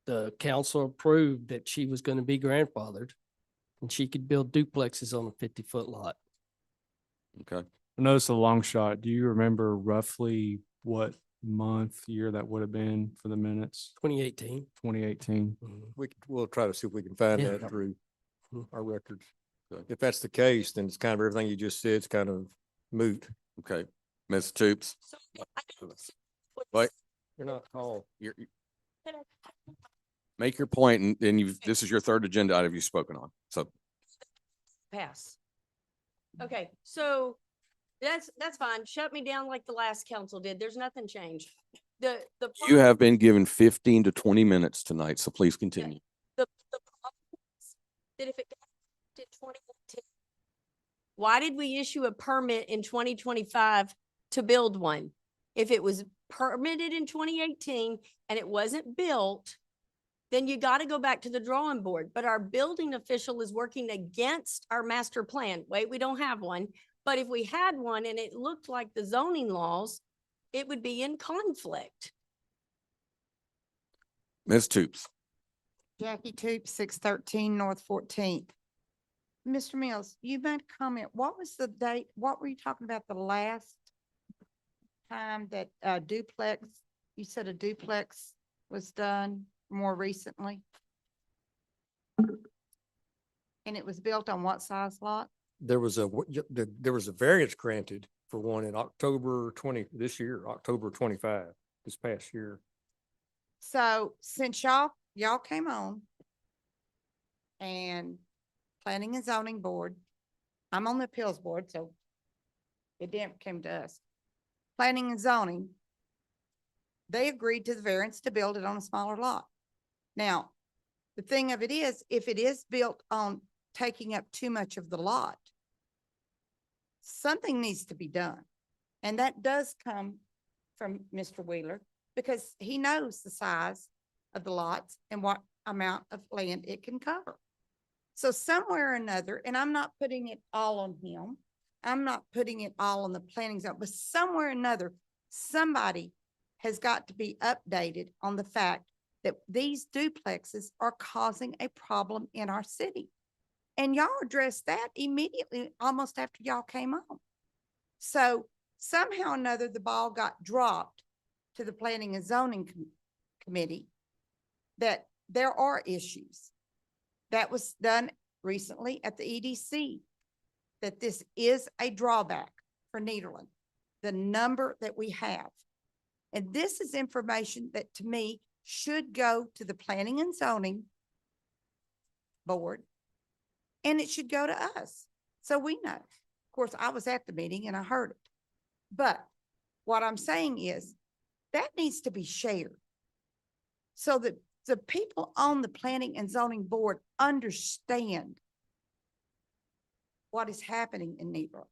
the council approved that she was going to be grandfathered and she could build duplexes on a 50-foot lot. Okay. I know it's a long shot. Do you remember roughly what month, year that would have been for the minutes? 2018. 2018. We'll try to see if we can find Yeah. that through Mhm. our records. If that's the case, then it's kind of everything you just said, it's kind of moot. Okay. Ms. Toops? So I don't see Wait. You're not called. Make your point, and this is your third agenda item you've spoken on. So Pass. Okay, so that's fine. Shut me down like the last council did. There's nothing changed. The you have been given 15 to 20 minutes tonight, so please continue. the problem is that if it got to 2018, why did we issue a permit in 2025 to build one? If it was permitted in 2018 and it wasn't built, then you got to go back to the drawing board. But our building official is working against our master plan. Wait, we don't have one. But if we had one and it looked like the zoning laws, it would be in conflict. Ms. Toops? Jackie Toop, 613 North 14th. Mr. Mills, you made a comment. What was the date? What were you talking about the last time that duplex, you said a duplex was done more recently? And it was built on what size lot? There was there was a variance granted for one in October this year, October 25, this past year. So since y'all came on and Planning and Zoning Board, I'm on the appeals board, so it didn't come to us. Planning and Zoning, they agreed to the variance to build it on a smaller lot. Now, the thing of it is, if it is built on taking up too much of the lot, something needs to be done. And that does come from Mr. Wheeler because he knows the size of the lots and what amount of land it can cover. So somewhere or another, and I'm not putting it all on him, I'm not putting it all on the planning zone, but somewhere or another, somebody has got to be updated on the fact that these duplexes are causing a problem in our city. And y'all addressed that immediately, almost after y'all came on. So somehow or another, the ball got dropped to the Planning and Zoning Committee that there are issues. That was done recently at the EDC, that this is a drawback for Nederland. the number that we have. And this is information that to me should go to the Planning and Zoning Board. And it should go to us, so we know. Of course, I was at the meeting and I heard it. But what I'm saying is that needs to be shared so that the people on the Planning and Zoning Board understand what is happening in Nebra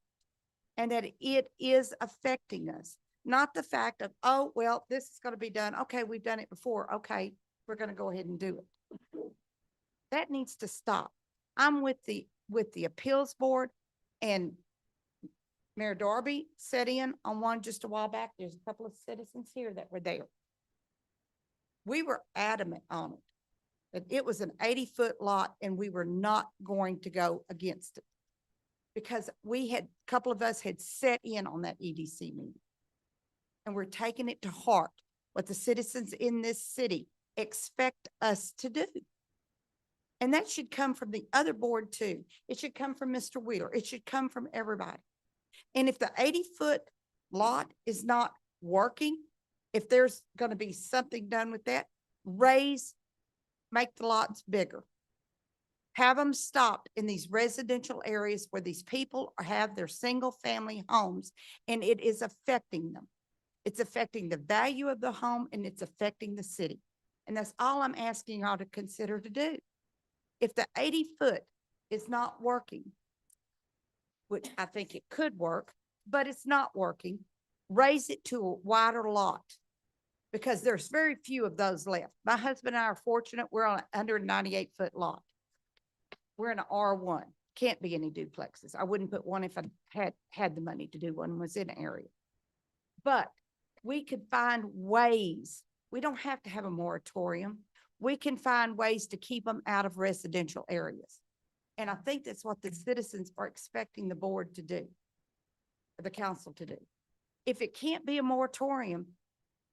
and that it is affecting us. Not the fact of, oh, well, this is going to be done. Okay, we've done it before. Okay, we're going to go ahead and do it. That needs to stop. I'm with the appeals board, and Mayor Darby sat in on one just a while back. There's a couple of citizens here that were there. We were adamant on it, that it was an 80-foot lot and we were not going to go against it. Because a couple of us had sat in on that EDC meeting. And we're taking it to heart, what the citizens in this city expect us to do. And that should come from the other board too. It should come from Mr. Wheeler. It should come from everybody. And if the 80-foot lot is not working, if there's going to be something done with that, make the lots bigger. Have them stopped in these residential areas where these people have their single family homes and it is affecting them. It's affecting the value of the home and it's affecting the city. And that's all I'm asking y'all to consider to do. If the 80-foot is not working, which I think it could work, but it's not working, raise it to a wider lot because there's very few of those left. My husband and I are fortunate. We're on a 198-foot lot. We're in an R1. Can't be any duplexes. I wouldn't put one if I had the money to do one, was in an area. But we could find ways. We don't have to have a moratorium. We can find ways to keep them out of residential areas. And I think that's what the citizens are expecting the board to do, or the council to do. If it can't be a moratorium,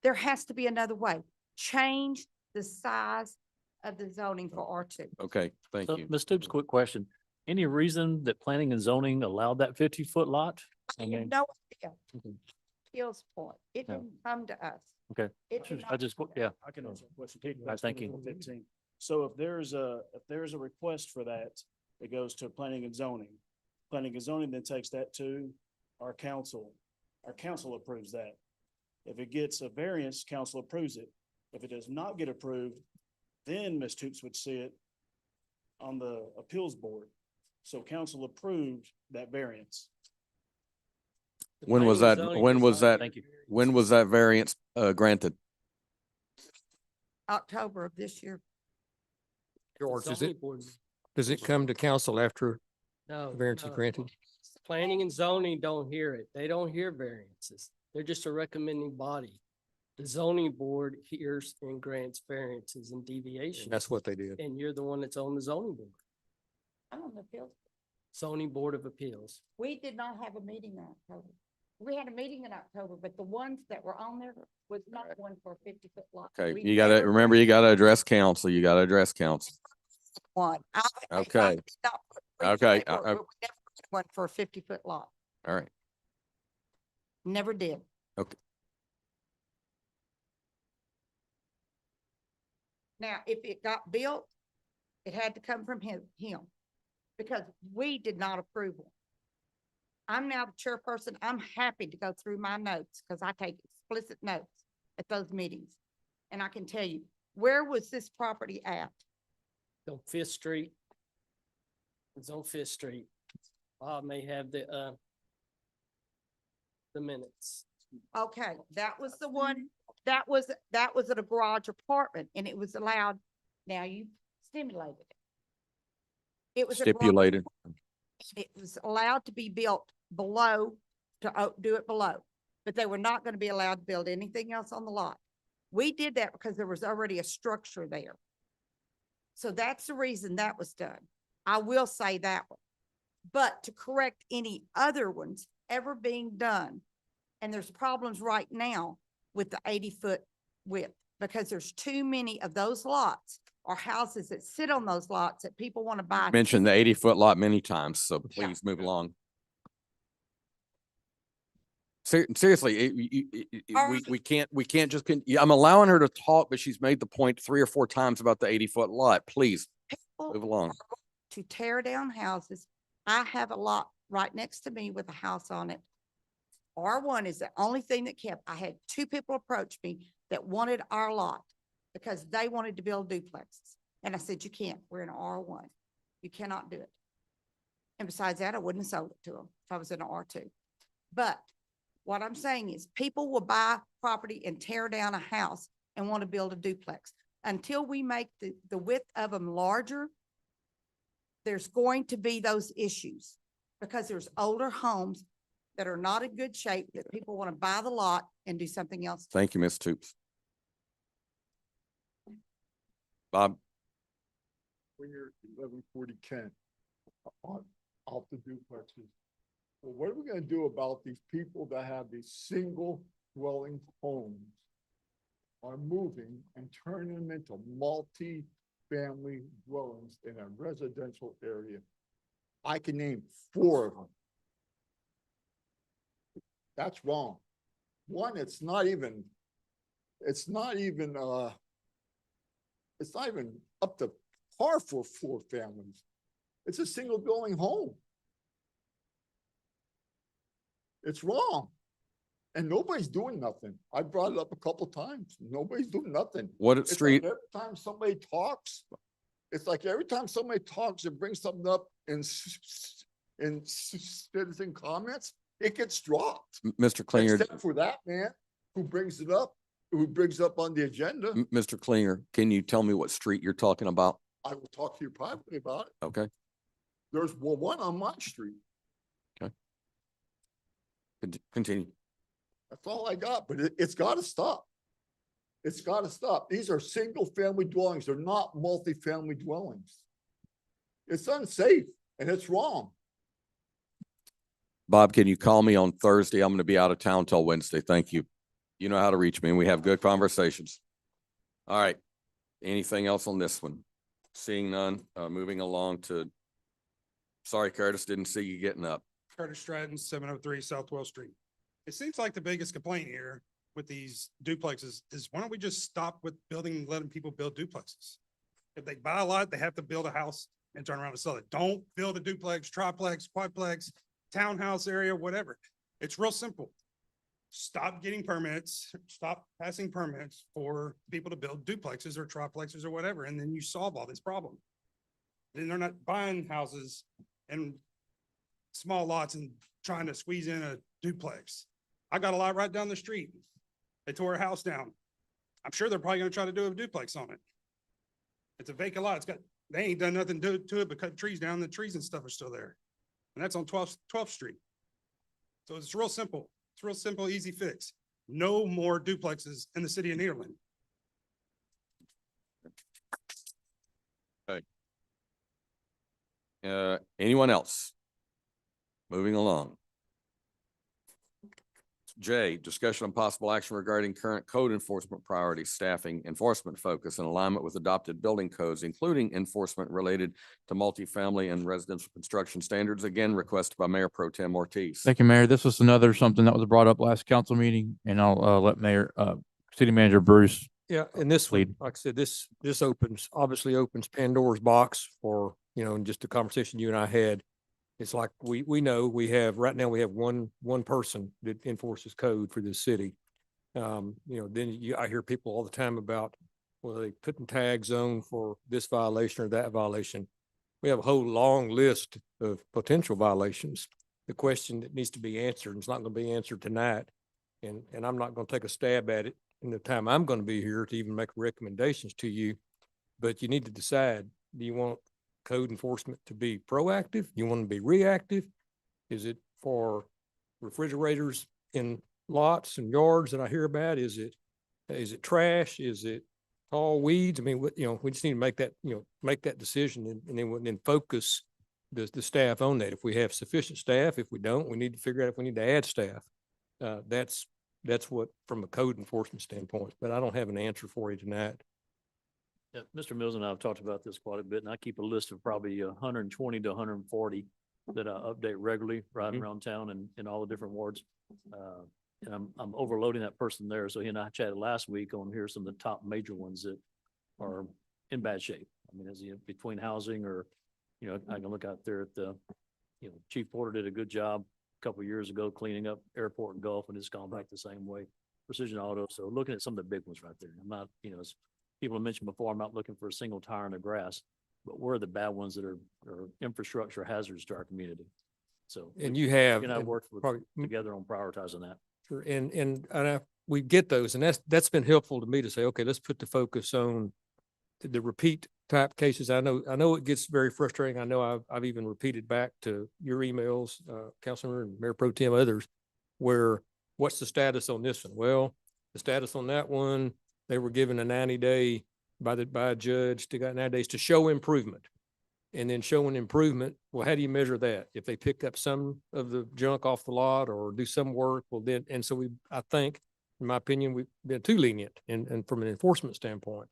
there has to be another way. Change the size of the zoning for R2. Okay, thank So, you. Ms. Stoops, quick question. Any reason that planning and zoning allowed that 50-foot lot? I have no idea. Okay. Appeals point. It No. didn't come to us. Okay. It did I not just, come to yeah. us. I can answer a question. right, thank you. 15. So if there's a request for that, it goes to planning and zoning. Planning and zoning then takes that to our council. Our council approves that. If it gets a variance, council approves it. If it does not get approved, then Ms. Toops would see it on the appeals board. So council approved that variance. When was that, Thank you. when was that variance, granted? October of this year. George, does it come to council after No. variance is no. granted? Planning and zoning don't hear it. They don't hear variances. They're just a recommending body. The zoning board hears and grants variances and deviations. That's what they did. And you're the one that's on the zoning board, I'm on the appeals. zoning board of appeals. We did not have a meeting in October. We had a meeting in October, but the ones that were on there was not one for a 50-foot lot. Okay, We you gotta, never remember, you gotta address council. You gotta address council. One. Okay. Okay, We never put one for a 50-foot lot. All right. Never did. Okay. Now, if it got built, it had to come from him, because we did not approve one. I'm now the chairperson. I'm happy to go through my notes because I take explicit notes at those meetings. And I can tell you, where was this property at? On Fifth Street. It's on Fifth Street. Bob may have the minutes. Okay, that was the one, that was at a garage apartment and it was allowed, now you stimulated it. It was a garage Stipulated. apartment. It was allowed to be built below, to do it below, but they were not going to be allowed to build anything else on the lot. We did that because there was already a structure there. So that's the reason that was done. I will say that one. But to correct any other ones ever being done, and there's problems right now with the 80-foot width, because there's too many of those lots or houses that sit on those lots that people want to buy. Mentioned the 80-foot lot many times, so Yeah. please move along. seriously, we can't just, I'm allowing her to talk, but she's made the point 3 or 4 times about the 80-foot lot. Please move along. To tear down houses. I have a lot right next to me with a house on it. R1 is the only thing that kept. I had 2 people approach me that wanted our lot because they wanted to build duplexes. And I said, you can't. We're in R1. You cannot do it. And besides that, I wouldn't have sold it to them if I was in an R2. But what I'm saying is people will buy property and tear down a house and want to build a duplex. Until we make the width of them larger, there's going to be those issues because there's older homes that are not in good shape that people want to buy the lot and do something else. Thank you, Ms. Toops. Bob? When you're 1140 Kent, off the duplexes. Well, what are we gonna do about these people that have these single dwelling homes? Are moving and turning them into multi-family dwellings in a residential area. I can name 4 of them. That's wrong. One, it's not even up to par for 4 families. It's a single dwelling home. It's wrong. And nobody's doing nothing. I brought it up a couple times. Nobody's doing nothing. What It's like street? every time somebody talks, and brings something up in citizen comments, it gets dropped. Mr. Klinger, Except for that man who brings it up, on the agenda. Mr. Klinger, can you tell me what street you're talking about? I will talk to you privately about it. Okay, There's one on my street. continue. That's all I got, but it's gotta stop. It's gotta stop. These are single family dwellings. They're not multifamily dwellings. It's unsafe and it's wrong. Bob, can you call me on Thursday? I'm going to be out of town till Wednesday. Thank you. You know how to reach me and we have good conversations. All right. Anything else on this one? Seeing none, moving along to, sorry, Curtis, didn't see you getting up. Curtis Stratton, 703 South 12th Street. It seems like the biggest complaint here with these duplexes is why don't we just stop with building, and letting people build duplexes? If they buy a lot, they have to build a house and turn around and sell it. Don't build a duplex, triplex, quadplex, townhouse area, whatever. It's real simple. Stop getting permits, stop passing permits for people to build duplexes or triplexes or whatever, and then you solve all this problem. Then they're not buying houses and small lots and trying to squeeze in a duplex. I got a lot right down the street. They tore a house down. I'm sure they're probably gonna try to do a duplex on it. It's a vacant lot. They ain't done nothing to it but cut trees down. The trees and stuff are still there. And that's on 12th Street. So it's real simple. It's real simple, easy fix. No more duplexes in the city of Nederland. Okay. Anyone else? Moving along. J, discussion on possible action regarding current code enforcement priorities, staffing, enforcement focus, and alignment with adopted building codes, including enforcement related to multifamily and residential construction standards. Again, requested by Mayor Pro Tem Ortiz. Thank you, Mayor. This was something that was brought up last council meeting, and I'll let City Manager Bruce. Yeah, and this one, Lead. like I said, this obviously opens Pandora's box for, in just the conversation you and I had. It's like we know right now we have one person that enforces code for this city. Then I hear people all the time about, well, they putting tags on for this violation or that violation. We have a whole long list of potential violations. The question that needs to be answered, and it's not going to be answered tonight, and I'm not going to take a stab at it in the time I'm going to be here to even make recommendations to you. But you need to decide, do you want code enforcement to be proactive? You want to be reactive? Is it for refrigerators in lots and yards that I hear about? Is it trash? Is it tall weeds? I mean, we just need to make that decision and then focus the staff on that. If we have sufficient staff, if we don't, we need to figure out if we need to add staff. That's what, from a code enforcement standpoint, but I don't have an answer for you tonight. Yeah, Mr. Mills and I have talked about this quite a bit, and I keep a list of probably 120 to 140 that I update regularly right around town and in all the different wards. and I'm overloading that person there. So he and I chatted last week on here some of the top major ones that are in bad shape. I mean, as you, between housing or, you know, I can look out there at the, you know, Chief Porter did a good job a couple of years ago cleaning up Airport and Gulf, and it's gone back the same way. Precision Auto. So looking at some of the big ones right there. I'm not, you know, as people have mentioned before, I'm not looking for a single tire in the grass, but where are the bad ones that are infrastructure hazards to our community? So. And you have. You and I and worked with, probably- together on prioritizing that. Sure. And we get those, and that's been helpful to me to say, okay, let's put the focus on the repeat type cases. I know it gets very frustrating. I know I've even repeated back to your emails, Councilor and Mayor Pro Tem, others, where what's the status on this one? Well, the status on that one, they were given a 90-day by a judge, they got 90 days to show improvement. And then showing improvement, well, how do you measure that? If they pick up some of the junk off the lot or do some work, well then, and so I think, in my opinion, we've been too lenient and from an enforcement standpoint.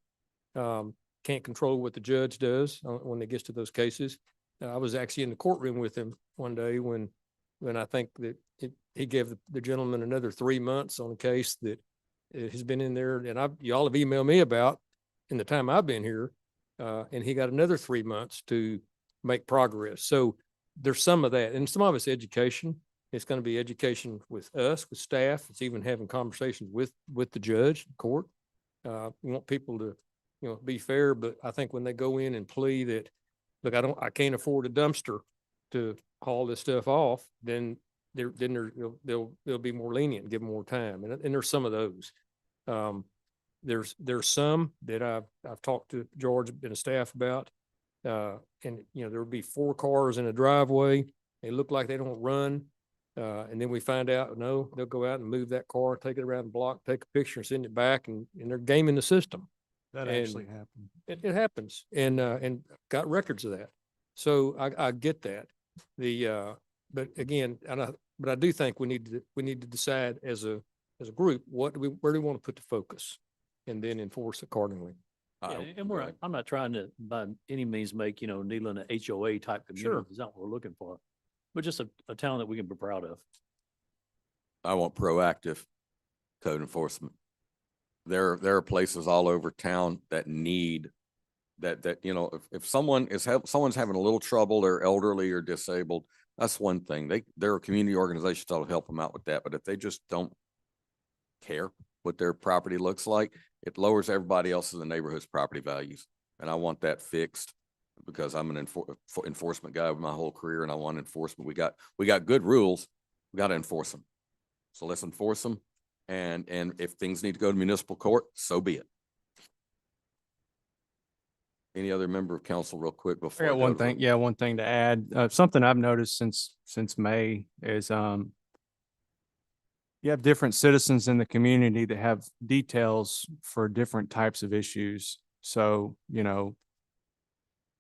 Can't control what the judge does when it gets to those cases. I was actually in the courtroom with him one day when I think that he gave the gentleman another 3 months on a case that has been in there, and y'all have emailed me about in the time I've been here. And he got another 3 months to make progress. So there's some of that, and some of it's education. It's going to be education with us, with staff. It's even having conversations with the judge, court. We want people to, you know, be fair, but I think when they go in and plea that, look, I can't afford a dumpster to haul this stuff off, then they'll be more lenient and give them more time. And there's some of those. There's some that I've talked to George and the staff about. And you know, there'll be 4 cars in a driveway. They look like they don't run. And then we find out, no, they'll go out and move that car, take it around the block, take a picture and send it back, and they're gaming the system. That And actually happened. It happens, and got records of that. So I get that. But again, but I do think we need to decide as a group, where do we want to put the focus, and then enforce accordingly. Yeah, and I'm not trying to by any means make, you know, Neyland an HOA type community. Is not what we're looking for, but just a town that we can be proud of. I want proactive code enforcement. There are places all over town that need that, you know, if someone's having a little trouble, they're elderly or disabled, that's one thing. There are community organizations that'll help them out with that. But if they just don't care what their property looks like, it lowers everybody else in the neighborhood's property values. And I want that fixed because I'm an enforcement guy with my whole career, and I want enforcement. We got good rules. We got to enforce them. So let's enforce them. And if things need to go to municipal court, so be it. Any other member of council real quick before? I got one thing. Yeah, one thing to add. Something I've noticed since May is you have different citizens in the community that have details for different types of issues. So, you know,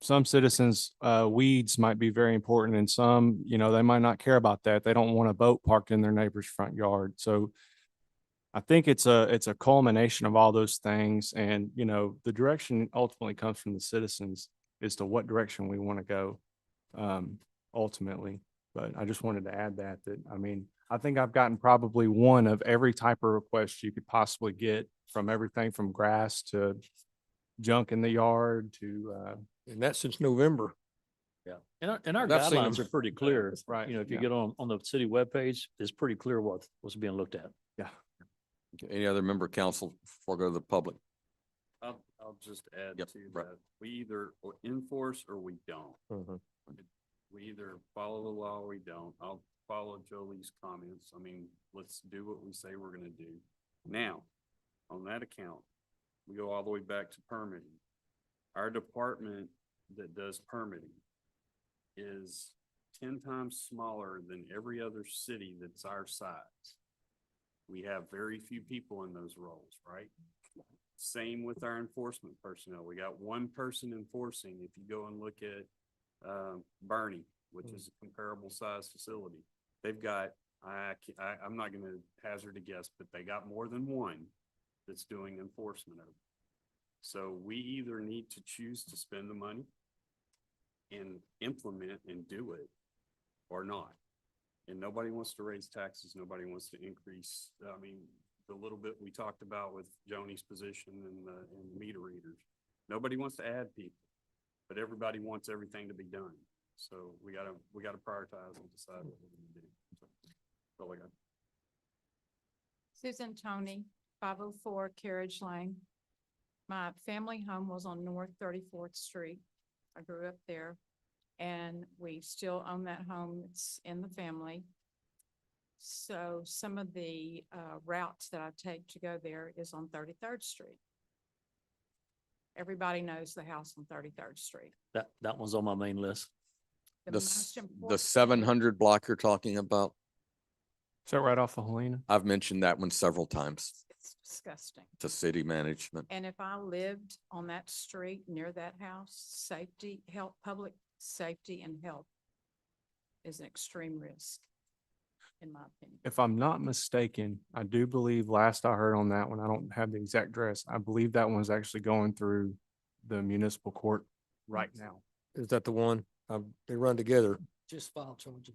some citizens, weeds might be very important, and some, you know, they might not care about that. They don't want a boat parked in their neighbor's front yard. So I think it's a culmination of all those things. And, you know, the direction ultimately comes from the citizens as to what direction we want to go, ultimately. But I just wanted to add that, I mean, I think I've gotten probably one of every type of request you could possibly get, from everything from grass to junk in the yard to, and that's since November. Yeah. And our I've seen guidelines them. are pretty clear. Right, You know, if you yeah. get on the city webpage, it's pretty clear what's being looked at. yeah. Any other member of council before I go to the public? I'll just add Yep, to right. that. We either enforce or we don't. Mhm. We either follow the law or we don't. I'll follow Jolie's comments. I mean, let's do what we say we're gonna do. Now, on that account, we go all the way back to permitting. Our department that does permitting is 10 times smaller than every other city that's our size. We have very few people in those roles, right? Same with our enforcement personnel. We got one person enforcing. If you go and look at Bernie, which is a comparable size facility, they've got, I'm not going to hazard a guess, but they got more than one that's doing enforcement of it. So we either need to choose to spend the money and implement and do it or not. And nobody wants to raise taxes, nobody wants to increase, I mean, the little bit we talked about with Joni's position and the meter readers. Nobody wants to add people, but everybody wants everything to be done. So we gotta prioritize and decide what we're gonna do. So, that's all I got. Susan Tony, 504 Carriage Lane. My family home was on North 34th Street. I grew up there, and we still own that home. It's in the family. So some of the routes that I take to go there is on 33rd Street. Everybody knows the house on 33rd Street. That one's on my main list. The The, most the important- 700 block you're talking about, Is that right off of Helena? I've mentioned that one several times It's disgusting. to city management. And if I lived on that street near that house, safety, health, public safety and health is an extreme risk, in my opinion. If I'm not mistaken, I do believe last I heard on that one, I don't have the exact address. I believe that one's actually going through the municipal court right now. Is that the one? They run together. Just file charges.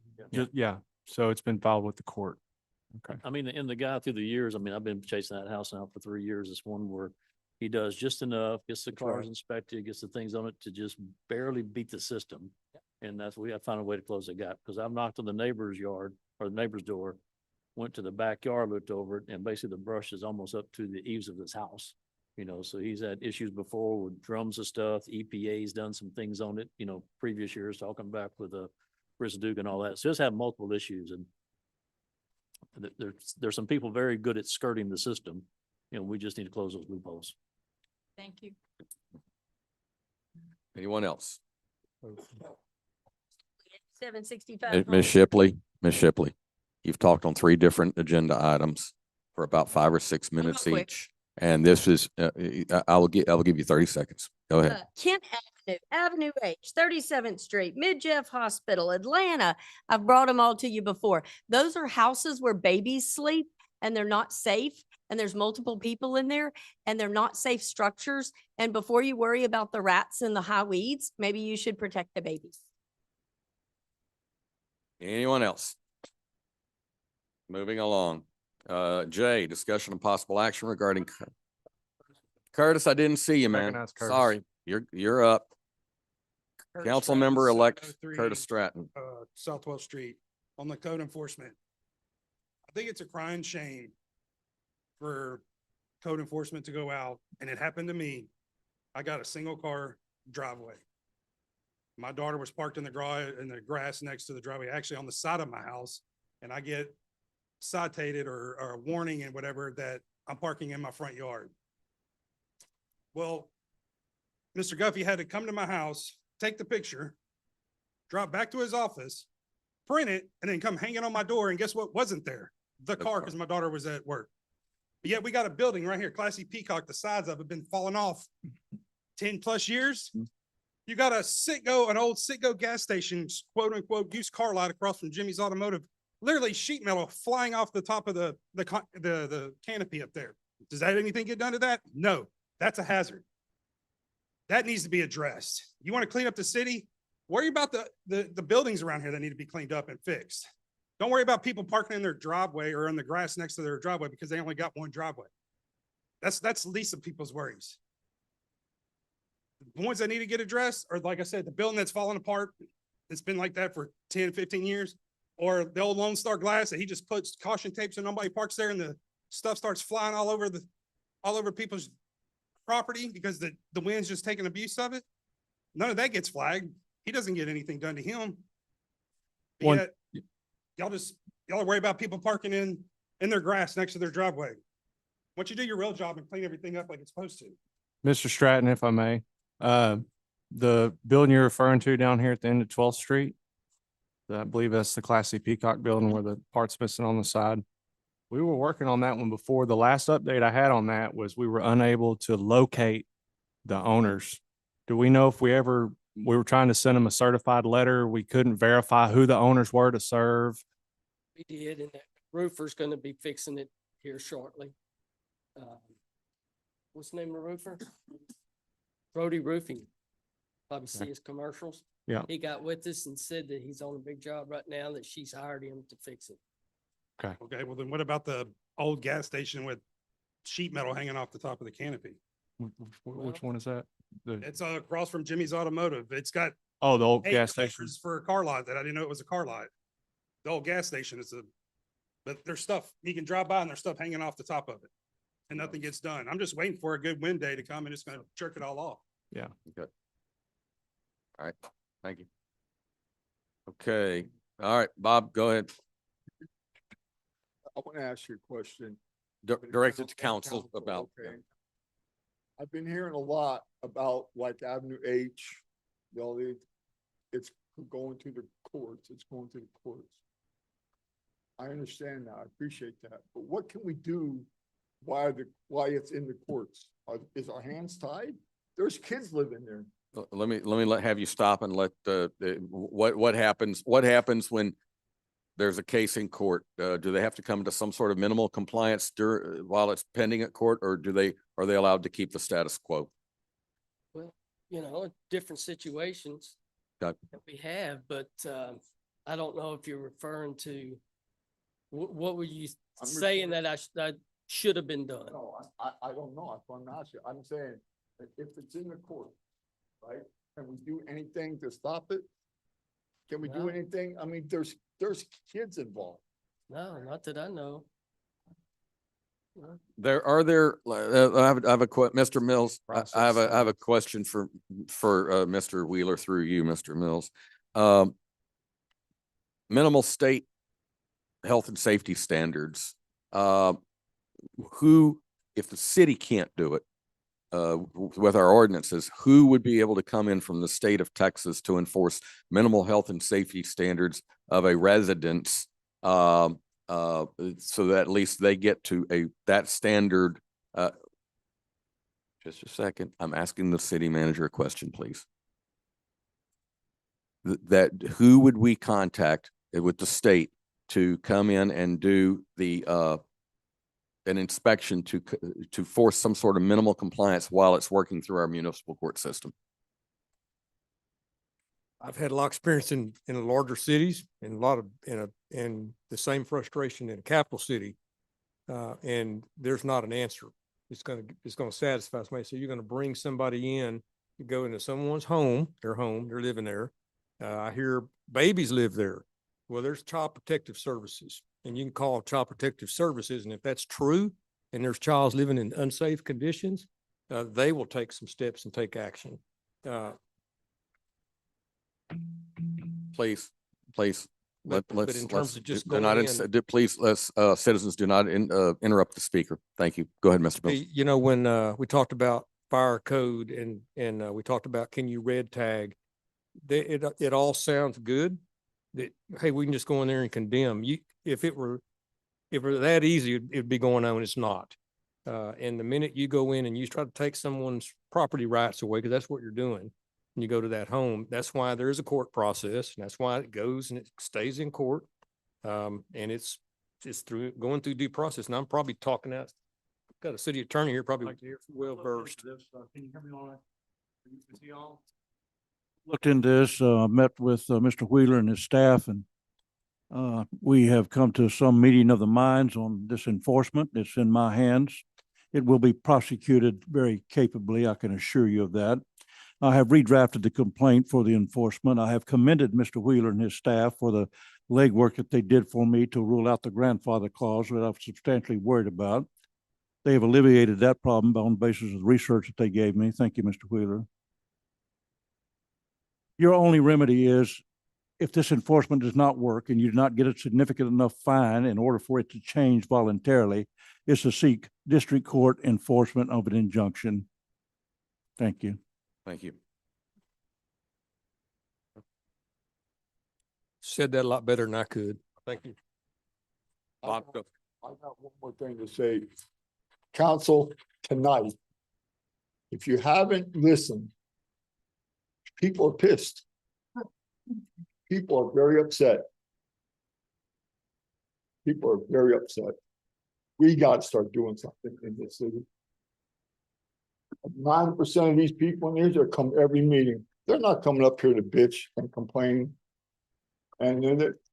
Yeah, so it's been filed with the court. Okay. I mean, and the guy through the years, I mean, I've been chasing that house now for 3 years. It's one where he does just enough, gets the cars right. inspected, gets the things on it to just barely beat the system. And that's, we have to find a way to close the gap, because I've knocked on the neighbor's yard or the neighbor's door, went to the backyard, looked over it, and basically the brush is almost up to the eaves of his house. You know, so he's had issues before with drums and stuff. EPA's done some things on it, you know, previous years, talking back with Chris Duke and all that. So it's had multiple issues, and there's some people very good at skirting the system. You know, we just need to close those loopholes. Thank you. Anyone else? 765. Ms. Shipley, you've talked on 3 different agenda items for about 5 or 6 minutes quick. each. And this is, I will give you 30 seconds. Go ahead. Kent Avenue, Avenue H, 37th Street, Mid-Jeff Hospital, Atlanta. I've brought them all to you before. Those are houses where babies sleep and they're not safe. And there's multiple people in there and they're not safe structures. And before you worry about the rats and the high weeds, maybe you should protect the babies. Anyone else? Moving along. Jay, discussion of possible action regarding Curtis, I didn't see you, man. Recognize Curtis. Sorry, you're up. Curtis Council Stratton, member-elect 703, Curtis Stratton. Southwell Street on the code enforcement. I think it's a crying shame for code enforcement to go out, and it happened to me. I got a single car driveway. My daughter was parked in the grass next to the driveway, actually on the side of my house, and I get cited or a warning and whatever that I'm parking in my front yard. Well, Mr. Guffey had to come to my house, take the picture, drop back to his office, print it, and then come hang it on my door. And guess what wasn't there? The car, because my daughter was at work. But yet we got a building right here, Classy Peacock, the sides of it been falling off 10 plus years. You got an old Citgo gas station, quote unquote, used car lot across from Jimmy's Automotive, literally sheet metal flying off the top of the canopy up there. Does that anything get done to that? No, that's a hazard. That needs to be addressed. You want to clean up the city? Worry about the buildings around here that need to be cleaned up and fixed. Don't worry about people parking in their driveway or in the grass next to their driveway because they only got one driveway. That's the least of people's worries. The ones that need to get addressed are, like I said, the building that's falling apart. It's been like that for 10, 15 years. Or the old Lone Star glass that he just puts caution tapes and nobody parks there and the stuff starts flying all over people's property because the wind's just taking abuse of it. None of that gets flagged. He doesn't get anything done to him. But yet, y'all are worried about people parking in their grass next to their driveway. Why don't you do your real job and clean everything up like it's supposed to? Mr. Stratton, if I may, the building you're referring to down here at the end of 12th Street, I believe that's the Classy Peacock building where the part's missing on the side. We were working on that one before. The last update I had on that was we were unable to locate the owners. Do we know if we were trying to send them a certified letter? We couldn't verify who the owners were to serve. We did, and that roofer's gonna be fixing it here shortly. What's the name of the roofer? Brody Roofing. Probably see his commercials. Yeah. He got with us and said that he's on a big job right now, that she's hired him to fix it. Okay, well then what about the old gas station with sheet metal hanging off the top of the canopy? Which one is that? The, It's across from Jimmy's Automotive. It's got oh, the old paint gas station. stickers for a car lot that I didn't know it was a car lot. The old gas station is but there's stuff, you can drive by and there's stuff hanging off the top of it. And nothing gets done. I'm just waiting for a good wind day to come and it's gonna jerk it all off. Yeah. Good. All right, thank you. Okay, all right, Bob, go ahead. I want to ask you a question. Direct it to council about. Okay. I've been hearing a lot about like Avenue H, it's going to the courts, it's going to the courts. I understand that, I appreciate that, but what can we do why it's in the courts? Is our hands tied? There's kids living there. Let me have you stop and let what happens when there's a case in court? Do they have to come to some sort of minimal compliance while it's pending at court, or are they allowed to keep the status quo? Well, different situations Got that we have, but I don't know if you're referring to, what were you saying that I should have been done? No, I don't know, that's what I'm asking. I'm saying that if it's in the court, right, can we do anything to stop it? Can we do No. anything? I mean, there's kids involved. No, not that I know. No. I have a Mr. Mills, I have a question for Mr. Wheeler through you, Mr. Mills. Minimal state health and safety standards. If the city can't do it, with our ordinances, who would be able to come in from the state of Texas to enforce minimal health and safety standards of a residence, so that at least they get to that standard? Just a second, I'm asking the city manager a question, please. That who would we contact with the state to come in and do an inspection to force some sort of minimal compliance while it's working through our municipal court system? I've had a lot of experience in the larger cities and a lot of, in the same frustration in a capital city. And there's not an answer. It's gonna satisfy somebody. So you're gonna bring somebody in, you go into someone's home, they're living there. I hear babies live there. Well, there's Child Protective Services, and you can call Child Protective Services, and if that's true, and there's child's living in unsafe conditions, they will take some steps and take action. Please, But let's, in terms of just do not, going in- please, citizens do not interrupt the speaker. Thank you. Go ahead, Mr. Mills. When we talked about fire code and we talked about, can you red tag? It all sounds good that, hey, we can just go in there and condemn you. If it were that easy, it'd be going on. It's not. And the minute you go in and you try to take someone's property rights away, because that's what you're doing, and you go to that home, that's why there's a court process, and that's why it goes and it stays in court. And it's going through due process. And I'm probably talking out, got a city attorney here, probably well versed. Can you hear me all right? Is he on? Looked into this, met with Mr. Wheeler and his staff, and we have come to some meeting of the minds on this enforcement. It's in my hands. It will be prosecuted very capably, I can assure you of that. I have redrafted the complaint for the enforcement. I have commended Mr. Wheeler and his staff for the legwork that they did for me to rule out the grandfather clause that I was substantially worried about. They have alleviated that problem on the basis of the research that they gave me. Thank you, Mr. Wheeler. Your only remedy is, if this enforcement does not work and you do not get a significant enough fine in order for it to change voluntarily, is to seek district court enforcement of an injunction. Thank you. Thank you. Said that a lot better than I could. Thank you. Bob, I got one more thing to say. Council, tonight, if you haven't listened, people are pissed. People are very upset. People are very upset. We got to start doing something in this city. 9% of these people in here that come every meeting, They're not coming up here to bitch and complain. And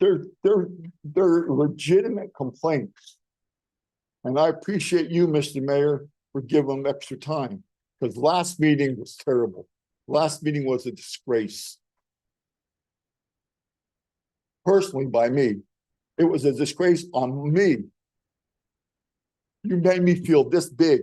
they're legitimate complaints. And I appreciate you, Mr. Mayor, for giving them extra time, because last meeting was terrible. Last meeting was a disgrace. Personally, by me, it was a disgrace on me. You made me feel this big.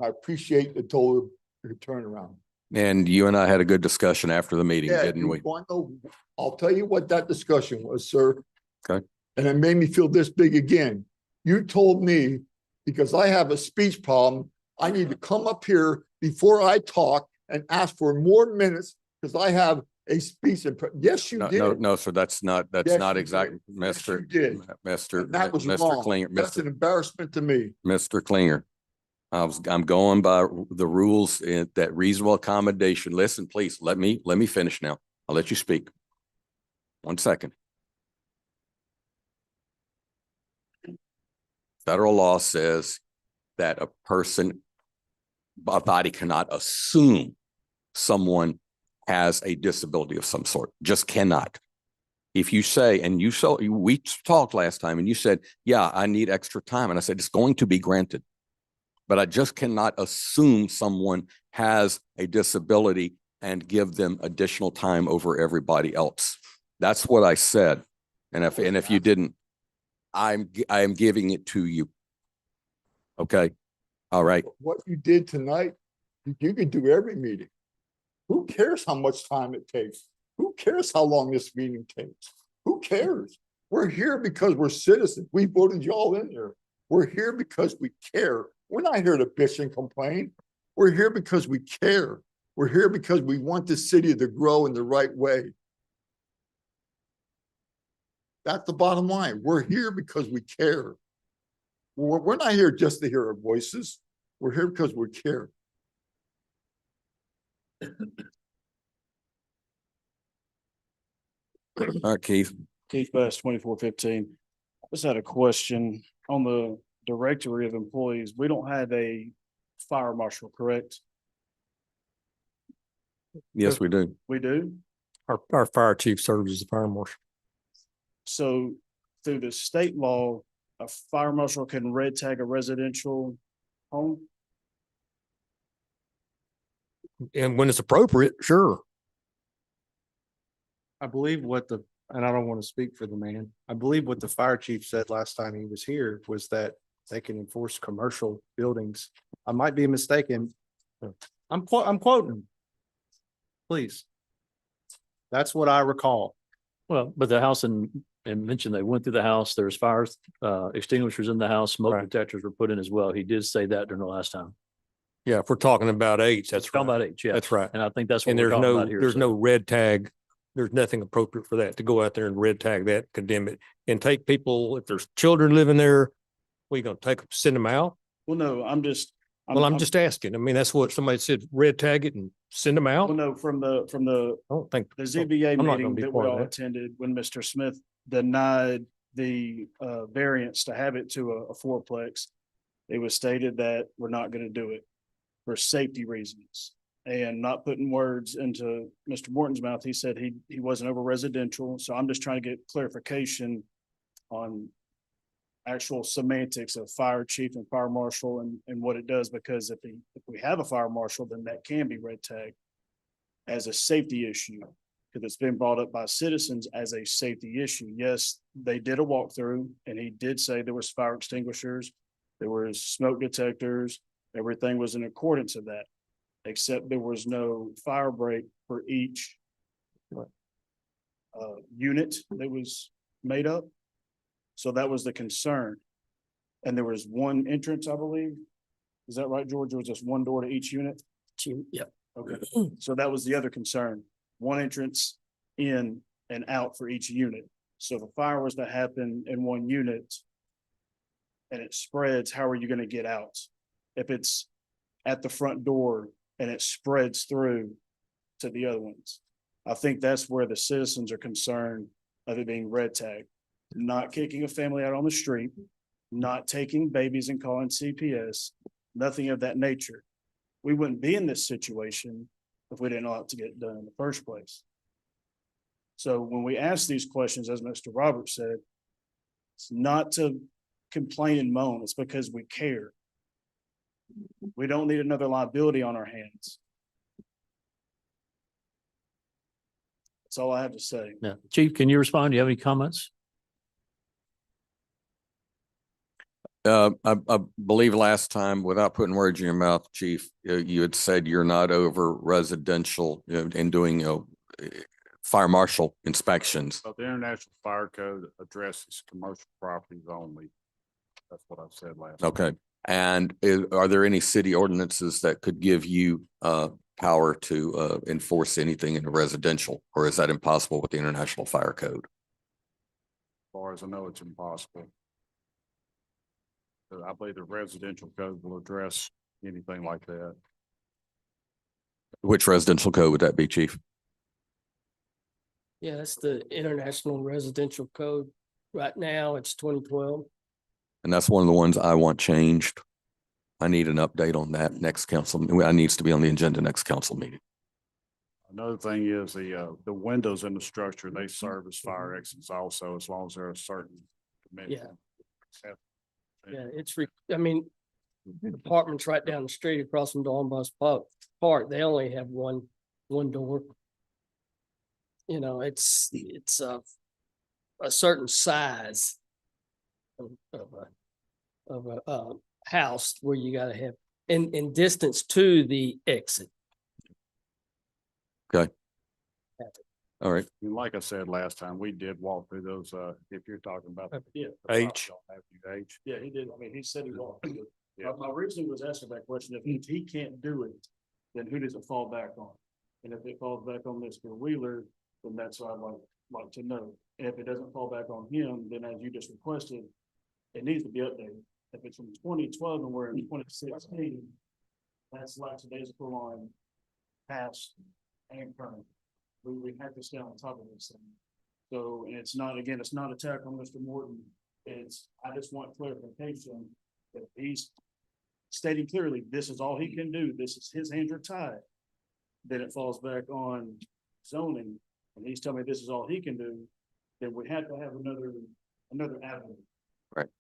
I appreciate the total turnaround. And you and I had a good discussion after the meeting, Yeah, didn't you we? want to know- I'll tell you what that discussion was, sir. Okay. And it made me feel this big again. You told me, because I have a speech problem, I need to come up here before I talk and ask for more minutes because I have a speech. Yes, you No, did. no, sir, that's not Yes, you exact, did. Yes, Mr. you did. Mr. And that was Mr. wrong. Klinger, That's an embarrassment to me. Mr. Klinger. I'm going by the rules that reasonable accommodation. Listen, please, let me finish now. I'll let you speak. 1 second. Federal law says that a body cannot assume someone has a disability of some sort, just cannot. If you say, and we talked last time and you said, yeah, I need extra time. And I said, it's going to be granted. But I just cannot assume someone has a disability and give them additional time over everybody else. That's what I said. And if you didn't, I am giving it to you. Okay. All right. What you did tonight, you can do every meeting. Who cares how much time it takes? Who cares how long this meeting takes? Who cares? We're here because we're citizens. We voted y'all in there. We're here because we care. We're not here to bitch and complain. We're here because we care. We're here because we want the city to grow in the right way. That's the bottom line. We're here because we care. We're not here just to hear our voices. We're here because we care. All right, Keith. Keith Best, 2415. Just had a question on the directory of employees. We don't have a fire marshal, correct? Yes, we do. We do? Our fire chief serves as a fire marshal. So through the state law, a fire marshal can red tag a residential home? And when it's appropriate, sure. I believe and I don't want to speak for the man, I believe what the fire chief said last time he was here was that they can enforce commercial buildings. I might be mistaken. I'm quoting him. Please. That's what I recall. Well, but the house and mentioned they went through the house, there was fire extinguishers in the house, smoke Right. detectors were put in as well. He did say that during the last time. Yeah, if we're talking about H, that's Talking right. about H, yeah. That's right. And I think that's what And we're talking about here. there's so. no red tag. There's nothing appropriate for that, to go out there and red tag that, condemn it, and take people, if there's children living there, we gonna take them, send them out? Well, no, I'm just asking. I mean, that's what somebody said, red tag it and send them out? well, no, from the I don't think. the ZBA I'm not gonna meeting be that we part of all that. attended when Mr. Smith denied the variance to have it to a fourplex. It was stated that we're not gonna do it for safety reasons. And not putting words into Mr. Morton's mouth, he said he wasn't over residential, so I'm just trying to get clarification on actual semantics of fire chief and fire marshal and what it does, because if we have a fire marshal, then that can be red tagged as a safety issue, because it's been brought up by citizens as a safety issue. Yes, they did a walkthrough and he did say there was fire extinguishers, there was smoke detectors, everything was in accordance with that, except there was no fire break for each unit that was made up. So that was the concern. And there was one entrance, I believe. Is that right, George? There was just one door to each unit? Yep. Okay, so that was the other concern. One entrance in and out for each unit. So if a fire was to happen in one unit and it spreads, how are you gonna get out? If it's at the front door and it spreads through to the other ones. I think that's where the citizens are concerned of it being red tagged. Not kicking a family out on the street, not taking babies and calling CPS, nothing of that nature. we wouldn't be in this situation if we didn't know how to get it done in the first place. So when we ask these questions, as Mr. Roberts said, it's not to complain and moan, it's because we care. We don't need another liability on our hands. That's all I have to say. Yeah. Chief, can you respond? Do you have any comments? I believe last time, without putting words in your mouth, Chief, you had said you're not over residential and doing, fire marshal inspections. But the International Fire Code addresses commercial properties only. That's what I said last. time. Okay. And are there any city ordinances that could give you power to enforce anything in a residential, or is that impossible with the International Fire Code? As far as I know, it's impossible. But I believe the residential code will address anything like that. Which residential code would that be, Chief? Yeah, that's the International Residential Code. Right now, it's 2012. And that's one of the ones I want changed. I need an update on that next council. That needs to be on the agenda next council meeting. Another thing is the windows in the structure, they serve as fire exits also, as long as they're a certain dimension. Yeah, I mean, apartments right down the street across from Dornbus Park, they only have one door. You know, it's a certain size of a house where you gotta have in distance to the exit. Okay. All right. And like I said last time, we did walk through those, if you're talking about. Yeah. H. H. Yeah, he did. I mean, he said he walked. My reason was asking that question, if he can't do it, then who does it fall back on? And if it falls back on Mr. Wheeler, then that's what I'd like to know. And if it doesn't fall back on him, then as you just requested, it needs to be updated. If it's from 2012 and we're in 2016, that's lackadaisical on past and current. We have to stay on top of this thing. So, and it's not, again, it's not attack on Mr. Morton. I just want clarification that he's stating clearly, this is all he can do. This is his hands are tied. Then it falls back on zoning, and he's telling me this is all he can do. Then we have to have another avenue. Right.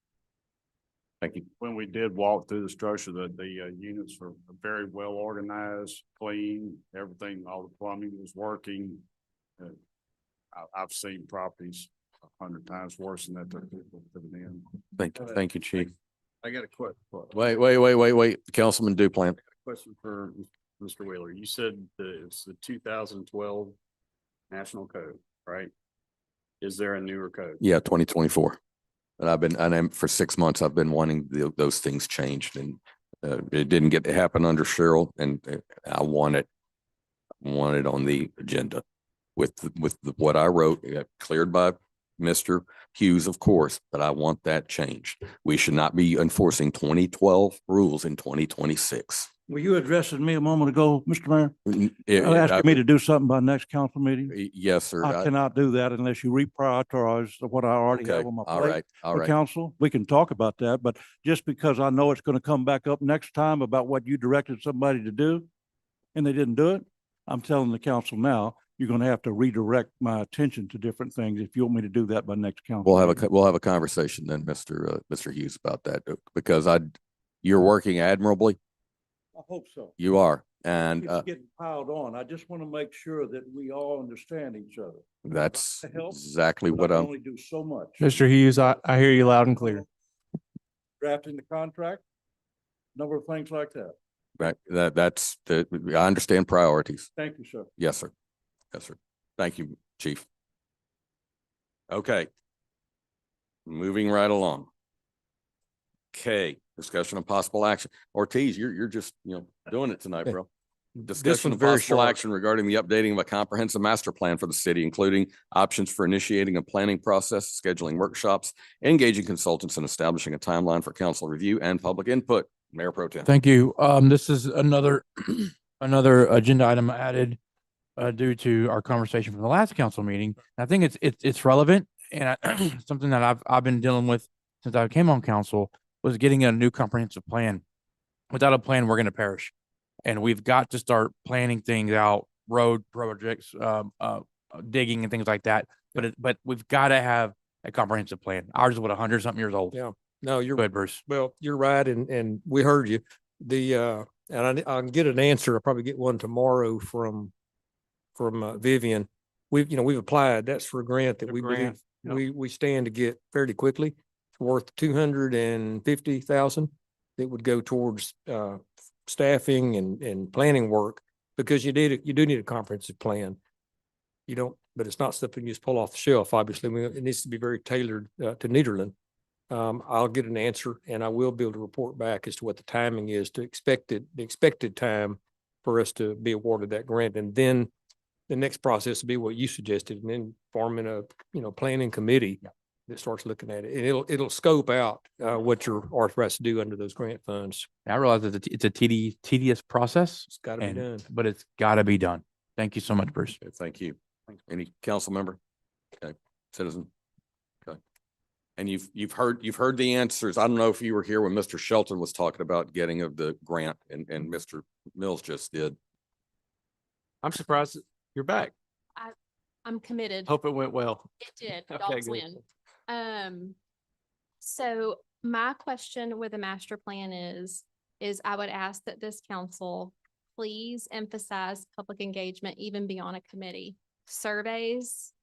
Thank you. When we did walk through the structure, the units were very well organized, clean, everything, all the plumbing was working. I've seen properties 100 times worse than that. They're living in. Thank you, Chief. I got a question. Wait, Councilman Duplant. Question for Mr. Wheeler. You said that it's the 2012 National Code, right? Is there a newer code? Yeah, 2024. And for 6 months, I've been wanting those things changed, and it didn't get to happen under Cheryl, and I want it on the agenda with what I wrote, cleared by Mr. Hughes, of course, but I want that changed. We should not be enforcing 2012 rules in 2026. Were you addressing me a moment ago, Mr. Mayor? Yeah, Asking me to do something by next council meeting? Yes, sir. I cannot do that unless you reprioritize what I already have on my All plate. right, all For right. council, we can talk about that, but just because I know it's going to come back up next time about what you directed somebody to do and they didn't do it, I'm telling the council now, you're going to have to redirect my attention to different things if you want me to do that by next council. We'll have a conversation then, Mr. Hughes, about that, because you're working admirably. I hope so. You are. And It's getting piled on. I just want to make sure that we all understand each other. that's To help, exactly but what I can I'm, only do so much. Mr. Hughes, I hear you loud and clear. Drafting the contract, number of things like that. right, I understand priorities. Thank you, sir. Yes, sir. Yes, sir. Thank you, Chief. Okay. Moving right along. Okay, discussion of possible action. Ortiz, you're just, doing it tonight, bro. Discussion one's of very possible short. action regarding the updating of a comprehensive master plan for the city, including options for initiating a planning process, scheduling workshops, engaging consultants, and establishing a timeline for council review and public input. Mayor Pro Tem. Thank you. This is another agenda item added due to our conversation from the last council meeting. I think it's relevant, and something that I've been dealing with since I came on council was getting a new comprehensive plan. Without a plan, we're going to perish. And we've got to start planning things out, road projects, digging and things like that. But we've got to have a comprehensive plan. Ours is what, 100-something years old. Yeah, no, you're, Go ahead, Bruce. well, you're right. And we heard you. And I'll get an answer. I'll probably get one tomorrow from Vivian. We've applied. That's for a grant that The we grant, believe we stand to get fairly quickly. It's worth 250,000 that would go towards staffing and planning work, because you do need a comprehensive plan. You don't, but it's not something you just pull off the shelf. Obviously, it needs to be very tailored to Nederland. I'll get an answer, and I will be able to report back as to what the timing is the expected time for us to be awarded that grant. And then the next process will be what you suggested, and then forming a planning committee that starts looking at it. And it'll scope out what you're authorized to do under those grant funds. I realize that it's a tedious process. It's got to be done. But it's got to be done. Thank you so much, Bruce. Okay, thank you. Any council member? Okay, citizen? Okay. And you've heard the answers. I don't know if you were here when Mr. Shelton was talking about getting of the grant and Mr. Mills just did. I'm surprised that you're back. I'm committed. Hope it went well. It did. Okay, Dogs good. win. So my question with the master plan is I would ask that this council please emphasize public engagement even beyond a committee. Surveys,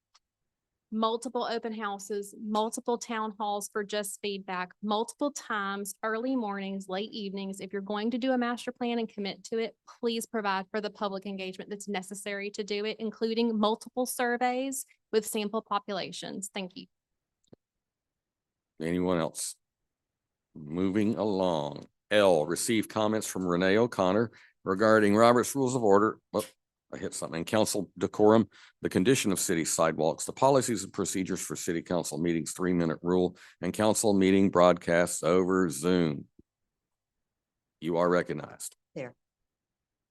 multiple open houses, multiple town halls for just feedback, multiple times, early mornings, late evenings. If you're going to do a master plan and commit to it, please provide for the public engagement that's necessary to do it, including multiple surveys with sample populations. Thank you. Anyone else? Moving along. L, receive comments from Renee O'Connor regarding Robert's Rules of Order. Well, I hit something. Council decorum, the condition of city sidewalks, the policies and procedures for city council meetings, 3-minute rule, and council meeting broadcasts over Zoom. You are recognized. There.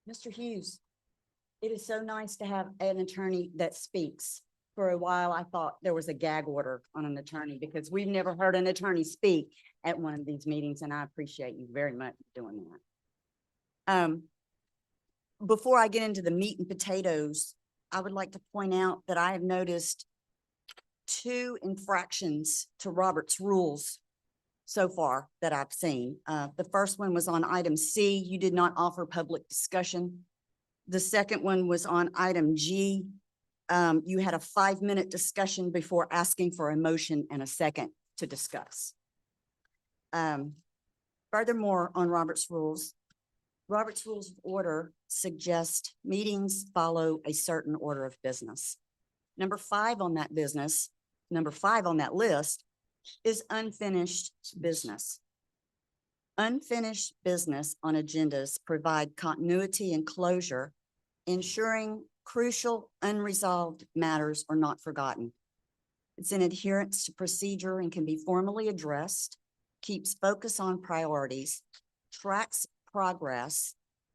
Mr. Hughes, it is so nice to have an attorney that speaks. For a while, I thought there was a gag order on an attorney because we've never heard an attorney speak at one of these meetings, and I appreciate you very much doing that. Before I get into the meat and potatoes, I would like to point out that I have noticed 2 infractions to Robert's rules so far that I've seen. The first one was on item C. You did not offer public discussion. The second one was on item G. You had a 5-minute discussion before asking for a motion and a second to discuss. Furthermore, on Robert's Rules of Order suggest meetings follow a certain order of business. Number 5 on that list is unfinished business. Unfinished business on agendas provide continuity and closure, ensuring crucial unresolved matters are not forgotten. It's in adherence to procedure and can be formally addressed, keeps focus on priorities, tracks progress,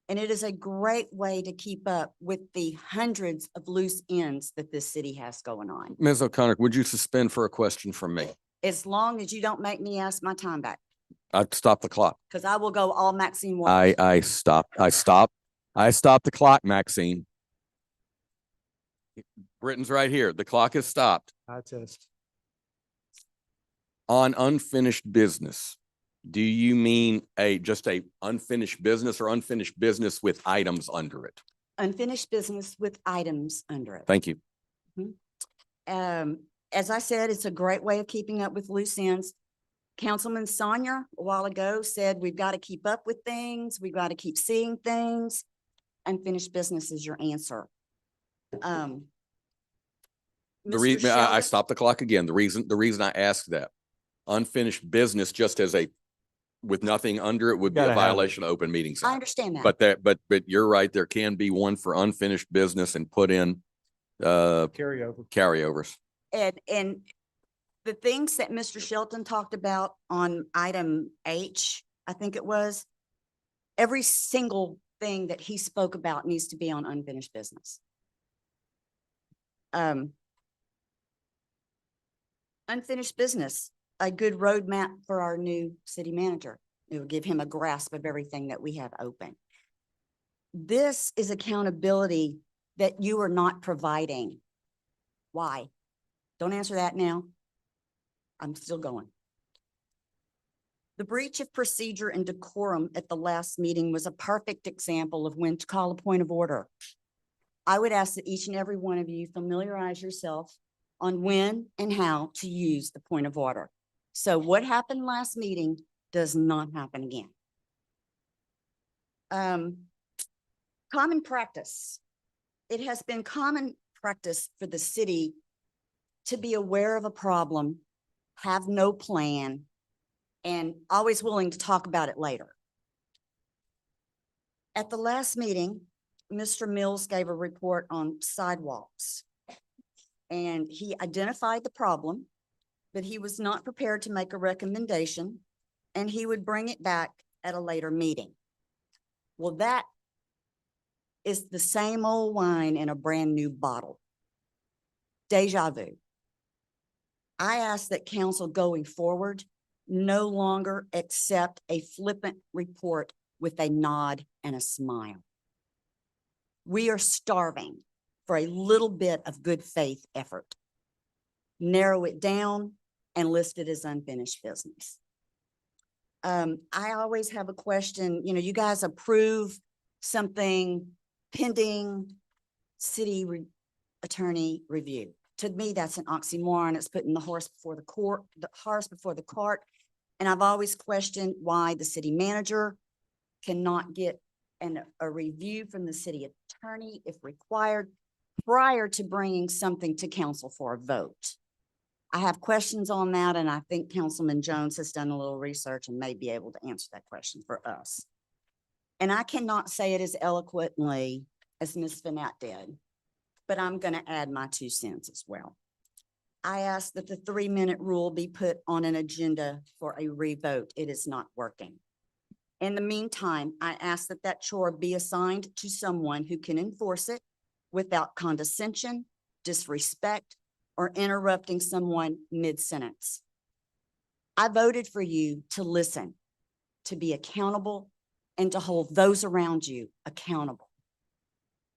and it is a great way to keep up with the hundreds of loose ends that this city has going on. Ms. O'Connor, would you suspend for a question from me? As long as you don't make me ask my time back, I'd stop the clock. because I will go all Maxine Waters. I stopped the clock, Maxine. Britton's right here. The clock is stopped. I test. On unfinished business, do you mean just a unfinished business or unfinished business with items under it? Unfinished business with items under it. Thank you. As I said, it's a great way of keeping up with loose ends. Councilman Sonia a while ago said, we've got to keep up with things. We've got to keep seeing things. Unfinished business is your answer. The Mr. reason I Sheldon- stopped the clock again, the reason I asked that, unfinished business just as with nothing under it would be a Gotta have it. violation of open meetings. I Act. understand that. But you're right, there can be one for unfinished business and put in carryovers. And the things that Mr. Shelton talked about on item H, I think it was, every single thing that he spoke about needs to be on unfinished business. Unfinished business, a good roadmap for our new city manager. It will give him a grasp of everything that we have open. This is accountability that you are not providing. Why? Don't answer that now. I'm still going. The breach of procedure and decorum at the last meeting was a perfect example of when to call a point of order. I would ask that each and every one of you familiarize yourself on when and how to use the point of order. So what happened last meeting does not happen again. Common practice. It has been common practice for the city to be aware of a problem, have no plan, and always willing to talk about it later. At the last meeting, Mr. Mills gave a report on sidewalks. And he identified the problem, but he was not prepared to make a recommendation, and he would bring it back at a later meeting. Well, that is the same old wine in a brand new bottle. Deja vu. I ask that council going forward no longer accept a flippant report with a nod and a smile. We are starving for a little bit of good faith effort. Narrow it down and list it as unfinished business. I always have a question, you know, you guys approve something pending city attorney review. To me, that's an oxymoron. It's putting the horse before the cart. And I've always questioned why the city manager cannot get a review from the city attorney if required prior to bringing something to council for a vote. I have questions on that, and I think Councilman Jones has done a little research and may be able to answer that question for us. And I cannot say it as eloquently as Ms. Finette did, but I'm going to add my 2 cents as well. I ask that the 3-minute rule be put on an agenda for a revote. It is not working. In the meantime, I ask that that chore be assigned to someone who can enforce it without condescension, disrespect, or interrupting someone mid-sentence. I voted for you to listen, to be accountable, and to hold those around you accountable.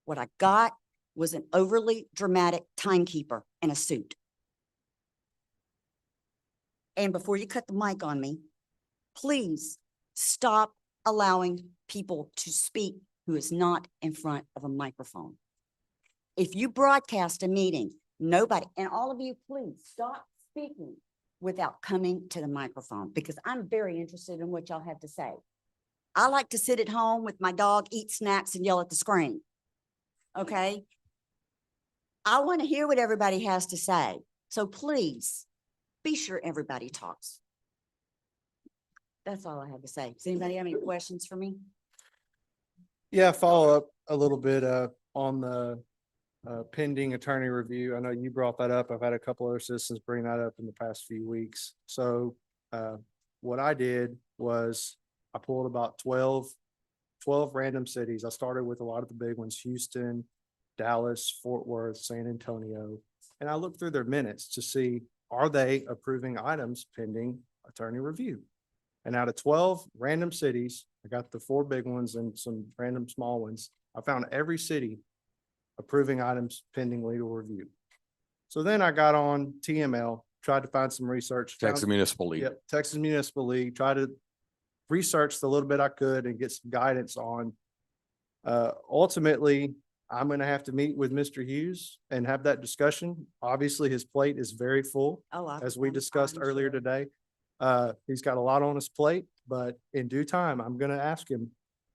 What I got was an overly dramatic timekeeper in a suit. And before you cut the mic on me, please stop allowing people to speak who is not in front of a microphone. If you broadcast a meeting, nobody, and all of you, please stop speaking without coming to the microphone, because I'm very interested in what y'all have to say. I like to sit at home with my dog, eat snacks, and yell at the screen. Okay? I want to hear what everybody has to say. So please be sure everybody talks. That's all I have to say. Does anybody have any questions for me? Yeah, follow up a little bit on the pending attorney review. I know you brought that up. I've had a couple other citizens bring that up in the past few weeks. So what I did was I pulled about 12 random cities. I started with a lot of the big ones: Houston, Dallas, Fort Worth, San Antonio. And I looked through their minutes to see, are they approving items pending attorney review? And out of 12 random cities, I got the 4 big ones and some random small ones. I found every city approving items pending legal review. So then I got on TML, tried to find some research. Texas Municipal League. Yep, Texas Municipal League, tried to research the little bit I could and get some guidance on. Ultimately, I'm going to have to meet with Mr. Hughes and have that discussion. Obviously, his plate is very full, as we discussed earlier today. He's got a lot on his plate, but in due time, I'm going to ask him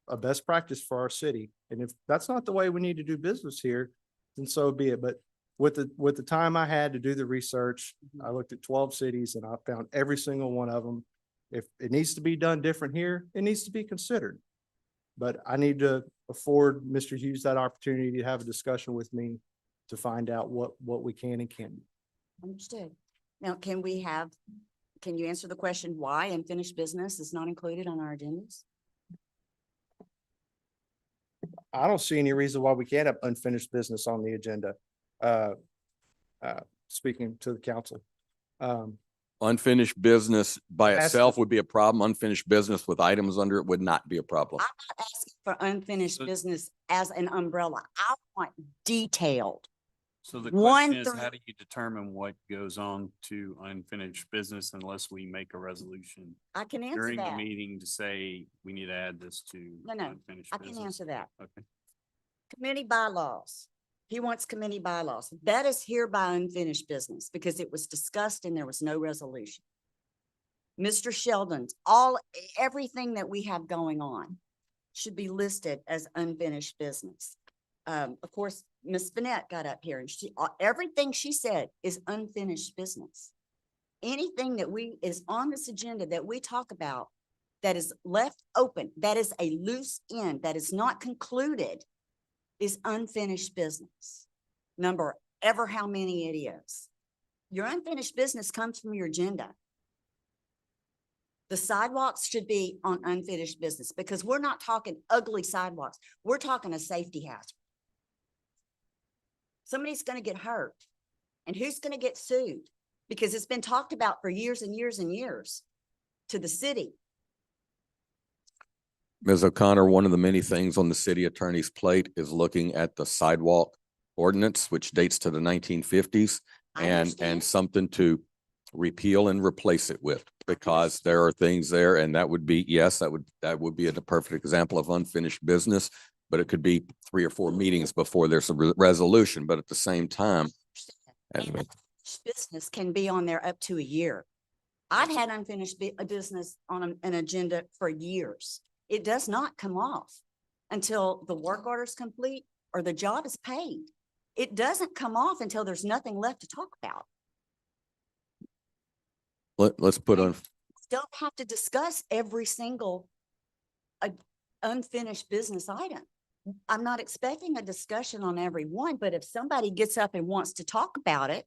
a best practice for our city. And if that's not the way we need to do business here, then so be it. But with the time I had to do the research, I looked at 12 cities and I found every single one of them. If it needs to be done different here, it needs to be considered. But I need to afford Mr. Hughes that opportunity to have a discussion with me to find out what we can and can't do. Understood. Now, can you answer the question why unfinished business is not included on our agendas? I don't see any reason why we can't have unfinished business on the agenda. Speaking to the council. Unfinished business by That's- itself would be a problem. Unfinished business with items under it would not be a problem. I'm not asking for unfinished business as an umbrella. I want detailed. So the One question is, through- how do you determine what goes on to unfinished business unless we make a resolution I can answer during the that. meeting to say we need to add this to No, no, unfinished I business? can answer that. Okay. Committee bylaws. He wants committee bylaws. That is hereby unfinished business because it was discussed and there was no resolution. Mr. Sheldon's, everything that we have going on should be listed as unfinished business. Of course, Ms. Finette got up here and everything she said is unfinished business. Anything that is on this agenda that we talk about that is left open, that is a loose end, that is not concluded, is unfinished business. Number ever how many it is. Your unfinished business comes from your agenda. The sidewalks should be on unfinished business because we're not talking ugly sidewalks. We're talking a safety hazard. Somebody's going to get hurt. And who's going to get sued? Because it's been talked about for years and years and years to the city. Ms. O'Connor, one of the many things on the city attorney's plate is looking at the sidewalk ordinance, which dates to the 1950s, I and understand. something to repeal and replace it with, because there are things there, and that would be, yes, that would be a perfect example of unfinished business, but it could be 3 or 4 meetings before there's a resolution, but at the same time. And unfinished business can be on there up to a year. I've had unfinished business on an agenda for years. It does not come off until the work order is complete or the job is paid. It doesn't come off until there's nothing left to talk about. Let's put on, Don't have to discuss every single unfinished business item. I'm not expecting a discussion on every one, but if somebody gets up and wants to talk about it,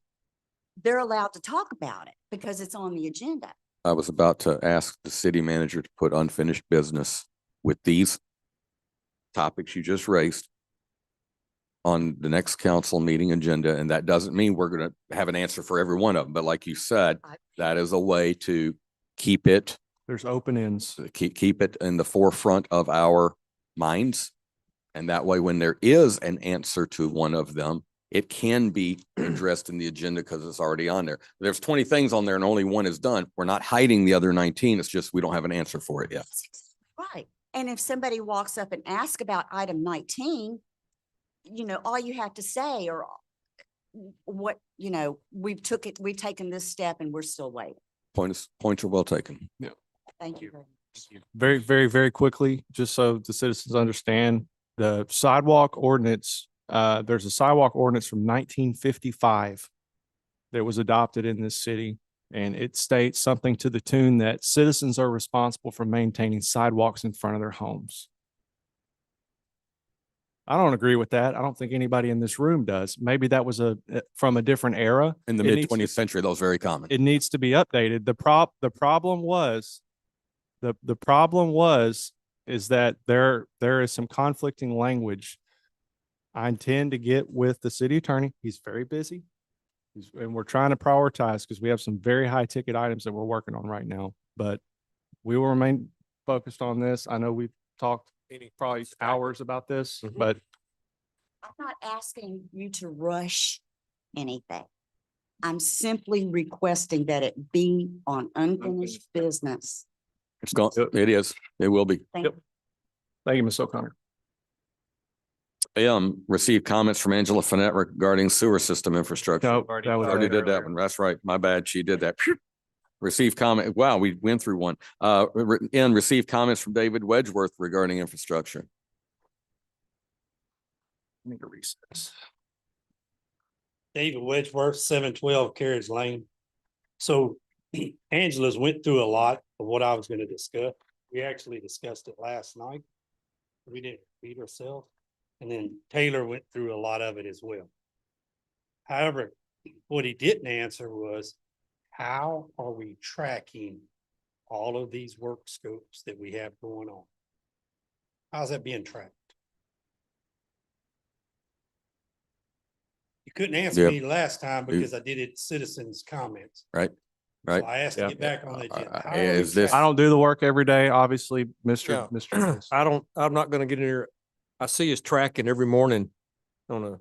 they're allowed to talk about it because it's on the agenda. I was about to ask the city manager to put unfinished business with these topics you just raised on the next council meeting agenda. And that doesn't mean we're going to have an answer for every one of them. But like you said, that is a way to keep it, There's open ends. keep it in the forefront of our minds. And that way, when there is an answer to one of them, it can be addressed in the agenda because it's already on there. There's 20 things on there and only one is done. We're not hiding the other 19. It's just we don't have an answer for it yet. Right. And if somebody walks up and asks about item 19, all you have to say or what, we've taken this step and we're still waiting. Points are well taken. Thank you. Very, very, very quickly, just so the citizens understand, the sidewalk ordinance, there's a sidewalk ordinance from 1955 that was adopted in this city. And it states something to the tune that citizens are responsible for maintaining sidewalks in front of their homes. I don't agree with that. I don't think anybody in this room does. Maybe that was from a different era. In the It mid needs to- 20th century, that was very common. It needs to be updated. The problem was is that there is some conflicting language. I intend to get with the city attorney. He's very busy. And we're trying to prioritize because we have some very high ticket items that we're working on right now, but we will remain focused on this. I know we've talked probably hours about this, but I'm not asking you to rush anything. I'm simply requesting that it be on unfinished business. It's gone. It is. It will be. Thank you. thank you, Ms. O'Connor. Received comments from Angela Finette regarding sewer system infrastructure. No, that was Already did that one. That's right. My bad. She did that. Received comment. Wow, we went through one. Received comments from David Wedgeworth regarding infrastructure. Need to recess. David Wedgeworth, 712 Carriage Lane. So Angela's went through a lot of what I was going to discuss. We actually discussed it last night. We didn't repeat ourselves. And then Taylor went through a lot of it as well. However, what he didn't answer was, how are we tracking all of these work scopes that we have going on? How's that being tracked? You couldn't answer Yep. me last time because I did it citizens' comments. Right. right? I asked to Yeah. get back on the agenda. How are we Is this, I don't do the work every day, obviously, Yeah. Mr. Lewis. I'm not gonna get in here. I see his tracking every morning on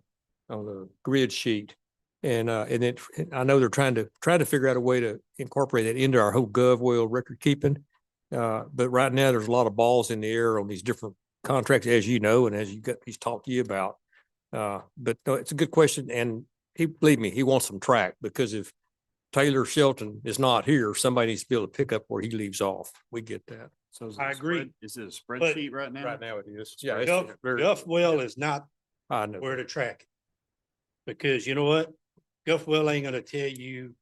a grid sheet. And I know they're trying to figure out a way to incorporate that into our whole GovWell record keeping. But right now, there's a lot of balls in the air on these different contracts, as you know, and as he's talked to you about. But no, it's a good question, and believe me, he wants some track, because if Taylor Shelton is not here, somebody needs to be able to pick up where he leaves off. We get that. So is I it a agree. spread- Is it a spreadsheet right now? Right now it is. Yeah. Guff Well is not I know. where to track it. Because you know what? Guff Well ain't gonna tell you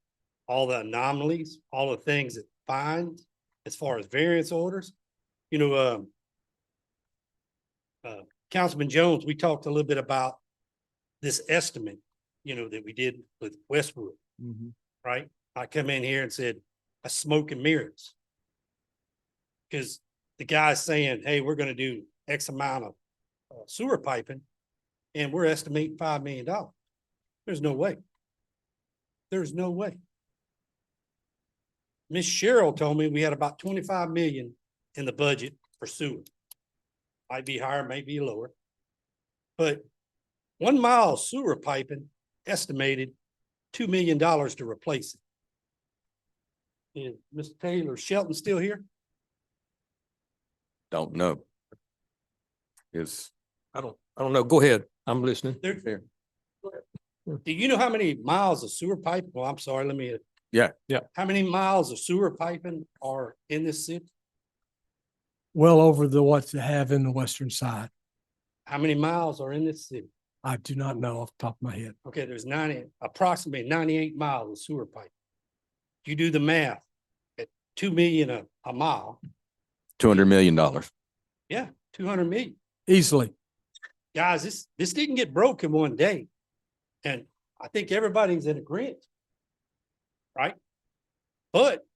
all the anomalies, all the things it finds as far as variance orders. You know, Councilman Jones, we talked a little bit about this estimate, that we did with Westwood, right? I come in here and said, a smoke and mirrors. Cause the guy's saying, hey, we're gonna do X amount of sewer piping, and we're estimating $5 million. There's no way. There's no way. Miss Cheryl told me we had about 25 million in the budget for sewer. Might be higher, might be lower. But 1 mile of sewer piping estimated $2 million to replace it. Is Mr. Taylor Shelton still here? don't know. I don't know. Go ahead. I'm listening. There- Do you know how many miles of sewer pipe? Well, I'm sorry, let me. Yeah. How many miles of sewer piping are in this city? Well over the what they have in the western side. How many miles are in this city? I do not know off the top of my head. Okay, there's approximately 98 miles of sewer pipe. You do the math at 2 million a mile. $200 million. Yeah, 200 million. Easily. Guys, this didn't get broke in one day. And I think everybody's in agreement. Right? But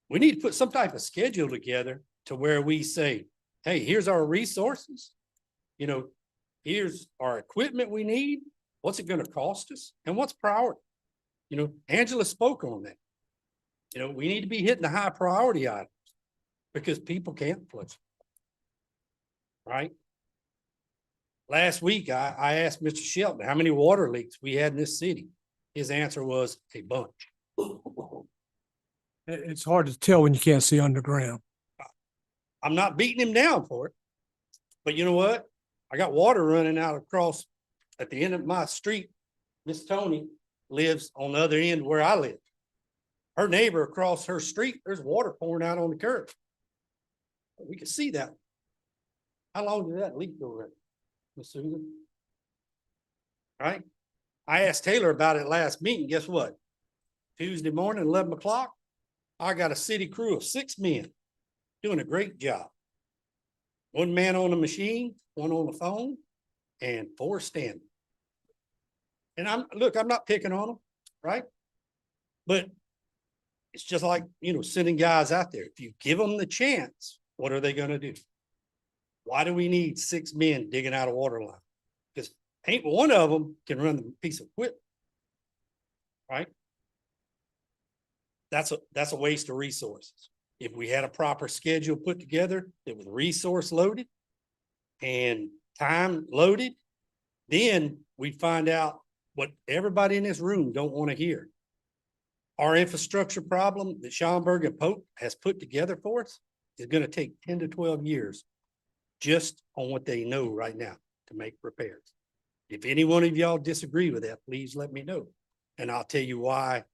we need to put some type of schedule together to where we say, hey, here's our resources. Here's our equipment we need. What's it gonna cost us? And what's priority? Angela spoke on that. We need to be hitting the high priority items because people can't flush. Right? Last week, I asked Mr. Shelton how many water leaks we had in this city. His answer was a bunch. It's hard to tell when you can't see underground. I'm not beating him down for it. But you know what? I got water running out across at the end of my street. Miss Tony lives on the other end where I live. Her neighbor across her street, there's water pouring out on the curb. We can see that. How long did that leak go already, Miss Susan? Right? I asked Taylor about it last meeting. Guess what? Tuesday morning, 11 o'clock, I got a city crew of 6 men doing a great job. 1 man on the machine, 1 on the phone, and 4 standing. And I'm not picking on them, right? But it's just like, sending guys out there. If you give them the chance, what are they gonna do? Why do we need 6 men digging out a water line? Because ain't one of them can run the piece of equipment. Right? That's a waste of resources. If we had a proper schedule put together that was resource loaded and time loaded, then we'd find out what everybody in this room don't want to hear. Our infrastructure problem that Schaumburg and Pope has put together for us is going to take 10 to 12 years just on what they know right now to make repairs. If any one of y'all disagree with that, please let me know. And I'll tell you why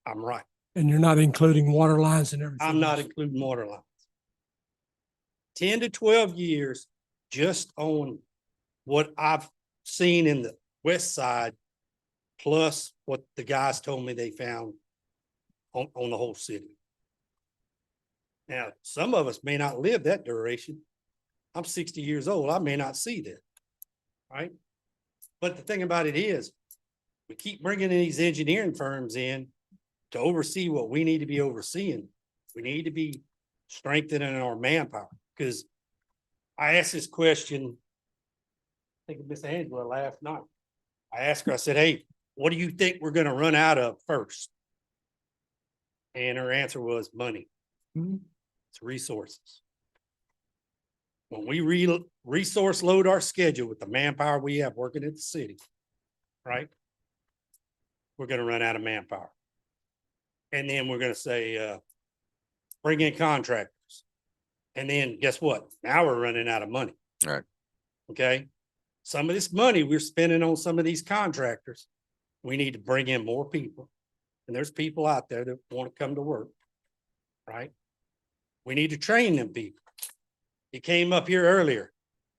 I'm right. And you're not including water lines and everything. I'm not else. including water lines. 10 to 12 years just on what I've seen in the west side, plus what the guys told me they found on the whole city. Now, some of us may not live that duration. I'm 60 years old. I may not see that. Right? But the thing about it is, we keep bringing these engineering firms in to oversee what we need to be overseeing. We need to be strengthening our manpower, because I asked this question, I think of Miss Angela last night. I asked her, I said, hey, what do you think we're gonna run out of first? And her answer was money. It's resources. When we resource load our schedule with the manpower we have working at the city, right? We're gonna run out of manpower. And then we're gonna say, bring in contractors. And then guess what? Now we're running out of money. All right. Okay? Some of this money we're spending on some of these contractors, we need to bring in more people. And there's people out there that want to come to work, right? We need to train them people. It came up here earlier.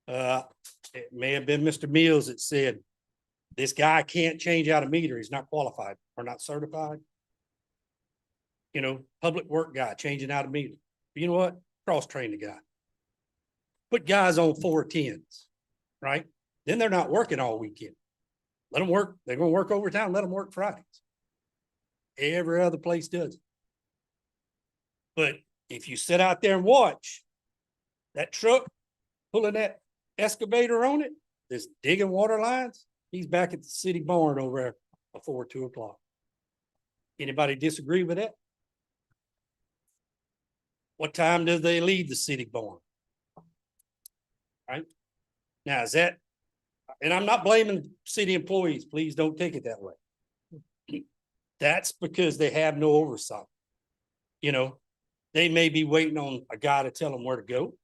It may have been Mr. Mills that said, this guy can't change out a meter. He's not qualified or not certified. You know, public work guy changing out a meter. You know what? Cross-train the guy. Put guys on 410s, right? Then they're not working all weekend. Let them work. They're going to work overtime. Let them work Fridays. Every other place does it. But if you sit out there and watch that truck pulling that excavator on it, that's digging water lines, he's back at the city barn over there before 2 o'clock. Anybody disagree with that? What time do they leave the city barn? Right? Now, is that, and I'm not blaming city employees, please don't take it that way. That's because they have no oversight. You know, they may be waiting on a guy to tell them where to go,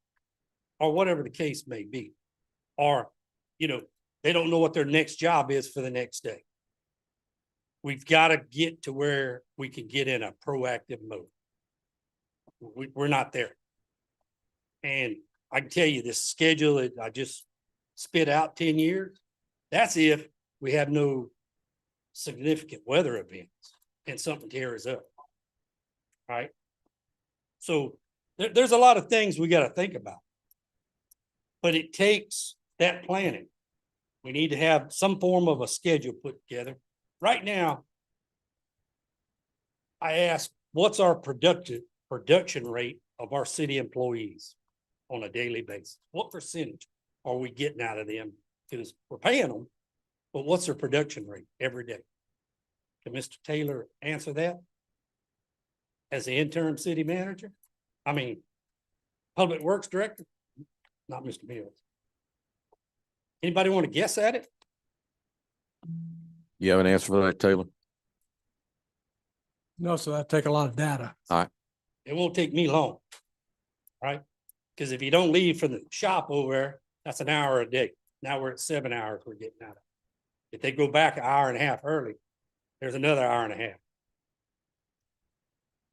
or whatever the case may be. Or, you know, they don't know what their next job is for the next day. We've got to get to where we can get in a proactive mode. We're not there. And I can tell you this schedule that I just spit out 10 years, that's if we have no significant weather events and something tears up. Right? So there's a lot of things we got to think about. But it takes that planning. We need to have some form of a schedule put together. Right now, I asked, what's our production rate of our city employees on a daily basis? What percentage are we getting out of them? Because we're paying them, but what's their production rate every day? Can Mr. Taylor answer that? As the interim city manager? I mean, public works director? Not Mr. Mills. Anybody want to guess at it? You have an answer for that, Taylor? No, so that'd take a lot of data. All right. It won't take me long. Right? Because if you don't leave from the shop over there, that's an hour a day. Now we're at 7 hours we're getting out of it. If they go back an hour and a half early, there's another hour and a half.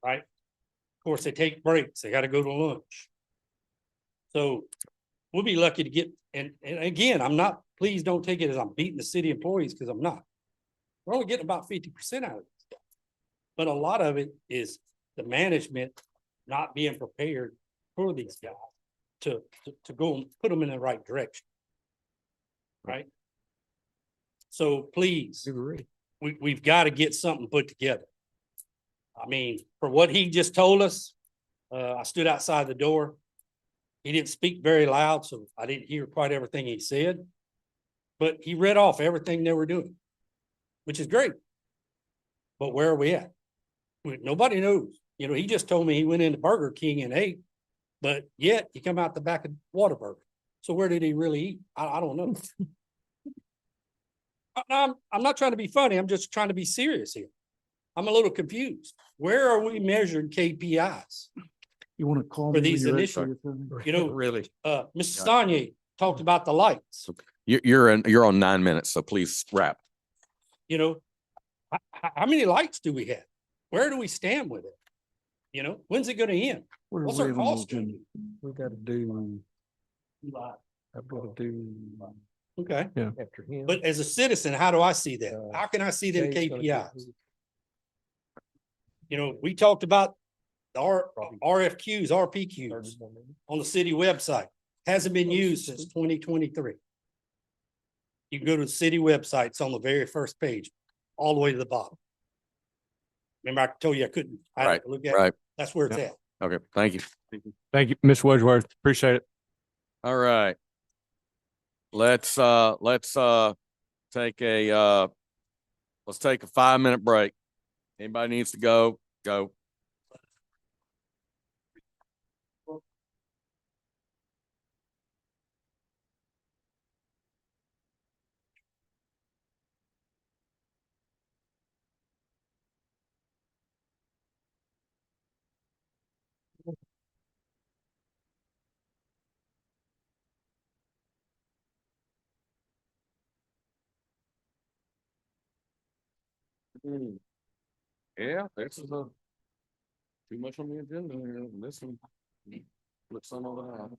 Right? Of course, they take breaks. They got to go to lunch. So we'll be lucky to get, and again, I'm not, please don't take it as I'm beating the city employees, because I'm not. We're only getting about 50% out of this stuff. But a lot of it is the management not being prepared for these guys to go and put them in the right direction. Right? So please, we've got to get something put together. I mean, for what he just told us, I stood outside the door. He didn't speak very loud, so I didn't hear quite everything he said. But he read off everything they were doing, which is great. But where are we at? Nobody knows. You know, he just told me he went into Burger King and ate, but yet he come out the back of Whataburger. So where did he really eat? I don't know. I'm not trying to be funny. I'm just trying to be serious here. I'm a little confused. Where are we measuring KPIs? You want to call For me? these initiatives? You know, Really? Mr. Stanye talked about the lights. You're on 9 minutes, so please wrap. You know, how many lights do we have? Where do we stand with it? You know, when's it going to end? What's our cost? We got to do. I've got to do. Okay. Yeah. After him. But as a citizen, how do I see that? How can I see them Jay's gonna get- KPIs? You know, we talked about the RFQs, RPQs on the city website. Hasn't been used since 2023. You can go to the city website, it's on the very first page, all the way to the bottom. Remember, I told you I couldn't. I had to look at it. Right. That's where it's at. Okay, thank you. Thank you, Ms. Wedgeworth. Appreciate it. All right. Let's take a 5-minute break. Anybody needs to go, go. Yeah, this is a too much on the agenda here. This one. Put some of it out.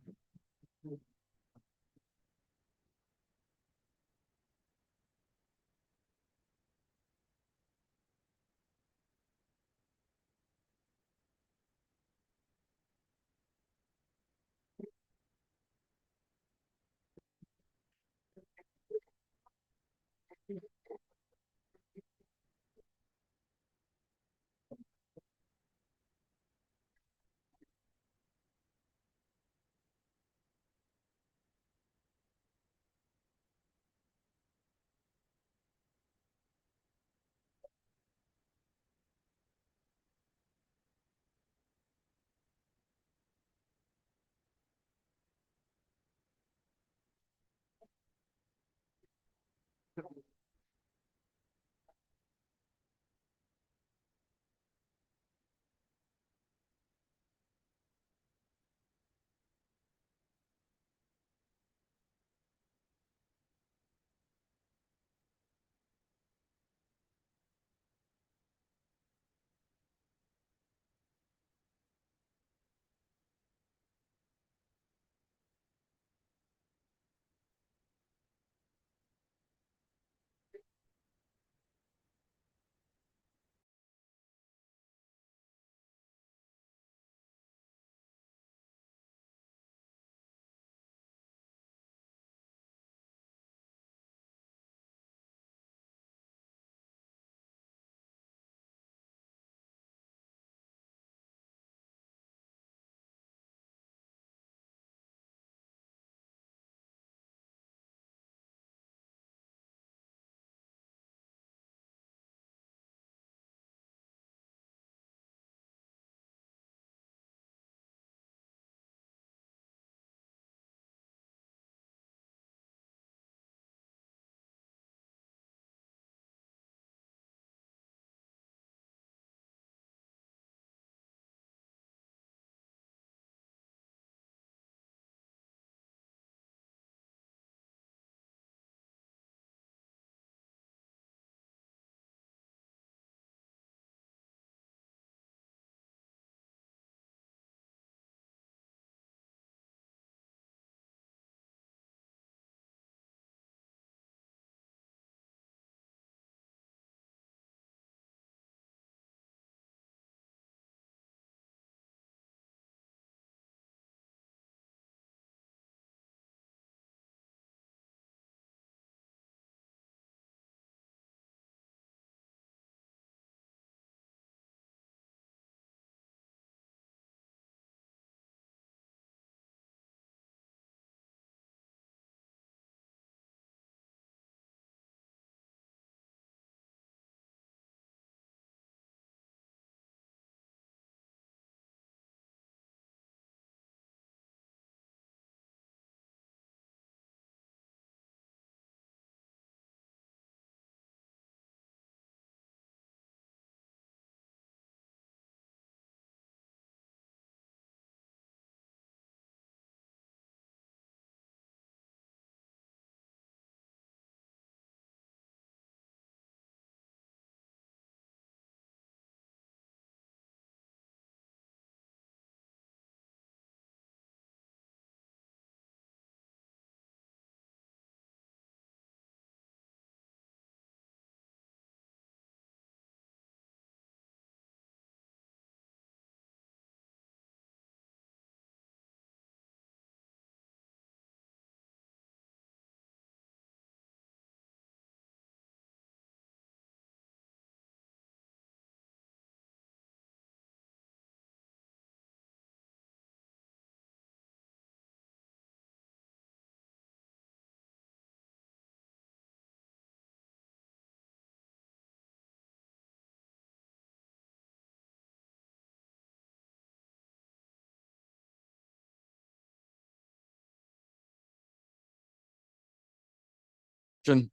Jen.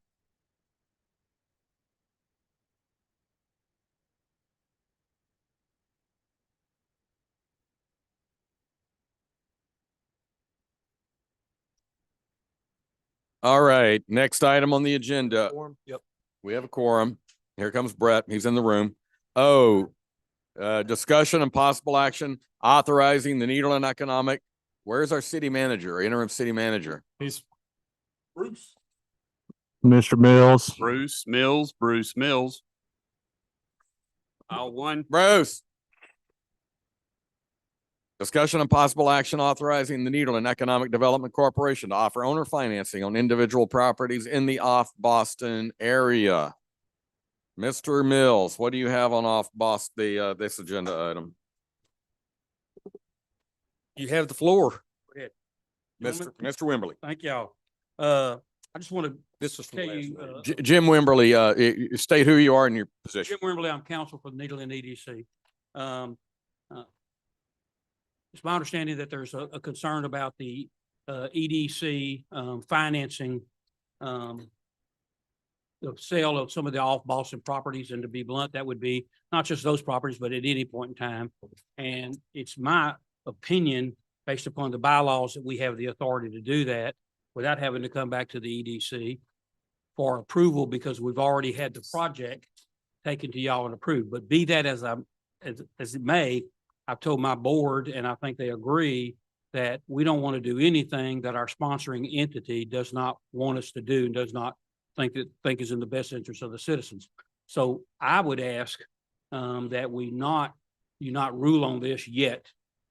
All right, next item on the agenda. Yep. We have a quorum. Here comes Brett. He's in the room. O, discussion and possible action authorizing the Nederland Economic. Where's our city manager, interim city manager? He's Bruce. Mr. Mills. Bruce Mills. Aisle one. Bruce. Discussion and possible action authorizing the Nederland Economic Development Corporation to offer owner financing on individual properties in the off Boston area. Mr. Mills, what do you have on off Boston, this agenda item? You have the floor. Mr. Wimberly. Thank y'all. I just want to This was from tell last you, night. Jim Wimberly, state who you are and your position. Jim Wimberly, I'm counsel for the Nederland EDC. It's my understanding that there's a concern about the EDC financing the sale of some of the off Boston properties. And to be blunt, that would be not just those properties, but at any point in time. And it's my opinion, based upon the bylaws, that we have the authority to do that without having to come back to the EDC for approval, because we've already had the project taken to y'all and approved. But be that as it may, I've told my board, and I think they agree, that we don't want to do anything that our sponsoring entity does not want us to do and does not think is in the best interest of the citizens. So I would ask that you not rule on this yet.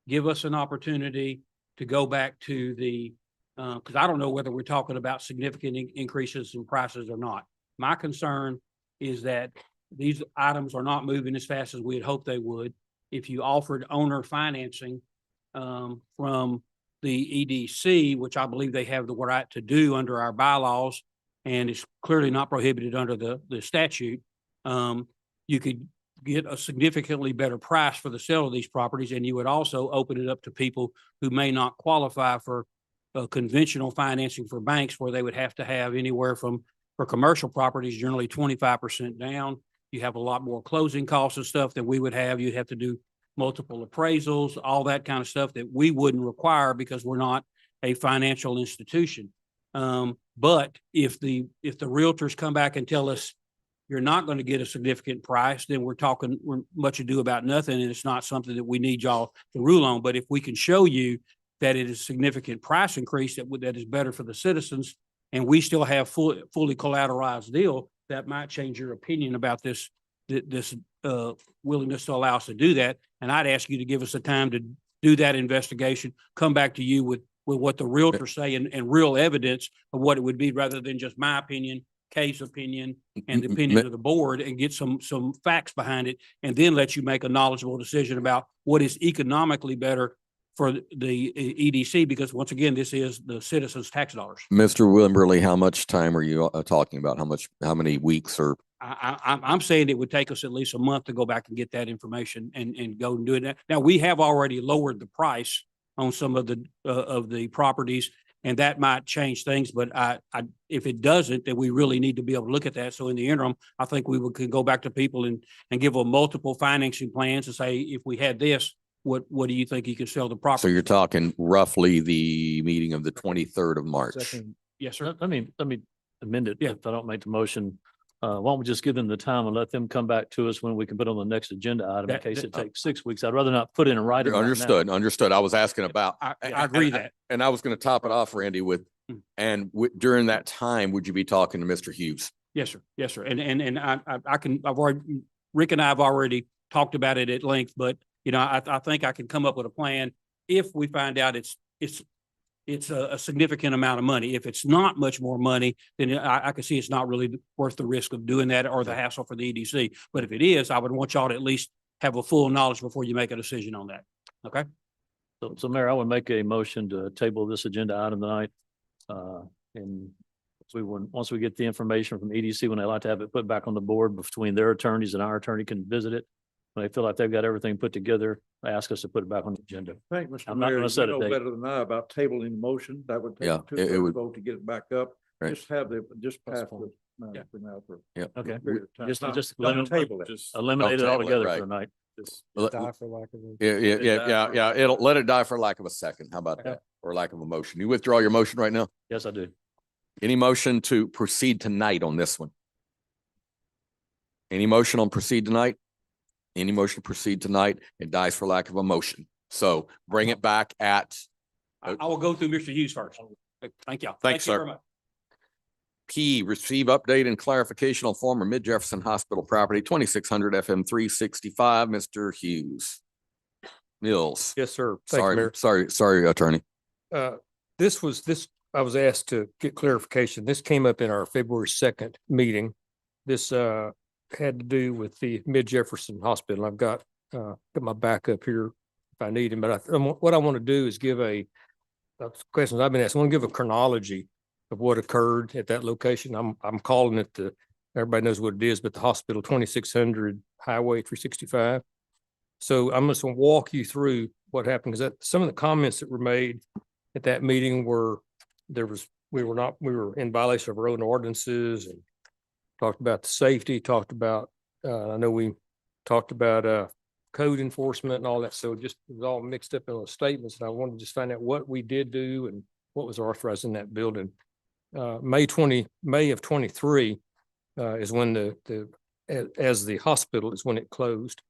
Give us an opportunity to go back to the, because I don't know whether we're talking about significant increases in prices or not. My concern is that these items are not moving as fast as we had hoped they would. If you offered owner financing from the EDC, which I believe they have the right to do under our bylaws, and it's clearly not prohibited under the statute, you could get a significantly better price for the sale of these properties, and you would also open it up to people who may not qualify for conventional financing for banks, where they would have to have anywhere from, for commercial properties, generally 25% down. You have a lot more closing costs and stuff than we would have. You'd have to do multiple appraisals, all that kind of stuff that we wouldn't require because we're not a financial institution. But if the realtors come back and tell us you're not going to get a significant price, then we're much ado about nothing, and it's not something that we need y'all to rule on. But if we can show you that it is a significant price increase that is better for the citizens, and we still have fully collateralized deal, that might change your opinion about this willingness to allow us to do that. And I'd ask you to give us the time to do that investigation, come back to you with what the realtors say and real evidence of what it would be, rather than just my opinion, Kay's opinion, and the opinion of the board, and get some facts behind it, and then let you make a knowledgeable decision about what is economically better for the EDC, because once again, this is the citizens' tax dollars. Mr. Wimberly, how much time are you talking about? How many weeks or? I'm saying it would take us at least a month to go back and get that information and go and do it. Now, we have already lowered the price on some of the properties, and that might change things, but if it doesn't, then we really need to be able to look at that. So in the interim, I think could go back to people and give them multiple financing plans and say, if we had this, what do you think you could sell the property? So you're talking roughly the meeting of the 23rd of March. Yes, sir. Let me amend it. If I don't make the motion, why don't we just give them the time and let them come back to us when we can put on the next agenda item in case it takes 6 weeks. I'd rather not put in a writing. Understood. I was asking about. I agree that. And I was going to top it off, Randy, during that time, would you be talking to Mr. Hughes? Yes, sir. Yes, sir. And Rick and I have already talked about it at length, but I think I can come up with a plan if we find out it's a significant amount of money. If it's not much more money, then I can see it's not really worth the risk of doing that or the hassle for the EDC. But if it is, I would want y'all to at least have a full knowledge before you make a decision on that. Okay? So Mayor, I would make a motion to table this agenda item tonight. And once we get the information from EDC, when they like to have it put back on the board between their attorneys and our attorney can visit it. When they feel like they've got everything put together, they ask us to put it back on the agenda. Thank you, Mr. I'm not Mayor. going to set a You know date. better than I about tabling the motion. That would take Yeah, a it two-thirds would- vote to get it back up. Right. Just pass this. Yeah. For now for Yeah. Okay. a period of time. Just Don't table it. eliminate it Don't table it, altogether right. for tonight. Die for lack of a- Yeah. It'll let it die for lack of a second. How about that? Or lack of a motion. You withdraw your motion right now? Yes, I do. Any motion to proceed tonight on this one? Any motion on proceed tonight? Any motion to proceed tonight? It dies for lack of a motion. So bring it back at I will go through Mr. Hughes first. Thank you. Thanks, you sir. very much. P, receive update and clarification on former Mid Jefferson Hospital property, 2600 FM 365, Mr. Hughes. Mills. Yes, sir. Thank you, Mayor. Sorry, attorney. This, I was asked to get clarification. This came up in our February 2nd meeting. This had to do with the Mid Jefferson Hospital. I've got my backup here if I need him, but what I want to do is give questions I've been asked. I want to give a chronology of what occurred at that location. I'm calling it everybody knows what it is, but the hospital 2600 Highway 365. So I'm just going to walk you through what happened, because some of the comments that were made at that meeting were we were in violation of our own ordinances, and talked about the safety, talked about I know we talked about code enforcement and all that. So it was all mixed up in those statements, and I wanted to just find out what we did do and what was authorized in that building. May of 23 is when as the hospital is when it closed.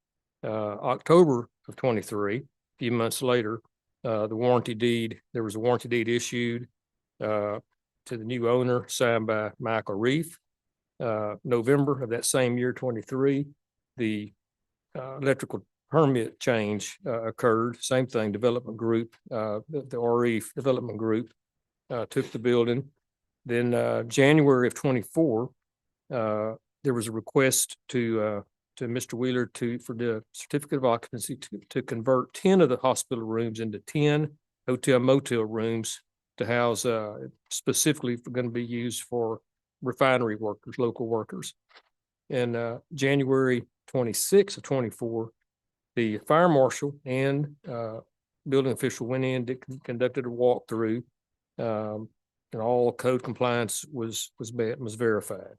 October of 23, a few months later, there was a warranty deed issued to the new owner, signed by Michael Reef. November of that same year, 23, the electrical permit change occurred. Same thing, development group, the Reef development group took the building. Then January of 24, there was a request to Mr. Wheeler for the certificate of occupancy to convert 10 of the hospital rooms into 10 hotel motel rooms to house specifically going to be used for refinery workers, local workers. And January 26 of 24, the fire marshal and building official went in, conducted a walkthrough, and all code compliance was verified.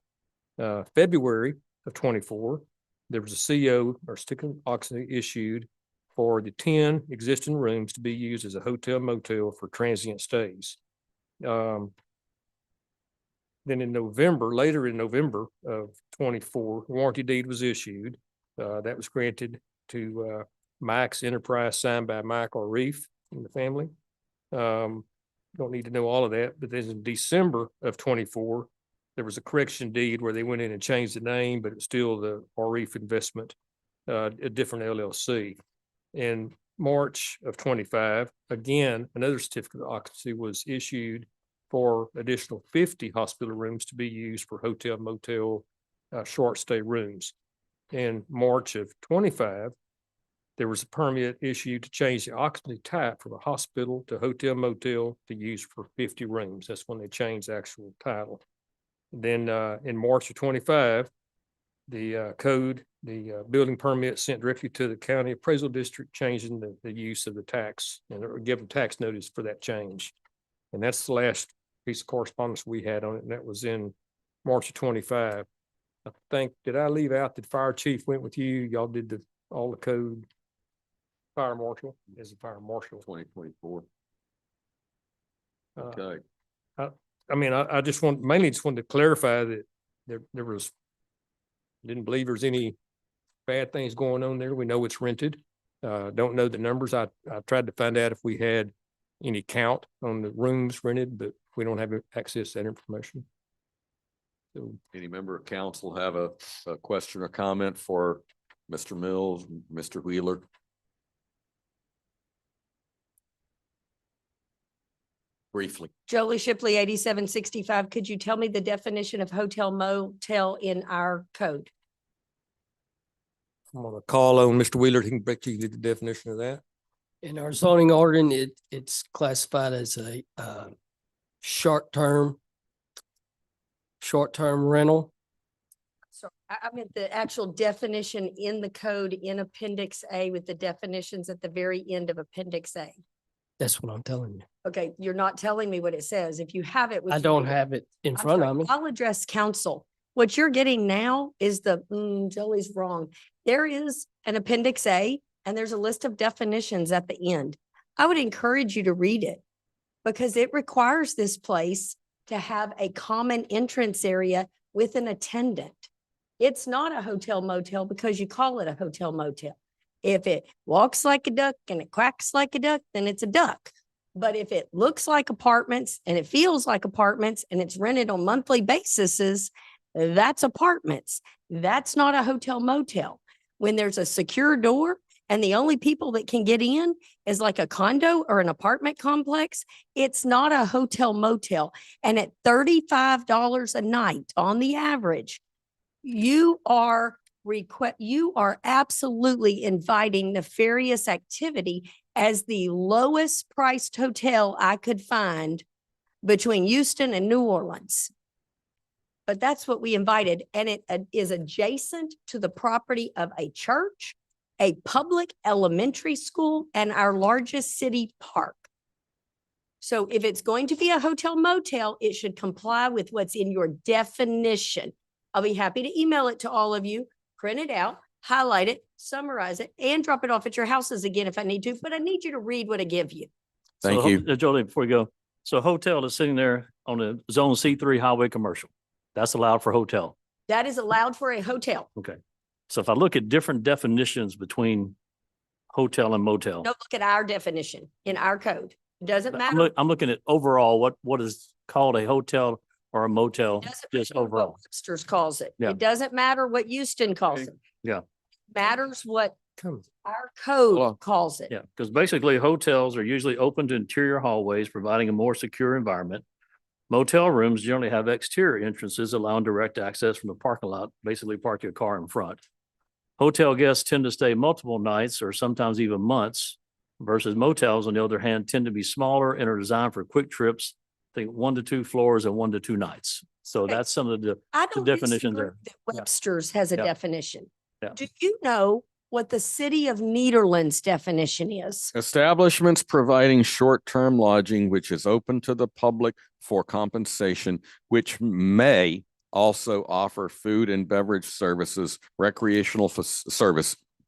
February of 24, there was a CO or certificate of occupancy issued for the 10 existing rooms to be used as a hotel motel for transient stays. Then later in November of 24, warranty deed was issued. That was granted to Mike's Enterprise, signed by Michael Reef and the family. Don't need to know all of that, but then in December of 24, there was a correction deed where they went in and changed the name, but it's still the Reef Investment, a different LLC. In March of 25, again, another certificate of occupancy was issued for additional 50 hospital rooms to be used for hotel motel short stay rooms. In March of 25, there was a permit issued to change the occupancy type from a hospital to hotel motel to use for 50 rooms. That's when they changed the actual title. Then in March of 25, the building permit sent directly to the county appraisal district, changing the use of the tax and giving tax notice for that change. And that's the last piece of correspondence we had on it, and that was in March of 25. I think, did I leave out that fire chief went with you? Y'all did all the code. Fire marshal is a fire marshal. 2024. Okay. I mean, I mainly just wanted to clarify that there was, didn't believe there's any bad things going on there. We know it's rented. Don't know the numbers. I tried to find out if we had any count on the rooms rented, but we don't have access to that information. So, Any member of council have a question or comment for Mr. Mills, Mr. Wheeler? Briefly. Jolie Shipley, 8765. Could you tell me the definition of hotel motel in our code? I'm gonna call on Mr. Wheeler. He can break you the definition of that. In our zoning ordinance, it's classified as a short-term rental. So I meant the actual definition in the code in Appendix A with the definitions at the very end of Appendix A. That's what I'm telling you. Okay, you're not telling me what it says. If you have it. I don't have it in front of me. I'll address council. What you're getting now is Jolie's wrong. There is an Appendix A and there's a list of definitions at the end. I would encourage you to read it because it requires this place to have a common entrance area with an attendant. It's not a hotel motel because you call it a hotel motel. If it walks like a duck and it quacks like a duck, then it's a duck. But if it looks like apartments and it feels like apartments and it's rented on monthly basis, that's apartments. That's not a hotel motel. When there's a secure door and the only people that can get in is like a condo or an apartment complex, it's not a hotel motel. And at $35 a night on the average, you are absolutely inviting nefarious activity as the lowest priced hotel I could find between Houston and New Orleans. But that's what we invited. And it is adjacent to the property of a church, a public elementary school, and our largest city park. So if it's going to be a hotel motel, it should comply with what's in your definition. I'll be happy to email it to all of you, print it out, highlight it, summarize it, and drop it off at your houses again if I need to, but I need you to read what I give you. Thank you. Jolie, before you go, so a hotel is sitting there on a zone C3 highway commercial. That's allowed for hotel. That is allowed for a hotel. Okay. So if I look at different definitions between hotel and motel. Don't look at our definition in our code. It doesn't matter. I'm looking at overall, what is called a hotel or a motel, Doesn't just matter what overall. Webster's calls it. Yeah. It doesn't matter what Houston calls it. Yeah. Matters what our Hold on. code calls it. Yeah, because basically hotels are usually open to interior hallways, providing a more secure environment. Motel rooms generally have exterior entrances allowing direct access from the parking lot, basically park your car in front. Hotel guests tend to stay multiple nights or sometimes even months versus motels, on the other hand, tend to be smaller and are designed for quick trips. I think 1 to 2 floors and 1 to 2 nights. So Okay. that's some of the I the don't definitions disagree there. that Webster's has a Yeah. definition. Yeah. Do you know what the city of Nederland's definition is? Establishments providing short-term lodging which is open to the public for compensation, which may also offer food and beverage services,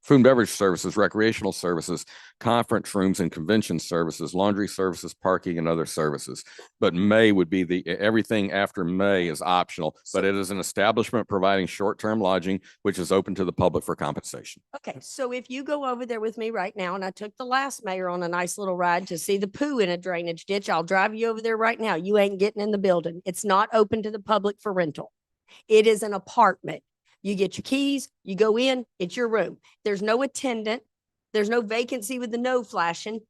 food and beverage services, recreational services, conference rooms and convention services, laundry services, parking, and other services. But may would be everything after may is optional, but it is an establishment providing short-term lodging which is open to the public for compensation. Okay, so if you go over there with me right now, and I took the last mayor on a nice little ride to see the poo in a drainage ditch, I'll drive you over there right now. You ain't getting in the building. It's not open to the public for rental. It is an apartment. You get your keys, you go in, it's your room. There's no attendant. There's no vacancy with the no flashing.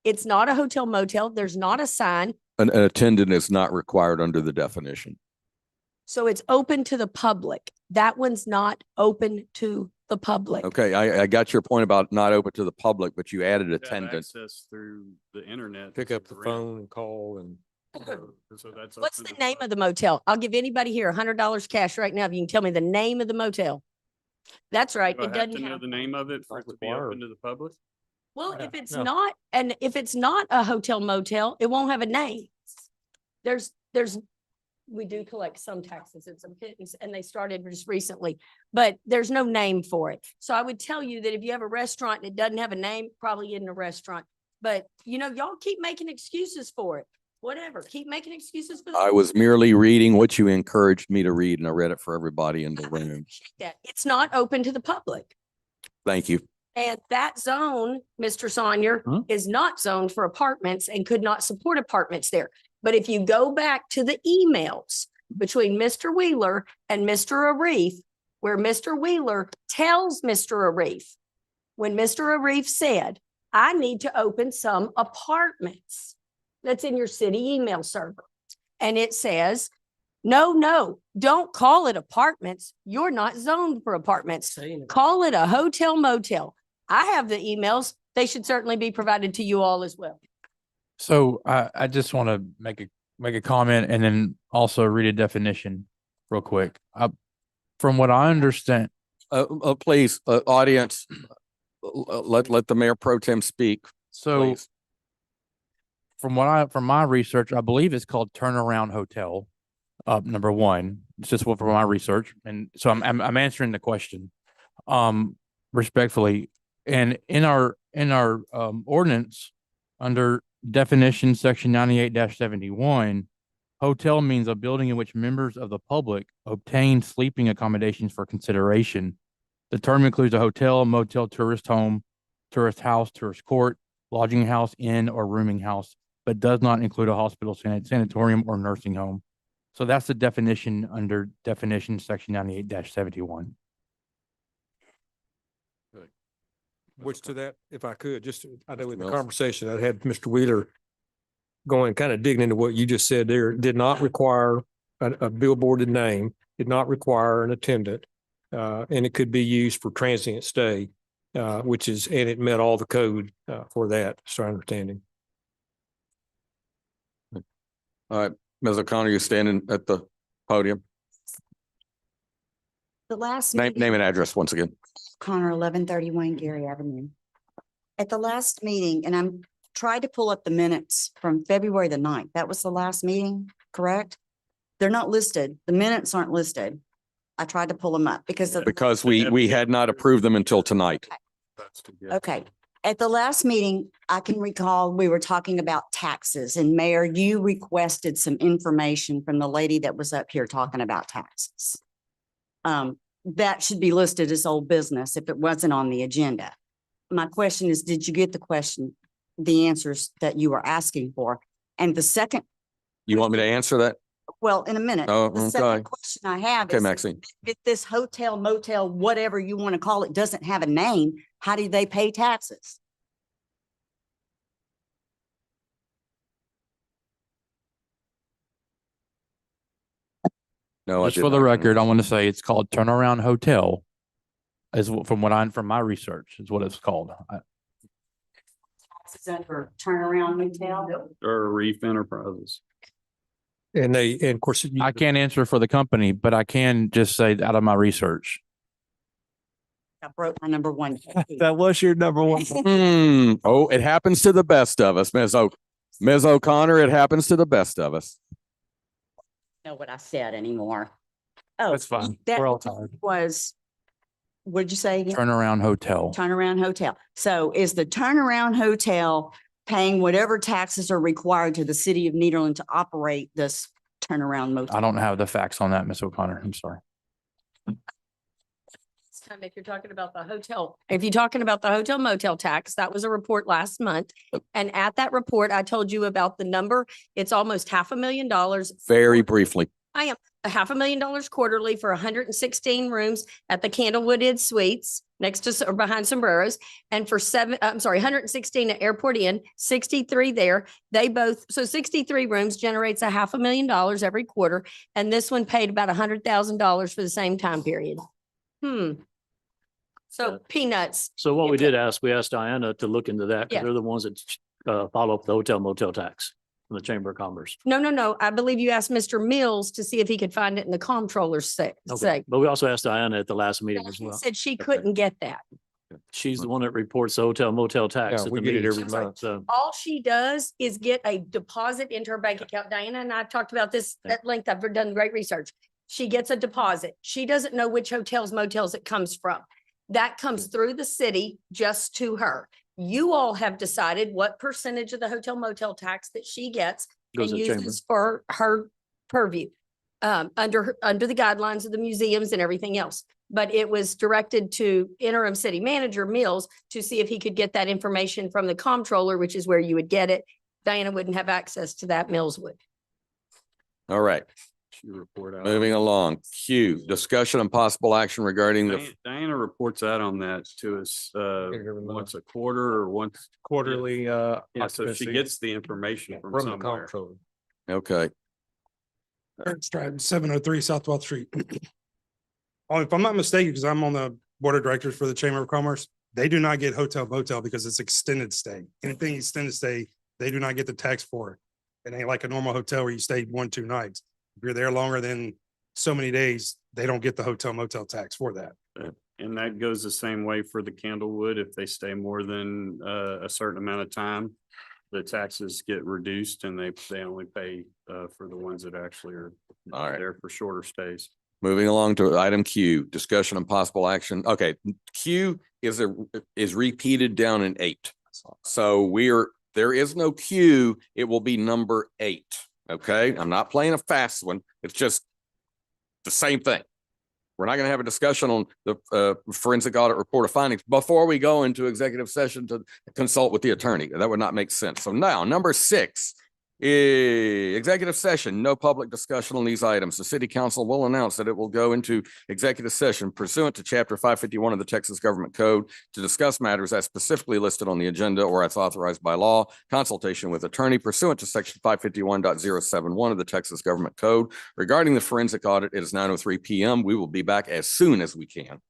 It's not a hotel motel. There's not a sign. An attendant is not required under the definition. So it's open to the public. That one's not open to the public. Okay, I got your point about not open to the public, but you added You have attendant. access through the internet. Pick up the to rent. phone and call and. So that's. What's open the to name of the motel? I'll give anybody here $100 cash right now if you can tell me the name of the motel. That's right. Do I It have to doesn't know have. the name of it for it to be open to the public? Well, if it's no. not, and if it's not a hotel motel, it won't have a name. We do collect some taxes and some pittance, and they started just recently, but there's no name for it. So I would tell you that if you have a restaurant and it doesn't have a name, probably isn't a restaurant. But y'all keep making excuses for it. Whatever, keep making excuses for. I was merely reading what you encouraged me to read, and I read it for everybody in the room. That. It's not open to the public. Thank you. And that zone, Mr. Sonier, is not zoned for apartments and could not support apartments there. But if you go back to the emails between Mr. Wheeler and Mr. Arif, where Mr. Wheeler tells Mr. Arif, when Mr. Arif said, I need to open some apartments, that's in your city email server. And it says, no, don't call it apartments. You're not zoned for apartments. Call it a hotel motel. I have the emails. They should certainly be provided to you all as well. So I just want to make a comment and then also read a definition real quick. From what I understand, Please, audience, let the mayor pro tem speak. so Please. from my research, I believe it's called Turnaround Hotel. Number one, it's just from my research, and so I'm answering the question, respectfully. And in our ordinance under definition section 98-71, Hotel means a building in which members of the public obtain sleeping accommodations for consideration. The term includes a hotel, motel, tourist home, tourist house, tourist court, lodging house, inn, or rooming house, but does not include a hospital, sanatorium, or nursing home. So that's the definition under definition section 98-71. Which to that, if I could, just, I know in the Mills. conversation I had Mr. Wheeler going, kind of digging into what you just said there, did not require a billboarded name, did not require an attendant. And it could be used for transient stay, which is, and it met all the code, for that, so I understanding. All right, Ms. O'Connor, you're standing at the podium. The last. Name meeting- and address once again. Connor, 1131 Gary Avenue. At the last meeting, and I'm trying to pull up the minutes from February the 9th. That was the last meeting, correct? They're not listed. The minutes aren't listed. I tried to pull them up because of. Because we had not approved them until tonight. Okay. At the last meeting, I can recall we were talking about taxes, and Mayor, you requested some information from the lady that was up here talking about taxes. That should be listed as old business if it wasn't on the agenda. My question is, did you get the answers that you were asking for? And the second, You want me to answer that? well, in a minute. Oh, The okay. second question I have Okay, is, Maxine. if this hotel, motel, whatever you want to call it, doesn't have a name, how do they pay taxes? No, I Just did for the not. record, I want to say it's called Turnaround Hotel. From my research is what it's called. Taxes under turnaround hotel? Or Reef Enterprises. And of course, I can't answer for the company, but I can just say out of my research. I broke my number one. That was your number one. Oh, it happens to the best of us, Ms. O'Connor, it happens to the best of us. Know what I said anymore. Oh, That's fine. that We're all tired. was, what'd you say? again? Turnaround Hotel. Turnaround hotel. So is the turnaround hotel paying whatever taxes are required to the city of Nederland to operate this turnaround motel? I don't have the facts on that, Ms. O'Connor. I'm sorry. This time, if you're talking about the hotel, if you're talking about the hotel motel tax, that was a report last month. And at that report, I told you about the number. It's almost $500,000. Very briefly. I am $500,000 quarterly for 116 rooms at the Candlewood Inn Suites next to or behind Sombreros, and for 116 at Airport Inn, 63 there. So 63 rooms generates $500,000 every quarter, and this one paid about $100,000 for the same time period. So peanuts. So what we asked Diana to look into that, Yeah. because they're the ones that follow up the hotel motel tax from the Chamber of Commerce. No. I believe you asked Mr. Mills to see if he could find it in the comptroller's Okay, say. but we also asked Diana at the last meeting as She well. said she couldn't get that. She's the one that reports the hotel motel tax. Yeah, at we the get it meetings. every month. So, All she does is get a deposit into her bank account. Diana and I have talked about this at length. I've done great research. She gets a deposit. She doesn't know which hotels, motels it comes from. That comes through the city just to her. You all have decided what percentage of the hotel motel tax that she gets Goes and to the chamber. uses for her purview. Under the guidelines of the museums and everything else. But it was directed to interim city manager Mills to see if he could get that information from the comptroller, which is where you would get it. Diana wouldn't have access to that, Mills would. All right, She report out. moving along. Q, discussion and possible action regarding the, Diana reports out on that to us, once a quarter or once. quarterly, Yeah, so occupancy she gets the information from from the somewhere. comptroller. okay, Ernst Stratton, 703 South 12th Street. Oh, if I'm not mistaken, because I'm on the board of directors for the Chamber of Commerce, they do not get hotel motel because it's extended stay. Anything extended stay, they do not get the tax for it. It ain't like a normal hotel where you stay 1-2 nights. If you're there longer than so many days, they don't get the hotel motel tax for that. And that goes the same way for the Candlewood. If they stay more than a certain amount of time, the taxes get reduced and they only pay for the ones that actually are all right. there for shorter stays. Moving along to item Q, discussion and possible action. Okay, Q is repeated down in 8. So there is no Q, it will be number 8. Okay, I'm not playing a fast one. It's just the same thing. We're not gonna have a discussion on the forensic audit report of findings before we go into executive session to consult with the attorney. That would not make sense. So now, number 6, executive session, no public discussion on these items. The city council will announce that it will go into executive session pursuant to chapter 551 of the Texas Government Code to discuss matters as specifically listed on the agenda or as authorized by law, consultation with attorney pursuant to section 551.071 of the Texas Government Code. Regarding the forensic audit, it is 9:03 PM. We will be back as soon as we can.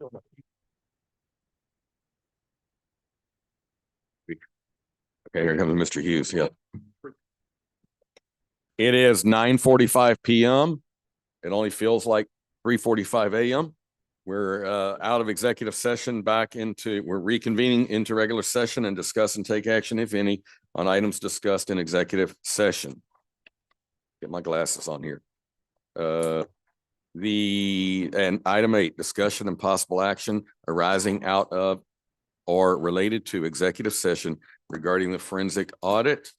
Okay, here comes Mr. Hughes. Yeah. It is 9:45 PM. It only feels like 3:45 AM. We're out of executive session we're reconvening into regular session and discuss and take action, if any, on items discussed in executive session. Get my glasses on here. And item 8, discussion and possible action arising out of or related to executive session regarding the forensic audit.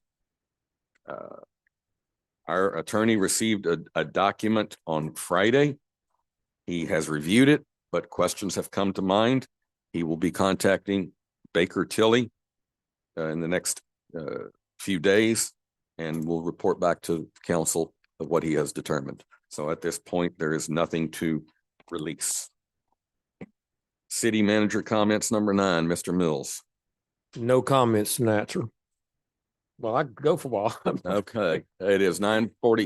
Our attorney received a document on Friday. He has reviewed it, but questions have come to mind. He will be contacting Baker Tilly in the next few days, and will report back to council of what he has determined. So at this point, there is nothing to release. City manager comments number 9, Mr. Mills. No comments, Natcher. Well, I could go for a while. Okay, it is 9:40.